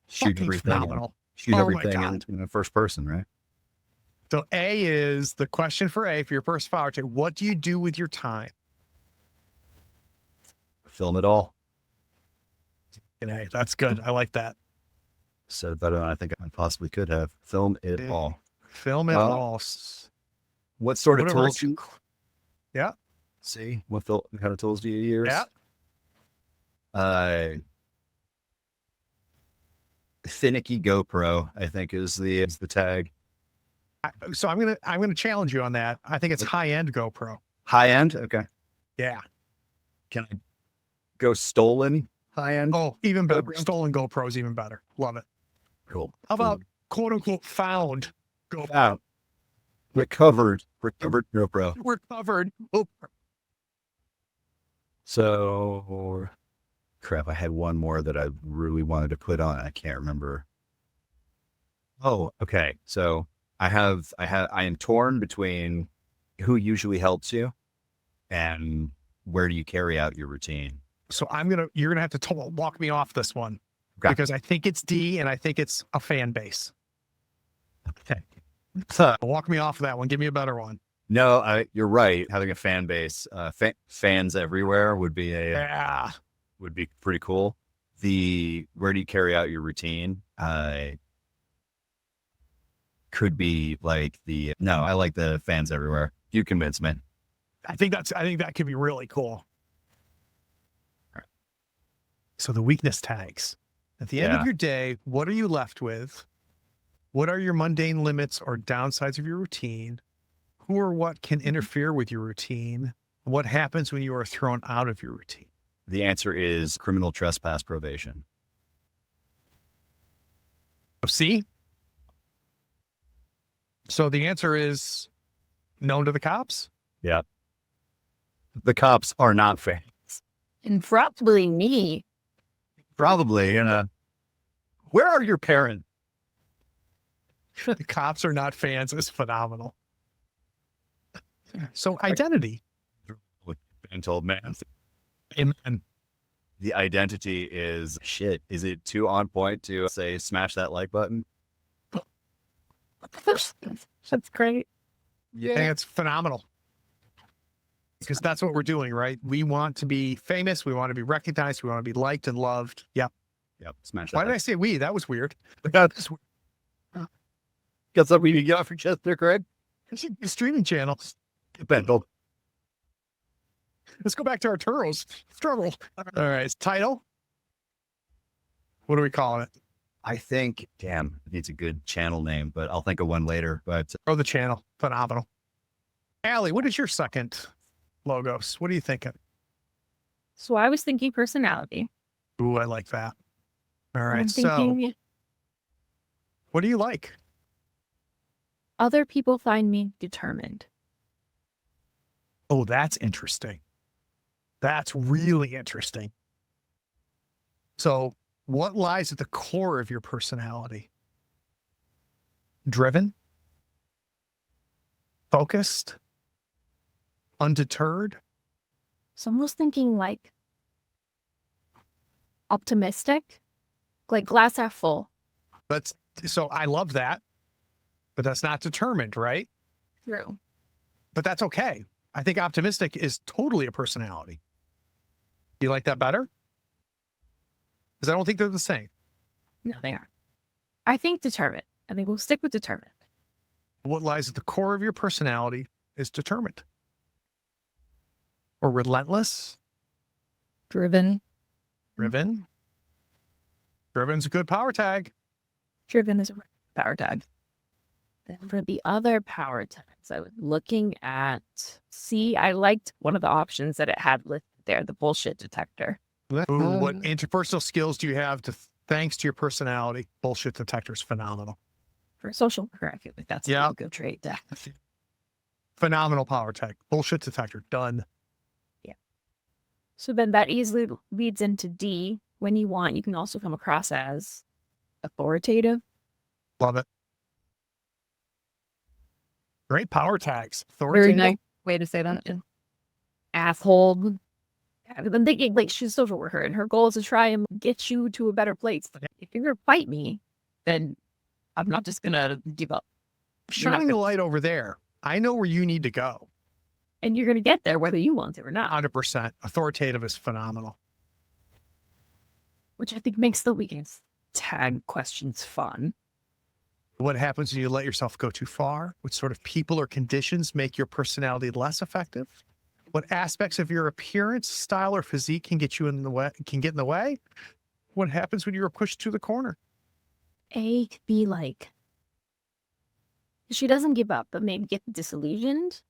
Fucking everything. phenomenal. Shoot Oh my everything God. in the first person, right? So A is the question for A for your first power tag. What do you do with your time? Film it all. And A, that's good. I like that. So better than I think I possibly could have. Film it Yeah. all. Film it Well, all. What sort of Whatever tools? Yeah. See, what kind of tools do you use? Yeah. Finicky GoPro, I think is the tag. So I'm gonna challenge you on that. I think it's high end GoPro. High end, okay. Yeah. Can I go stolen high end? Oh, even better. GoPro? Stolen GoPro is even better. Love it. Cool. How about quote unquote found GoPro? Out. Recovered GoPro. We're covered. Oh, So crap, I had one more that I really wanted to put on. I can't remember. Oh, okay. So I am torn between who usually helps you and where do you carry out your routine. so you're gonna have to walk me off this one Okay. because I think it's D and I think it's a fan base. Okay. Walk me off of that one. Give me a better one. No, you're right. Having a fan base, fans everywhere would be Yeah. would be pretty cool. Where do you carry out your routine? Could be like no, I like the fans everywhere. You convince me. I think that could be really cool. So the weakness tags. At the end of Yeah. your day, what are you left with? What are your mundane limits or downsides of your routine? Who or what can interfere with your routine? What happens when you are thrown out of your routine? The answer is criminal trespass probation. See? So the answer is known to the cops? Yeah. The cops are not fans. And probably me. Probably, where are your parents? The cops are not fans is phenomenal. So identity. Been told, man. Amen. The identity is shit. Is it too on point to say smash that like button? That's great. I think it's phenomenal. Because that's what we're doing, right? We want to be famous. We want to be recognized. We want to be liked and loved. Yep. Yep. Smash that. Why did I say we? That was weird. Got something to get off your chest there, Craig? Streaming channels. Bendel. Let's go back to Arturo's struggle. All right. Title. What are we calling it? I think, damn, it needs a good channel name, but I'll think of one later. But Oh, the channel. Phenomenal. Allie, what is your second logos? What are you thinking? So I was thinking personality. Ooh, I like that. All I'm right. So thinking what do you like? other people find me determined. Oh, that's interesting. That's really interesting. So what lies at the core of your personality? Driven? Focused? Undeterred? So I'm almost thinking like optimistic, like glass half full. So I love that, but that's not determined, right? True. But that's okay. I think optimistic is totally a personality. Do you like that better? Because I don't think they're the same. No, they aren't. I think determined. I think we'll stick with determined. What lies at the core of your personality is determined. Or relentless, Driven. driven. Driven's a good power tag. Driven is a power tag. Then for the other power tags, I was looking at, I liked one of the options that it had listed there, the bullshit detector. Ooh, what interpersonal skills do you have thanks to your personality? Bullshit detector's phenomenal. For social career, I feel like that's Yeah. a good trait to have. Phenomenal power tag. Bullshit detector, done. So then that easily leads into D. When you want, you can also come across as authoritative. Love it. Great power tags. Very Authoritative. nice way to say that. Asshole. I'm thinking like she's a social worker and her goal is to try and get you to a better place. But if you're going to fight me, then I'm not just going to give up. Shining the light over there. I know where you need to go. And you're going to get there whether you want to or not, 100%. Authoritative is phenomenal. which I think makes the weakest tag questions fun. What happens when you let yourself go too far? What sort of people or conditions make your personality less effective? What aspects of your appearance, style, or physique can get in the way? What happens when you're pushed to the corner? A could be like, she doesn't give up, but maybe get disillusioned.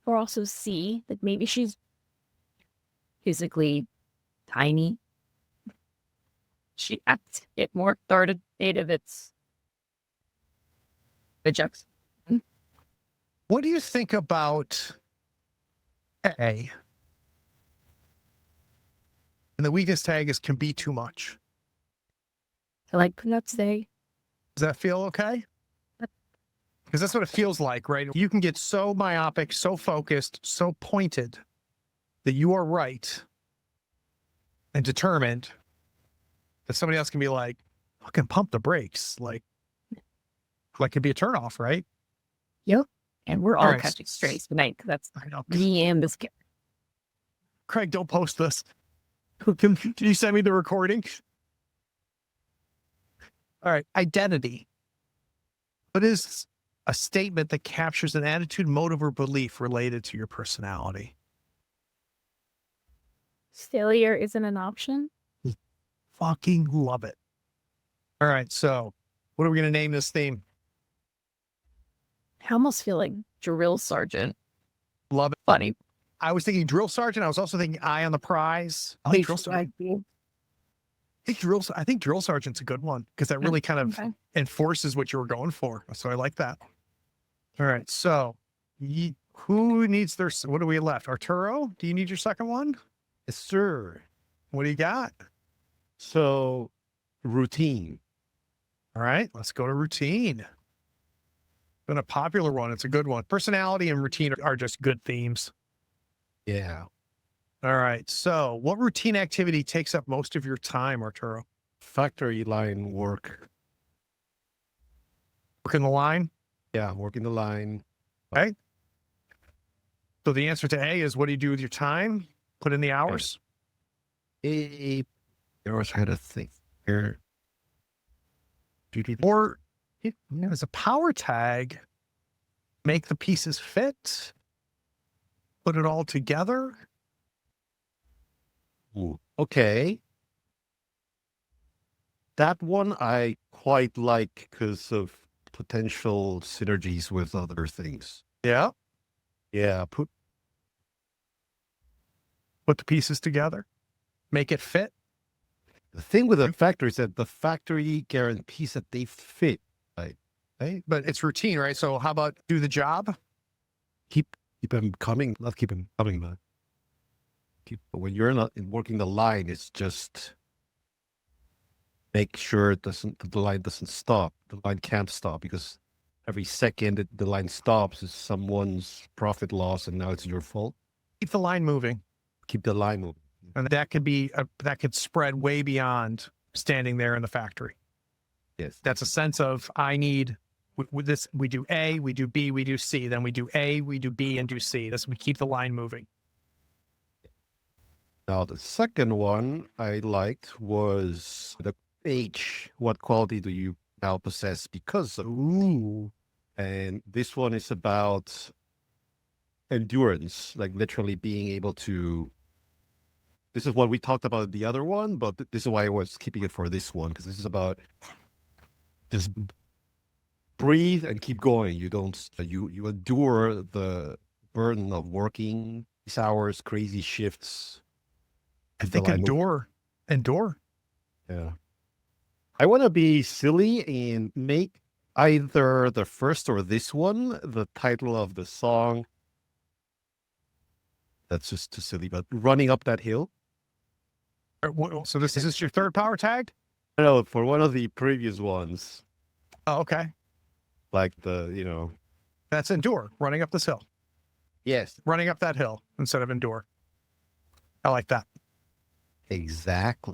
Or also C, like maybe she's physically tiny. She acts it more authoritative. It's the jokes. What do you think about A? And the weakest tag is can be too much. I like putting up today. Does that feel okay? Because that's what it feels like, right? You can get so myopic, so focused, so pointed that you are right and determined that somebody else can be like, fucking pump the brakes. Like could be a turnoff, right? And we're all All right. catching strays tonight because that's I know. me and this kid. Craig, don't post this. Can you send me the recording? All right. Identity. What is a statement that captures an attitude, motive, or belief related to your personality? Failure isn't an option. Fucking love it. All right. So what are we going to name this theme? I almost feel like drill sergeant. Love it. Funny. I was thinking drill sergeant. I was also thinking eye on the prize. I like drill sergeant. I think drill sergeant's a good one because that really kind of Okay. enforces what you were going for. So I like that. All right. So who needs what do we left? Arturo, do you need your second one? Yes, sir. What do you got? So, routine. All right. Let's go to routine. Been a popular one. It's a good one. Personality and routine are just good themes. Yeah. All right. So, what routine activity takes up most of your time, Arturo? Factory line work. Working the line. Yeah, working the line. Okay. So the answer to A is, what do you do with your time? Put in the hours. I always had a thing here. Or as a power tag, make the pieces fit, put it all together. Ooh, okay. That one I quite like because of potential synergies with other things. Yeah. Yeah, Put the pieces together, make it fit. the thing with the factory is that the factory guarantees that they fit. Right? But it's routine, right? So how about do the job? Keep them coming, not keep them coming, but when you're not working the line, it's just make sure the line doesn't stop. The line can't stop because every second that the line stops is someone's profit loss, and now it's your fault. Keep the line moving. Keep the line moving. And that could spread way beyond standing there in the factory. Yes. That's a sense of, I need with this, we do A, we do B, we do C, then we do A, we do B, and do C. We keep the line moving. Now, the second one I liked was the H. What quality do you now possess because of? Ooh. And this one is about endurance, like literally being able to. This is what we talked about in the other one, but this is why I was keeping it for this one, because this is about just breathe and keep going. You don't, you endure the burden of working these hours, crazy shifts. I think endure. Yeah. I want to be silly and make either the first or this one the title of the song. That's just too silly, but running up that hill. So this is your third power tag? No, for one of the previous ones, Oh, okay. like the, That's endure, running up this hill. Yes, Running up that hill instead of endure. I like that. exactly.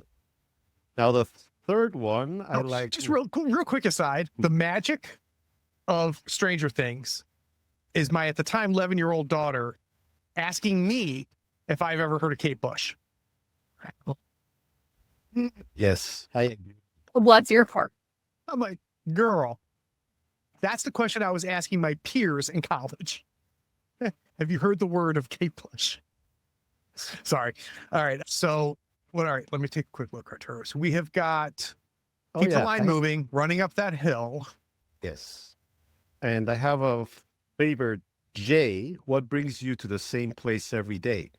Now the third one, I like. Just real quick aside, the magic of Stranger Things is my, at the time, 11-year-old daughter asking me if I've ever heard of Kate Bush. Yes, I agree. What's your part? I'm like, girl, that's the question I was asking my peers in college. Have you heard the word of Kate Bush? Sorry. All right. So, all right. Let me take a quick look, Arturo. So we have got keep the line moving, running up that hill. Yes. And I have a favorite J. What brings you to the same place every day?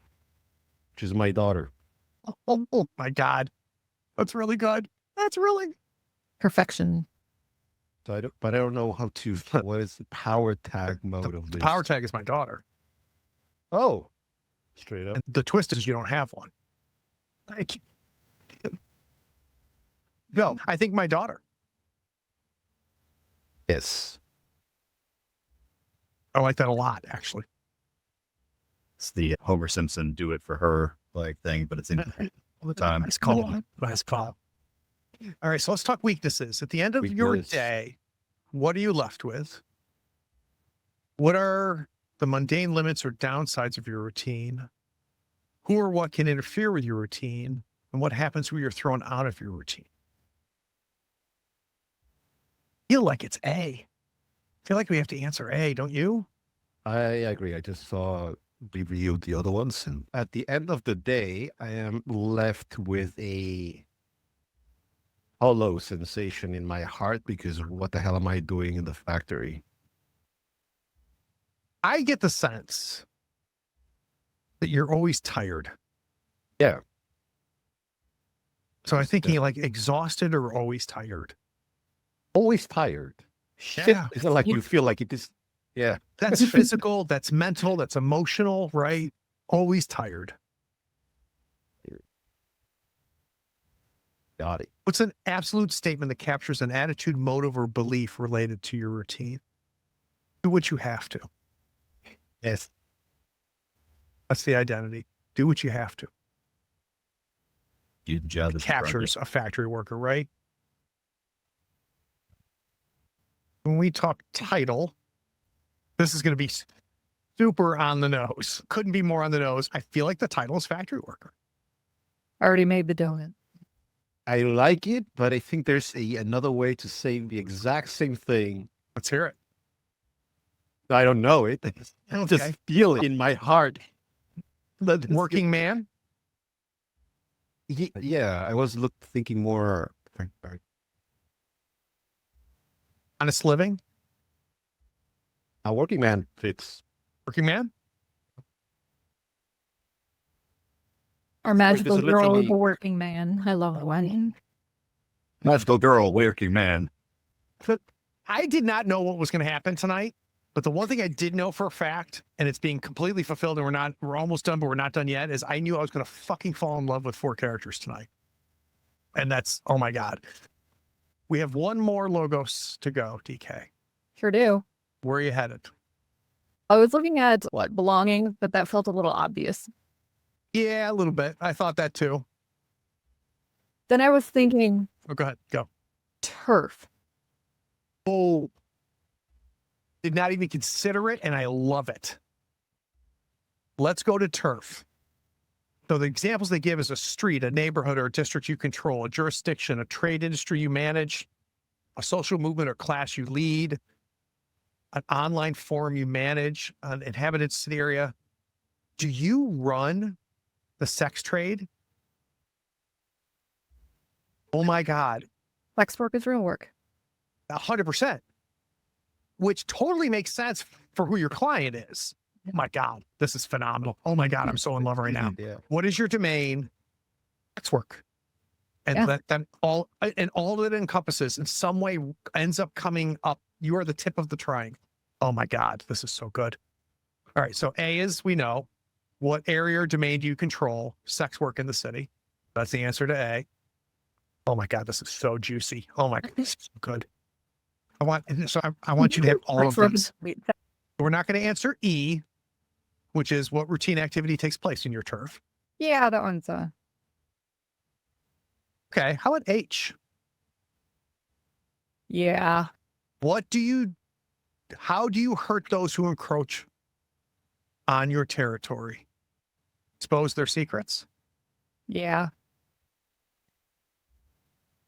Which is my daughter. Oh my God. That's really good. That's really Perfection. So I don't know how to. What is the power tag mode of the this? power tag is my daughter. Oh, straight up. And the twist is you don't have one. No, I think my daughter. Yes. I like that a lot, actually. It's the Homer Simpson do it for her thing, but it's in all the time. Nice call. Nice call. All right, so let's talk weaknesses. At the end of your day, what are you left with? What are the mundane limits or downsides of your routine? Who or what can interfere with your routine? And what happens when you're thrown out of your routine? I feel like it's A. I feel like we have to answer A, don't you? I agree. I just saw reviewed the other ones, and at the end of the day, I am left with a hollow sensation in my heart because what the hell am I doing in the factory? I get the sense that you're always tired. Yeah. So I'm thinking like exhausted or always tired. Always tired. Yeah. It's not like you feel like it is. Yeah. That's physical, that's mental, that's emotional, right? Always tired. Got it. What's an absolute statement that captures an attitude, motive, or belief related to your routine? Do what you have to. Yes. That's the identity. Do what you have to. Do the job that's in front of you. Captures a factory worker, right? When we talk title, this is going to be super on the nose. Couldn't be more on the nose. I feel like the title is factory worker. I already made the donut. I like it, but I think there's another way to say the exact same thing. Let's hear it. I don't know it. I Okay. just feel it in my heart. Working man. Yeah, I was thinking more. Honest living. A working man fits. Working man. Our magical Because girl is literally- a working man. I love one. Magical girl, working man. I did not know what was going to happen tonight, but the one thing I did know for a fact, and it's being completely fulfilled, and we're almost done, but we're not done yet, is I knew I was going to fucking fall in love with 4 characters tonight. And that's, oh my God. We have one more logos to go, DK. Sure do. Where are you headed? I was looking at belonging, but that felt a little obvious. Yeah, a little bit. I thought that too. Then I was thinking Oh, go ahead. Go. turf. Oh, did not even consider it, and I love it. Let's go to turf. So the examples they give is a street, a neighborhood, or a district you control, a jurisdiction, a trade industry you manage, a social movement or class you lead, an online forum you manage, an inhabited city area. Do you run the sex trade? Oh my God. Sex work is real work. 100%, which totally makes sense for who your client is. Oh my God, this is phenomenal. Oh my God, I'm so in love right now. Yeah. What is your domain? Sex work. And Yeah. that all that it encompasses in some way ends up coming up. You are the tip of the triangle. Oh my God, this is so good. All right, so A is, we know. What area or domain do you control? Sex work in the city. That's the answer to A. Oh my God, this is so juicy. Oh my God, this is so good. I want you to have all of these. We're not going to answer E, which is what routine activity takes place in your turf. Yeah, that one's Okay, how about H? yeah. How do you hurt those who encroach on your territory? Expose their secrets? Yeah.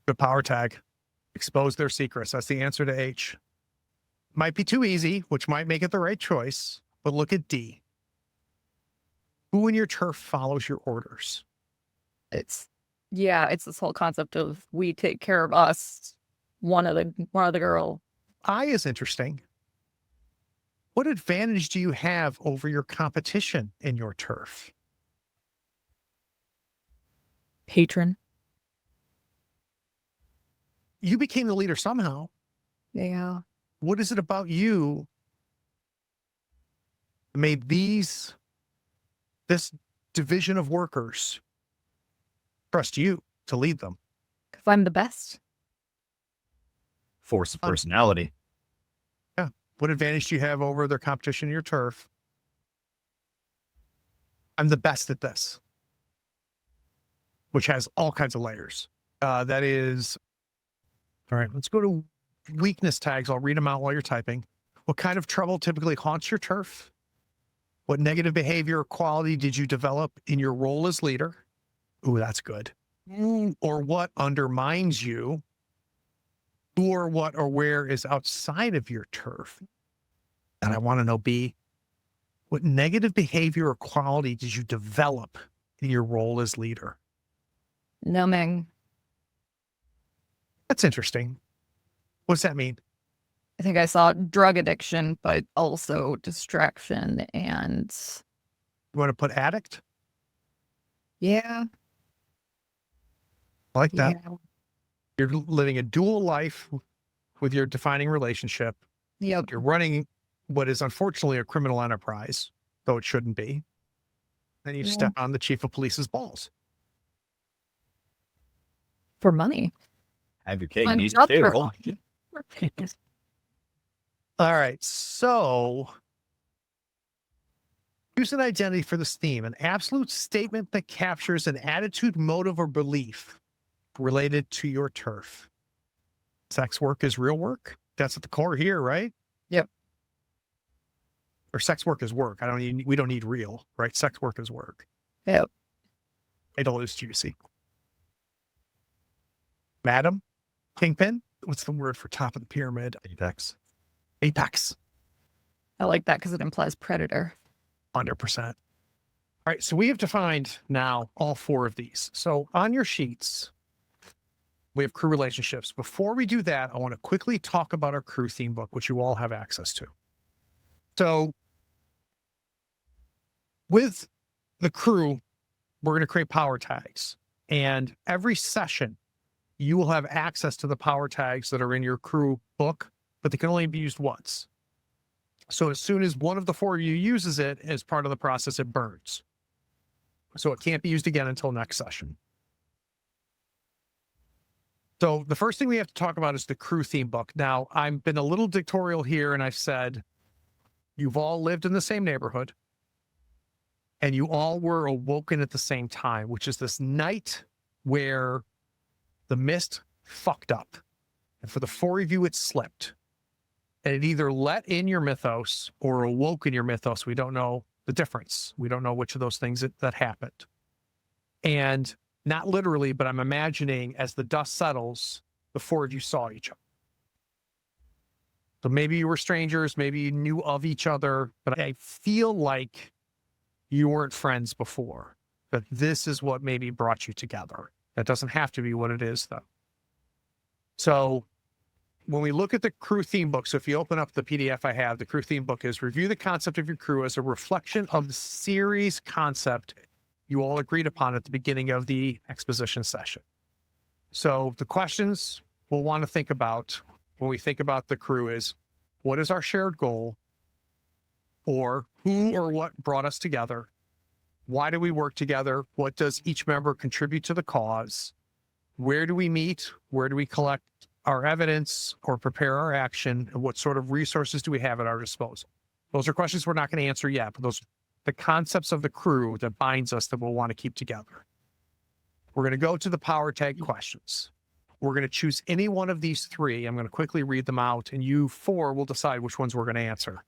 Good power tag. Expose their secrets. That's the answer to H. Might be too easy, which might make it the right choice, but look at D. Who in your turf follows your orders? It's this whole concept of we take care of us. One of the girl. I is interesting. What advantage do you have over your competition in your turf? Patron. You became the leader somehow. Yeah. What is it about you that made this division of workers trust you to lead them? Because I'm the best. Force of personality. Yeah. What advantage do you have over their competition in your turf? I'm the best at this, which has all kinds of layers. That is, all right, let's go to weakness tags. I'll read them out while you're typing. What kind of trouble typically haunts your turf? What negative behavior or quality did you develop in your role as leader? Ooh, that's good. Or what undermines you? Who or what or where is outside of your turf? And I want to know B, what negative behavior or quality did you develop in your role as leader? Numbing. That's interesting. What's that mean? I think I saw drug addiction, but also distraction and You want to put addict? yeah. I like that. Yeah. You're living a dual life with your defining relationship. Yep. You're running what is unfortunately a criminal enterprise, though it shouldn't be. Then you Yeah. step on the chief of police's balls. For money. Have your cake I'm and eat not it too. for- Oh, All right. So use an identity for this theme, an absolute statement that captures an attitude, motive, or belief related to your turf. Sex work is real work. That's at the core here, right? Yep. Or sex work is work. We don't need real, right? Sex work is work. Yep. Idle is juicy. Madam? Kingpin? What's the word for top of the pyramid? Apex. Apex. I like that because it implies predator. 100%. All right, so we have defined now all 4 of these. So on your sheets, we have crew relationships. Before we do that, I want to quickly talk about our crew theme book, which you all have access to. So with the crew, we're going to create power tags. And every session, you will have access to the power tags that are in your crew book, but they can only be used once. So as soon as one of the 4 of you uses it as part of the process, it burns. So it can't be used again until next session. So the first thing we have to talk about is the crew theme book. Now, I've been a little dictatorial here, and I've said, you've all lived in the same neighborhood, and you all were awoken at the same time, which is this night where the mist fucked up. And for the 4 of you, it slipped. And it either let in your mythos or awoke in your mythos. We don't know the difference. We don't know which of those things that happened. And not literally, but I'm imagining as the dust settles, the 4 of you saw each other. So maybe you were strangers, maybe you knew of each other, but I feel like you weren't friends before. But this is what maybe brought you together. That doesn't have to be what it is, though. So when we look at the crew theme book, so if you open up the PDF I have, the crew theme book is review the concept of your crew as a reflection of the series concept you all agreed upon at the beginning of the exposition session. So the questions we'll want to think about when we think about the crew is, what is our shared goal? Or who or what brought us together? Why do we work together? What does each member contribute to the cause? Where do we meet? Where do we collect our evidence or prepare our action? And what sort of resources do we have at our disposal? Those are questions we're not going to answer yet, but those are the concepts of the crew that binds us that we'll want to keep together. We're going to go to the power tag questions. We're going to choose any one of these 3. I'm going to quickly read them out, and you 4 will decide which ones we're going to answer.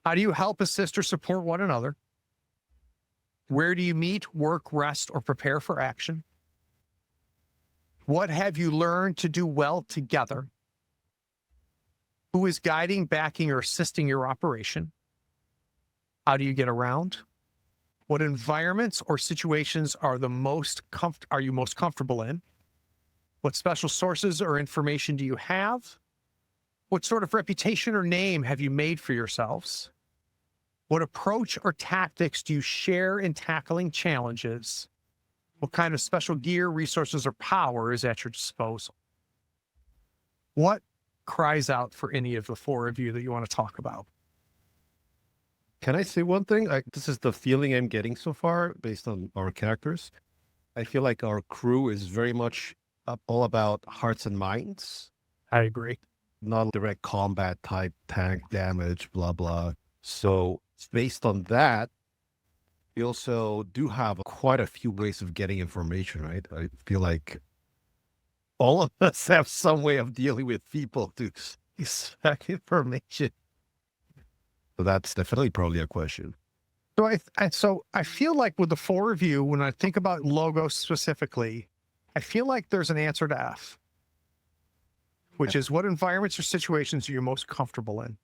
How do you help, assist, or support one another? Where do you meet, work, rest, or prepare for action? What have you learned to do well together? Who is guiding, backing, or assisting your operation? How do you get around? What environments or situations are you most comfortable in? What special sources or information do you have? What sort of reputation or name have you made for yourselves? What approach or tactics do you share in tackling challenges? What kind of special gear, resources, or power is at your disposal? What cries out for any of the 4 of you that you want to talk about? Can I say one thing? This is the feeling I'm getting so far based on our characters. I feel like our crew is very much all about hearts and minds, I agree. not direct combat type, tank damage, blah, blah. So based on that, we also do have quite a few ways of getting information, right? I feel like all of us have some way of dealing with people to extract information. So that's definitely probably a question. So I feel like with the 4 of you, when I think about logos specifically, I feel like there's an answer to F, which is what environments or situations are you most comfortable in?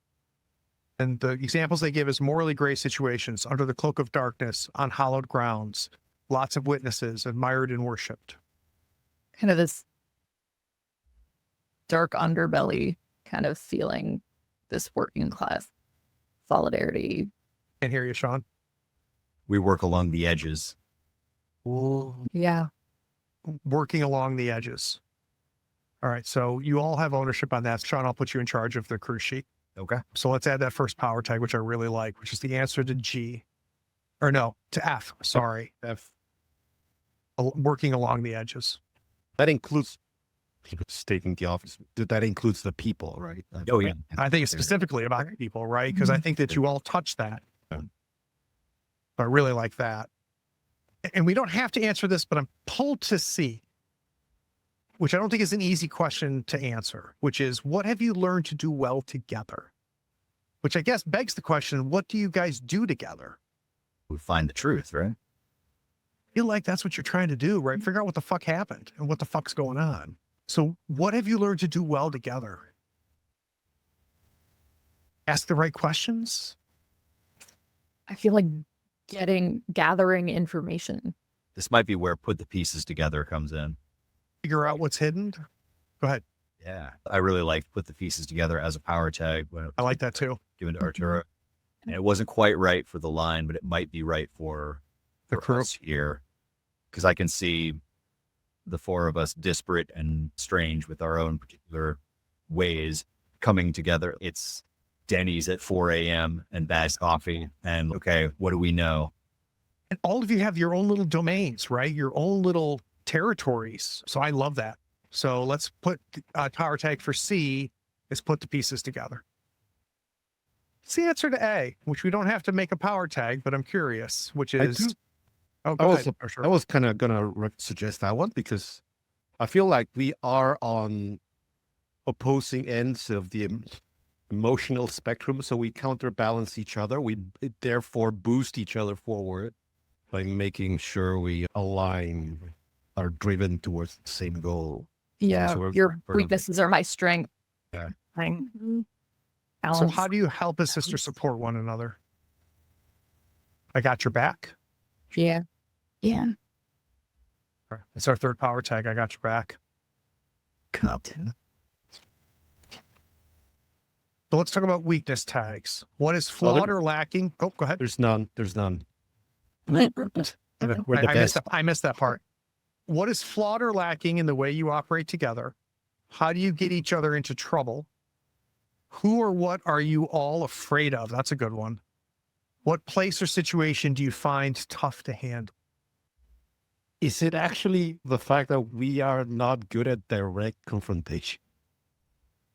And the examples they give is morally gray situations, under the cloak of darkness, on hallowed grounds, lots of witnesses, admired and worshipped. Kind of this dark underbelly kind of feeling, this working class solidarity. Can't hear you, Sean. We work along the edges. Yeah. Working along the edges. All right, so you all have ownership on that. Sean, I'll put you in charge of the crew sheet. Okay. So let's add that first power tag, which I really like, which is the answer to G. Or no, to F. Sorry. F. Working along the edges. That includes stating the office. That includes the people, right? Oh yeah. I think it's specifically about people, right? Because I think that you all touch that. Yeah. I really like that. And we don't have to answer this, but I'm pulled to see, which I don't think is an easy question to answer, which is what have you learned to do well together? Which I guess begs the question, what do you guys do together? We find the truth, right? I feel like that's what you're trying to do, right? Figure out what the fuck happened and what the fuck's going on. So what have you learned to do well together? Ask the right questions. I feel like gathering information. This might be where put the pieces together comes in. Figure out what's hidden. Go ahead. Yeah. I really like put the pieces together as a power tag when it I like that too. given to Arturo. And it wasn't quite right for the line, but it might be right for The crew. us here. Because I can see the four of us disparate and strange with our own particular ways coming together. It's Denny's at 4 a.m. and bad coffee. And okay, what do we know? And all of you have your own little domains, right? Your own little territories. So I love that. So let's put power tag for C is put the pieces together. It's the answer to A, which we don't have to make a power tag, but I'm curious, which I is. do- Oh, I go was, ahead. Oh, sure. I was kind of gonna suggest that one because I feel like we are on opposing ends of the emotional spectrum, so we counterbalance each other. We therefore boost each other forward by making sure we align, are driven towards the same goal. Yeah, So we're- your we're- weaknesses are my strength. Yeah. Thing. Mhm. So Balance. how do you help a sister support one another? I got your back. Yeah. Yeah. It's our third power tag. I got your back. So let's talk about weakness tags. What is flawed or lacking? Oh, go ahead. There's none. There's none. I, We're the I best. I missed that part. What is flawed or lacking in the way you operate together? How do you get each other into trouble? Who or what are you all afraid of? That's a good one. What place or situation do you find tough to handle? Is it actually the fact that we are not good at direct confrontation?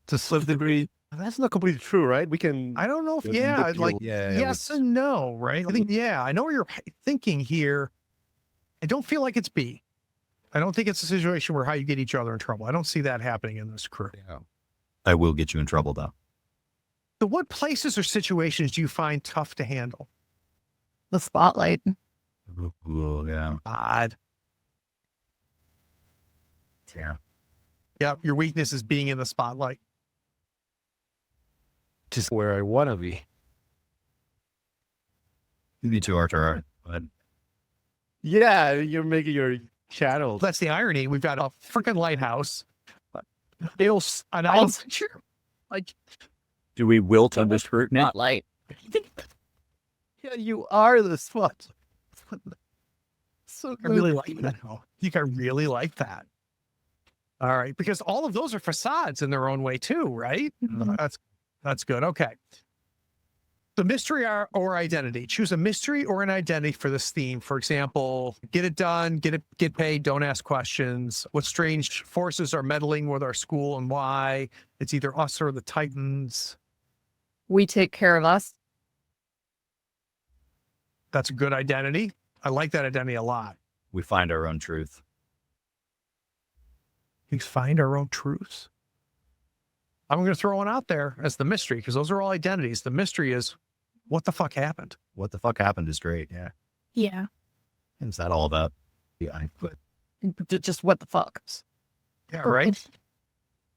To some degree, that's not completely true, right? We can. I don't know if, Yeah, yeah, like, yeah, yes and no, right? I think, yeah, I know what you're thinking here. I don't feel like it's B. I don't think it's a situation where how you get each other in trouble. I don't see that happening in this crew. Yeah. I will get you in trouble though. So what places or situations do you find tough to handle? The spotlight. Ooh, yeah. Odd. Yeah. Yeah, your weakness is being in the spotlight. Just where I want to be. Me too, Arturo. But Yeah, you're making your channel. That's the irony. We've got a freaking lighthouse. An island. Like, do we wilt on this group now? Spotlight. Yeah, you are the spot. So I really like that. I think I really like that. All right, because all of those are facades in their own way too, right? That's good. Okay. The mystery or identity. Choose a mystery or an identity for this theme. For example, get it done, get paid, don't ask questions. What strange forces are meddling with our school and why? It's either us or the Titans. We take care of us. That's a good identity. I like that identity a lot. We find our own truth. We find our own truths. I'm going to throw one out there as the mystery because those are all identities. The mystery is what the fuck happened? What the fuck happened is great. Yeah. Yeah. And is that all about? Yeah. Just what the fuck? Yeah, right.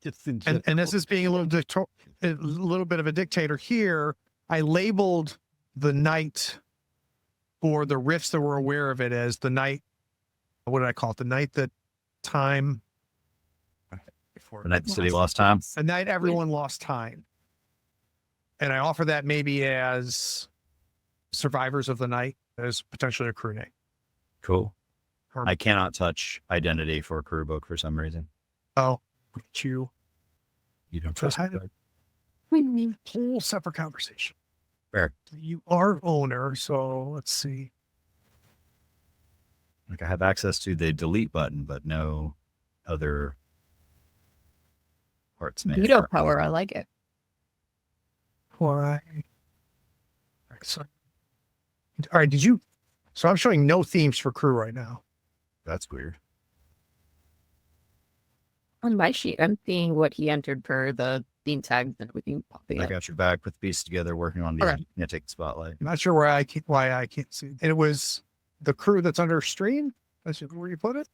Just in And this is being a little bit of a dictator here. I labeled the night for the rifts that were aware of it as the night. What did I call it? The night that time. The night the city lost time. The night everyone lost time. And I offer that maybe as survivors of the night as potentially a crew name. Cool. Or- I cannot touch identity for a crew book for some reason. Oh, you. You don't So trust I- me. We need a whole separate conversation. Fair. You are owner, so let's see. Like I have access to the delete button, but no other parts made. Veto power. I like it. Why? Excellent. All right. Did you? So I'm showing no themes for crew right now. That's weird. On my sheet, I'm seeing what he entered per the theme tags and everything popping I up. got your back. Put the piece together, working on the Okay. yeah, take the spotlight. I'm not sure why I can't see. And it was the crew that's under stream. That's where you put it.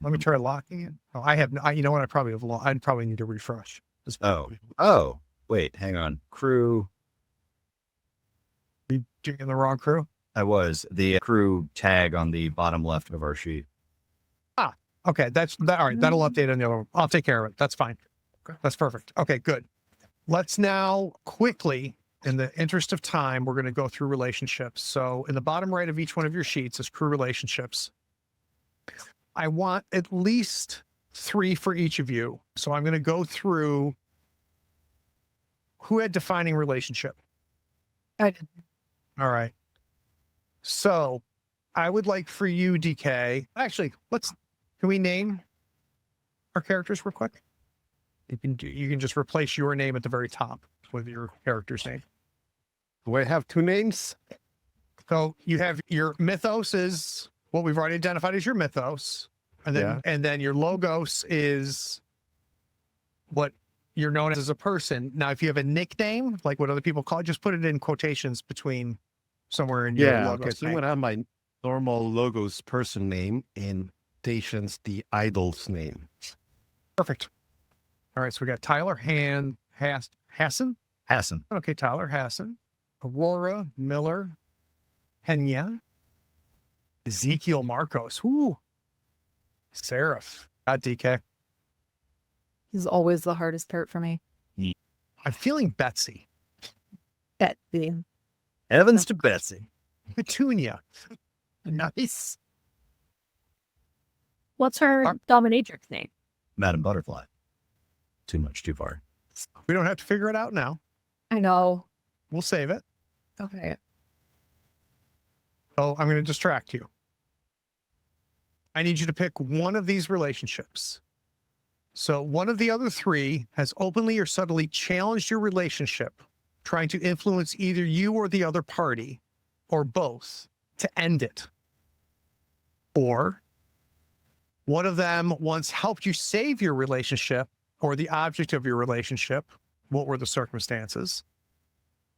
Let me try locking it. Oh, I have. You know what? I probably have. I'd probably need to refresh. Oh, wait, hang on. Crew. You doing the wrong crew? I was the crew tag on the bottom left of our sheet. Okay, that's that. All right, that'll update on the other one. I'll take care of it. That's fine. That's perfect. Okay, good. Let's now quickly, in the interest of time, we're going to go through relationships. So in the bottom right of each one of your sheets is crew relationships. I want at least 3 for each of you. So I'm going to go through who had defining relationship. I did. All right. So I would like for you, DK. Actually, can we name our characters real quick? You can just replace your name at the very top with your character's name. Do I have 2 names? So you have your Mythos is what we've already identified as your Mythos. And then your Logos is what you're known as a person. Now, if you have a nickname, like what other people call it, just put it in quotations between somewhere in your Yeah. Logos Okay. So I'm name. gonna have my normal Logos person name and Station's the idol's name. Perfect. All right. So we got Tyler Hassan. Hassan. Okay, Tyler Hassan, Aurora Miller, Henya, Ezekiel Marcos. Ooh, Seraph. DK. He's always the hardest part for me. I'm feeling Betsy. Betsy. Evans to Betsy. Petunia. Nice. What's her dominatrix name? Madam Butterfly. Too much, too far. We don't have to figure it out now. I know. We'll save it. Okay. So I'm going to distract you. I need you to pick one of these relationships. So one of the other 3 has openly or subtly challenged your relationship, trying to influence either you or the other party, or both, to end it. Or one of them once helped you save your relationship or the object of your relationship. What were the circumstances?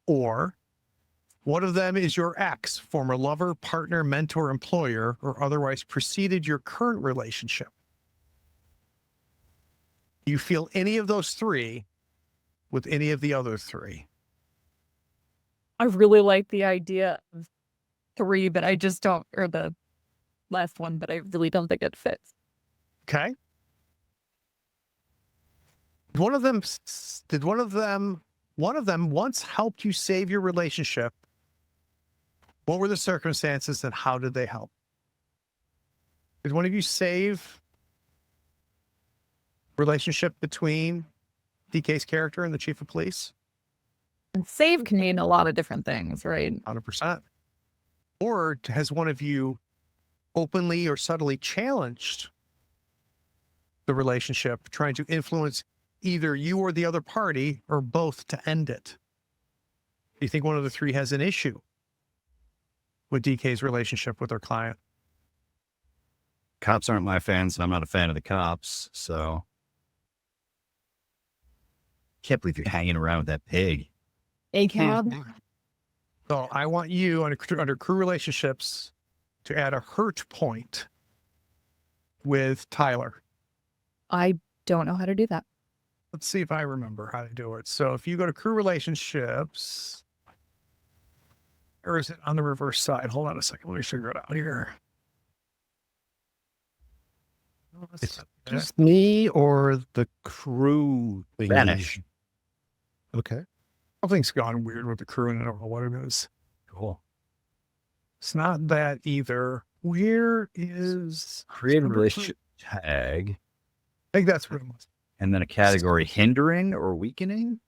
Or one of them is your ex, former lover, partner, mentor, employer, or otherwise preceded your current relationship. Do you feel any of those 3 with any of the other 3? I really like the idea of 3, but I just don't, or the last one, but I really don't think it fits. Okay. One of them once helped you save your relationship. What were the circumstances and how did they help? Did one of you save relationship between DK's character and the chief of police? And save can mean a lot of different things, right? 100%. Or has one of you openly or subtly challenged the relationship, trying to influence either you or the other party or both to end it? Do you think one of the 3 has an issue with DK's relationship with her client? Cops aren't my fans, and I'm not a fan of the cops, so. Can't believe you're hanging around with that pig. So I want you under crew relationships to add a hurt point with Tyler. I don't know how to do that. Let's see if I remember how to do it. So if you go to crew relationships, or is it on the reverse side? Hold on a second. Let me figure it out here. It's just me or the crew thing. Vanish. Okay. Something's gone weird with the crew and I don't know what it is. Cool. It's not that either. Where is Create a number relationship tag, I think that's what it was. and then a category hindering or weakening.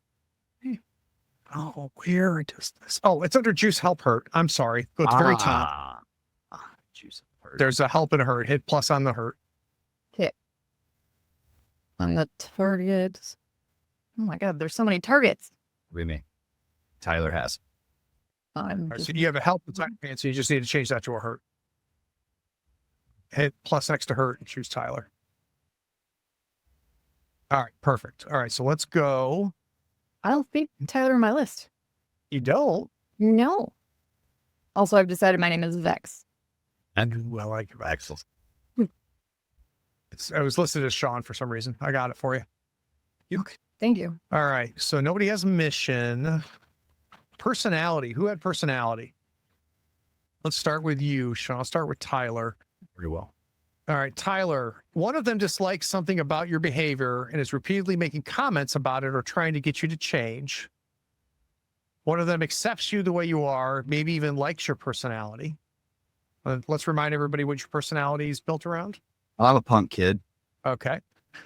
Oh, where does this? Oh, it's under juice help hurt. I'm sorry. Go to the very top. Juice of hurt. There's a help and a hurt. Hit plus on the hurt. On the target. Oh my god, there's so many targets. With me. Tyler has. I'm All right, just- so you have a help attack, so you just need to change that to a hurt. Hit plus next to hurt and choose Tyler. All right, perfect. All right, so let's go. I don't see Tyler on my list. You don't? No. Also, I've decided my name is Vex. Well, like Excellent. I was listed as Sean for some reason. I got it for you. Thank you. All right, so nobody has mission. Personality. Who had personality? Let's start with you, Sean. I'll start with Tyler. Very well. All right, Tyler. One of them dislikes something about your behavior and is repeatedly making comments about it or trying to get you to change. One of them accepts you the way you are, maybe even likes your personality. Let's remind everybody what your personality is built around. I'm a punk kid. Okay.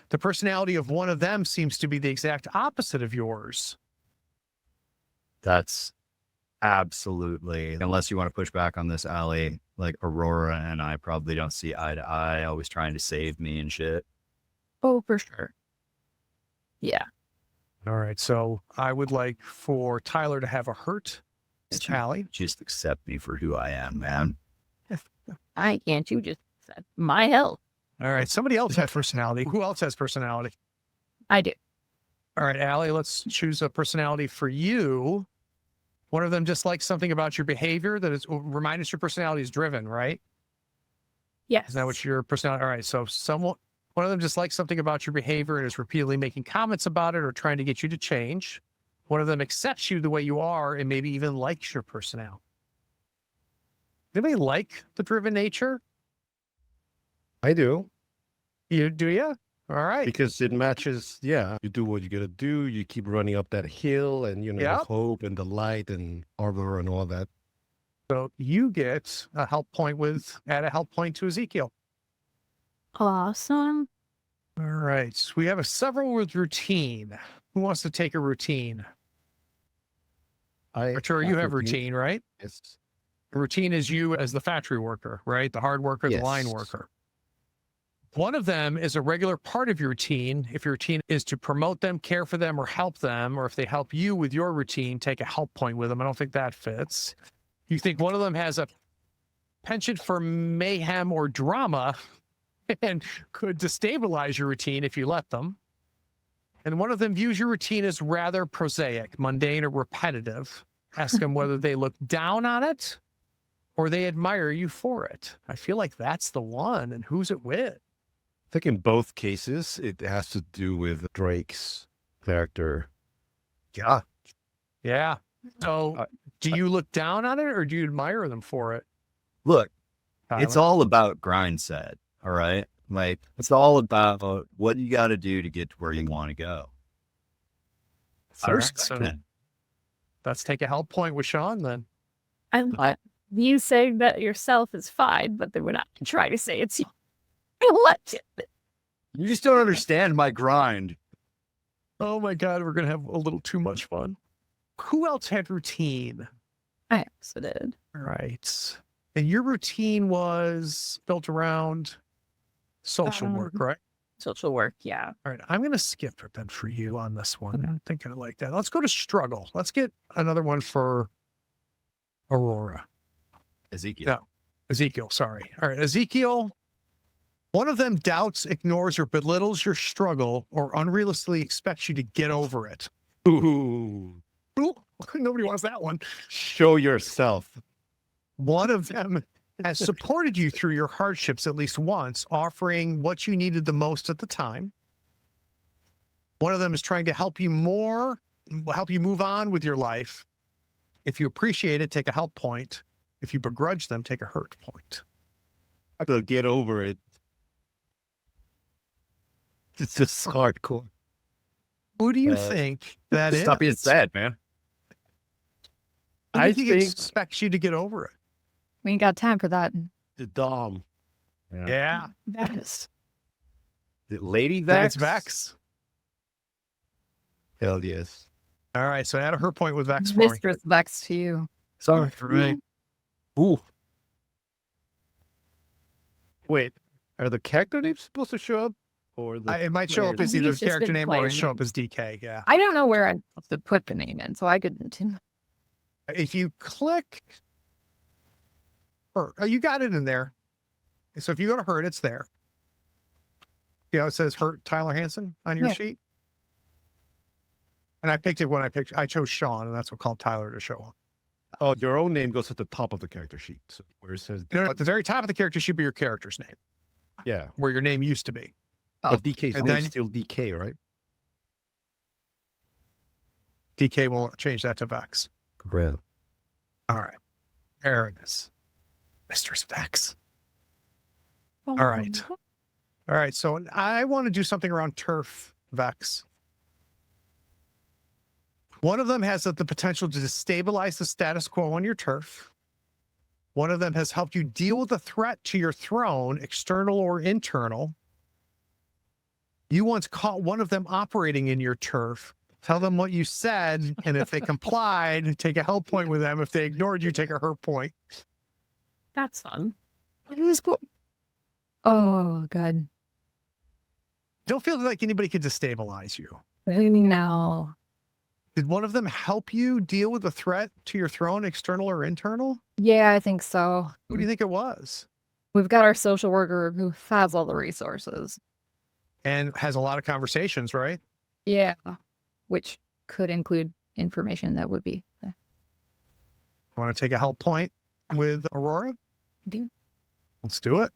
The personality of one of them seems to be the exact opposite of yours. That's absolutely, unless you want to push back on this, alley, like Aurora and I probably don't see eye to eye, always trying to save me and shit. Oh, for sure. Yeah. All right, so I would like for Tyler to have a hurt. Just- Allie. Just accept me for who I am, man. I can't. You just said my health. All right, somebody else has personality. Who else has personality? I do. All right, Allie, let's choose a personality for you. One of them dislikes something about your behavior that is, remind us your personality is driven, right? Yes. Is that what your personality? All right, so one of them dislikes something about your behavior and is repeatedly making comments about it or trying to get you to change. One of them accepts you the way you are and maybe even likes your personality. Anybody like the driven nature? I do, You do you? All right. because it matches. Yeah, you do what you gotta do. You keep running up that hill, and the Yep. hope and the light and arbor and all that. So you get a help point add a help point to Ezekiel. Awesome. All right. So we have several with routine. Who wants to take a routine? Arturo, you have routine, right? Yes. Routine is you as the factory worker, right? The hard worker, the line Yes. worker. One of them is a regular part of your routine. If your routine is to promote them, care for them, or help them, or if they help you with your routine, take a help point with them. I don't think that fits. You think one of them has a penchant for mayhem or drama and could destabilize your routine if you let them. And one of them views your routine as rather prosaic, mundane, or repetitive. Ask them whether they look down on it or they admire you for it. I feel like that's the one. And who's it with? I think in both cases, it has to do with Drake's character. Yeah. Yeah. So do you look down on it or do you admire them for it? Look, Tyler? it's all about grind set. All right. Like, it's all about what you got to do to get to where you want to go. All right, First, so let's take a help point with Sean then. I like you saying that yourself is fine, but then when I try to say it's you, I let it. you just don't understand my grind. Oh my God, we're going to have a little too much fun. Who else had routine? I also did. All right. And your routine was built around social work, right? Social work, yeah. All right. I'm going to skip it then for you on this one. I'm thinking I like that. Let's go to struggle. Let's get another one for Aurora. Ezekiel. No. Ezekiel, sorry. All right. Ezekiel, one of them doubts, ignores, or belittles your struggle or unrealistically expects you to get over it. Ooh, Ooh, nobody wants that one. show yourself. One of them has supported you through your hardships at least once, offering what you needed the most at the time. One of them is trying to help you move on with your life. If you appreciate it, take a help point. If you begrudge them, take a hurt point. I could get over it. It's just hardcore. Who do you Uh, think that is? Stop being sad, man. Who do you I think think- expects you to get over it. We ain't got time for that. The Dom. Yeah. Vex. The Lady That's Vex? Vex. Hell yes. All right. So add a hurt point with Vex for me. Mistress Vex to you. Sorry. Right. Ooh. Wait, are the character names supposed to show up? Or the It might show up players. as I think either it's just character been name or player show up name. as DK. Yeah. I don't know where I'm supposed to put the name in, so I couldn't. If you click, or you got it in there. So if you go to Hurt, it's there. You know, it says Hurt Tyler Hansen on your Yeah. sheet. And I picked it when I chose Sean, and that's what called Tyler to show up. Oh, your own name goes at the top of the character sheet. So where it says, You know, at the very top of the character should be your character's name, yeah. where your name used to be. But DK's And name then- is still DK, right? DK will change that to Vex. Grill. All right. There it is. Mistress Vex. All right. All right. So I want to do something around turf, Vex. One of them has the potential to destabilize the status quo on your turf. One of them has helped you deal with a threat to your throne, external or internal. You once caught one of them operating in your turf. Tell them what you said, and if they complied, take a help point with them. If they ignored you, take a hurt point. That's fun. Who's cool? Oh, God. Don't feel like anybody could destabilize you. No. Did one of them help you deal with a threat to your throne, external or internal? Yeah, I think so. Who do you think it was? We've got our social worker who has all the resources. And has a lot of conversations, right? Yeah. Which could include information that would be. Want to take a help point with Aurora? Do. Let's do it.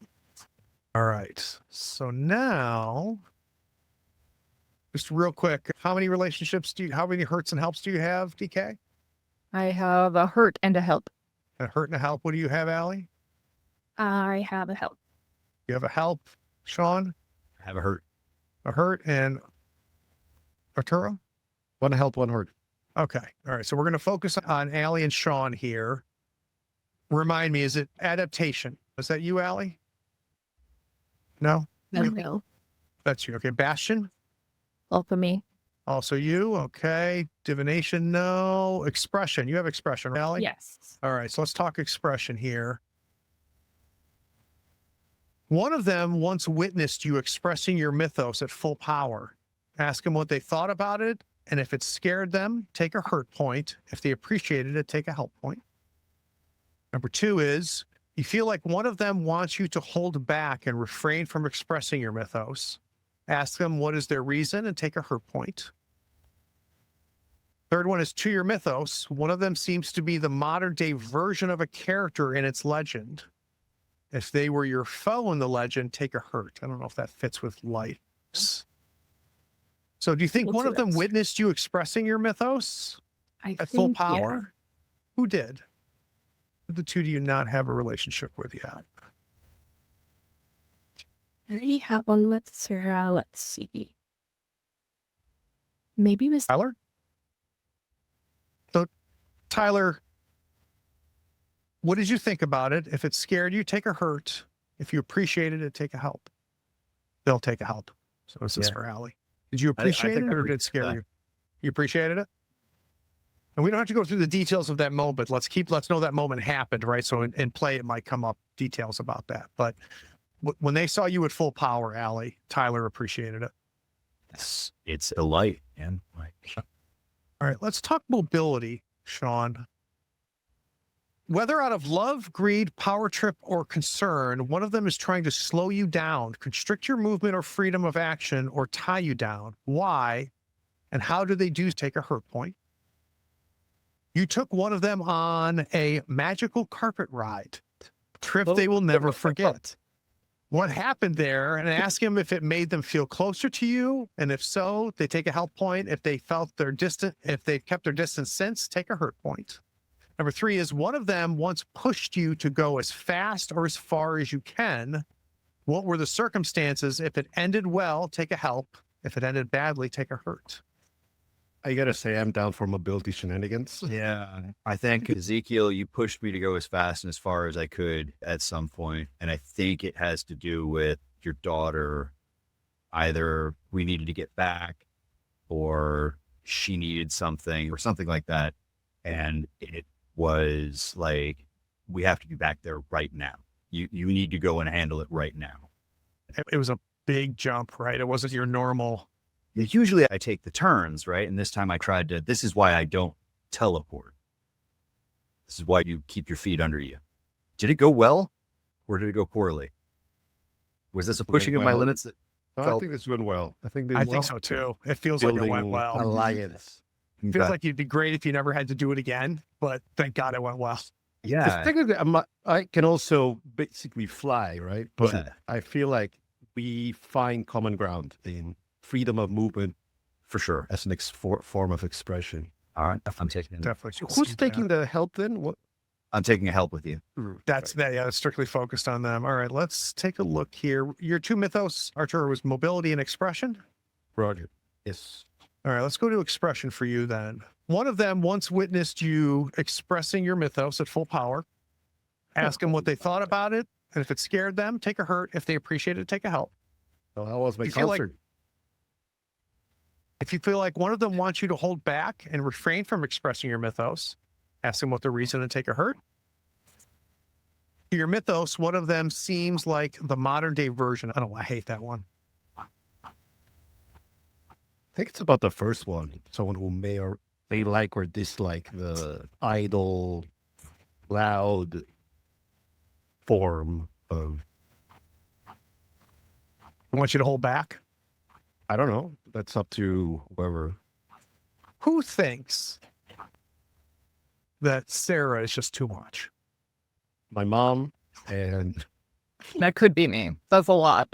All right. So now, just real quick, how many hurts and helps do you have, DK? I have a hurt and a help. A hurt and a help. What do you have, Allie? I have a help. You have a help, Sean? Have a hurt. A hurt, and Arturo? One help, one hurt. Okay. All right. So we're going to focus on Allie and Sean here. Remind me, is it adaptation? Is that you, Allie? No? No. That's you. Okay. Bastion? Help me. Also you. Okay. Divination? No. Expression. You have expression, right, Allie? Yes. All right. So let's talk expression here. One of them once witnessed you expressing your mythos at full power. Ask them what they thought about it. And if it scared them, take a hurt point. If they appreciated it, take a help point. Number 2 is you feel like one of them wants you to hold back and refrain from expressing your mythos. Ask them what is their reason and take a hurt point. Third one is to your mythos. One of them seems to be the modern day version of a character in its legend. If they were your foe in the legend, take a hurt. I don't know if that fits with light. So do you think We'll one do of them it. witnessed you expressing your mythos I at full think, yeah. power? Who did? Who the two do you not have a relationship with yet? I already have one with Sarah. Let's see. Maybe Miss. Tyler? So, Tyler, what did you think about it? If it scared you, take a hurt. If you appreciated it, take a help. They'll take a help. So this is Yeah. for Allie. Did you I appreciate think it I or did it appreciate scare that. you? You appreciated it? And we don't have to go through the details of that moment. Let's know that moment happened, right? So in play, it might come up details about that. But when they saw you at full power, Allie, Tyler appreciated it. It's a light, man. Like, All right, let's talk mobility, Sean. Whether out of love, greed, power trip, or concern, one of them is trying to slow you down, constrict your movement or freedom of action, or tie you down. Why? And how do they take a hurt point? You took one of them on a magical carpet ride, trip they will never forget. What happened there? And ask them if it made them feel closer to you. And if so, they take a help point. If they kept their distance since, take a hurt point. Number 3 is one of them once pushed you to go as fast or as far as you can. What were the circumstances? If it ended well, take a help. If it ended badly, take a hurt. I gotta say, I'm down for mobility shenanigans. yeah, I think Ezekiel, you pushed me to go as fast and as far as I could at some point, and I think it has to do with your daughter. Either we needed to get back, or she needed something, or something like that, and it was like, we have to be back there right now. You need to go and handle it right now. It was a big jump, right? It wasn't your normal. Usually I take the turns, right? And this time I tried to, this is why I don't teleport. This is why you keep your feet under you. Did it go well or did it go poorly? Was this a pushing of my well. limits? I Felt- think this went well. I think I think so too. It feels like it went Building well. alliance. Feels like it'd be great if you never had to do it again, but thank God it went well. yeah. Technically, I can also basically fly, right? But Yeah. I feel like we find common ground in freedom of movement For sure. as an form of expression. All right. I'm taking it. Definitely. Who's taking the help then? What? I'm taking a help with you. That's that. Yeah, it's strictly focused on them. All right, let's take a look here. Your two mythos, Archer, was mobility and expression. Roger. Yes. All right, let's go to expression for you then. One of them once witnessed you expressing your mythos at full power. Ask them what they thought about it, and if it scared them, take a hurt. If they appreciate it, take a help. So how was my You feel like- concert? If you feel like one of them wants you to hold back and refrain from expressing your mythos, ask them what the reason and take a hurt. Your mythos, one of them seems like the modern day version. I don't know. I hate that one. I think it's about the first one. Someone who may like or dislike the idle, loud form of, I want you to hold back. I don't know. That's up to whoever. Who thinks that Sarah is just too much? My mom and That could be me. That's a lot.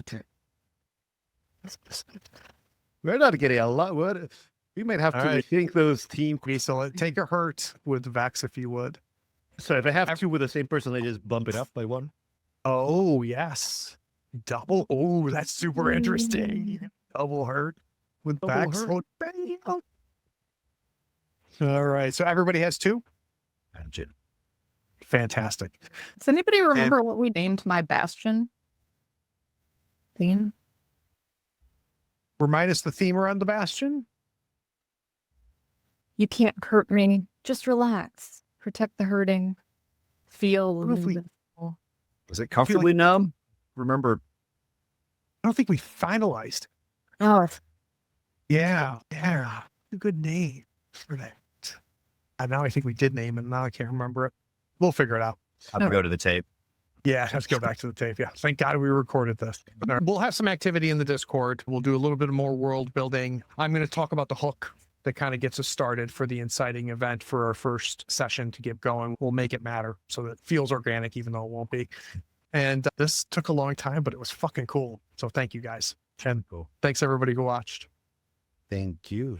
we're not getting a lot. What? We might have All to right. rethink those team. Okay, so take a hurt with Vex if you would. So if I have two with the same person, I just bump it up by one. Oh, yes. Double. Oh, that's super interesting. Double hurt with Double Vex. hurt. Oh, bam. All right. So everybody has two? Imagine. Fantastic. Does anybody remember what we named my bastion? Theme? Remind us the theme around the Bastion. You can't hurt me. Just relax. Protect the hurting. Feel. What if we- Was it comfortably numb? Remember, I don't think we finalized. Oh, it's Yeah. Yeah. A good name for that. And now I think we did name it. Now I can't remember it. We'll figure it out. I have to go to the tape. Yeah, let's go back to the tape. Yeah. Thank God we recorded this. All right, we'll have some activity in the Discord. We'll do a little bit more world building. I'm going to talk about the hook that kind of gets us started for the inciting event for our first session to get going. We'll make it matter so that it feels organic, even though it won't be. And this took a long time, but it was fucking cool. So thank you guys. And Cool. thanks everybody who watched. Thank you.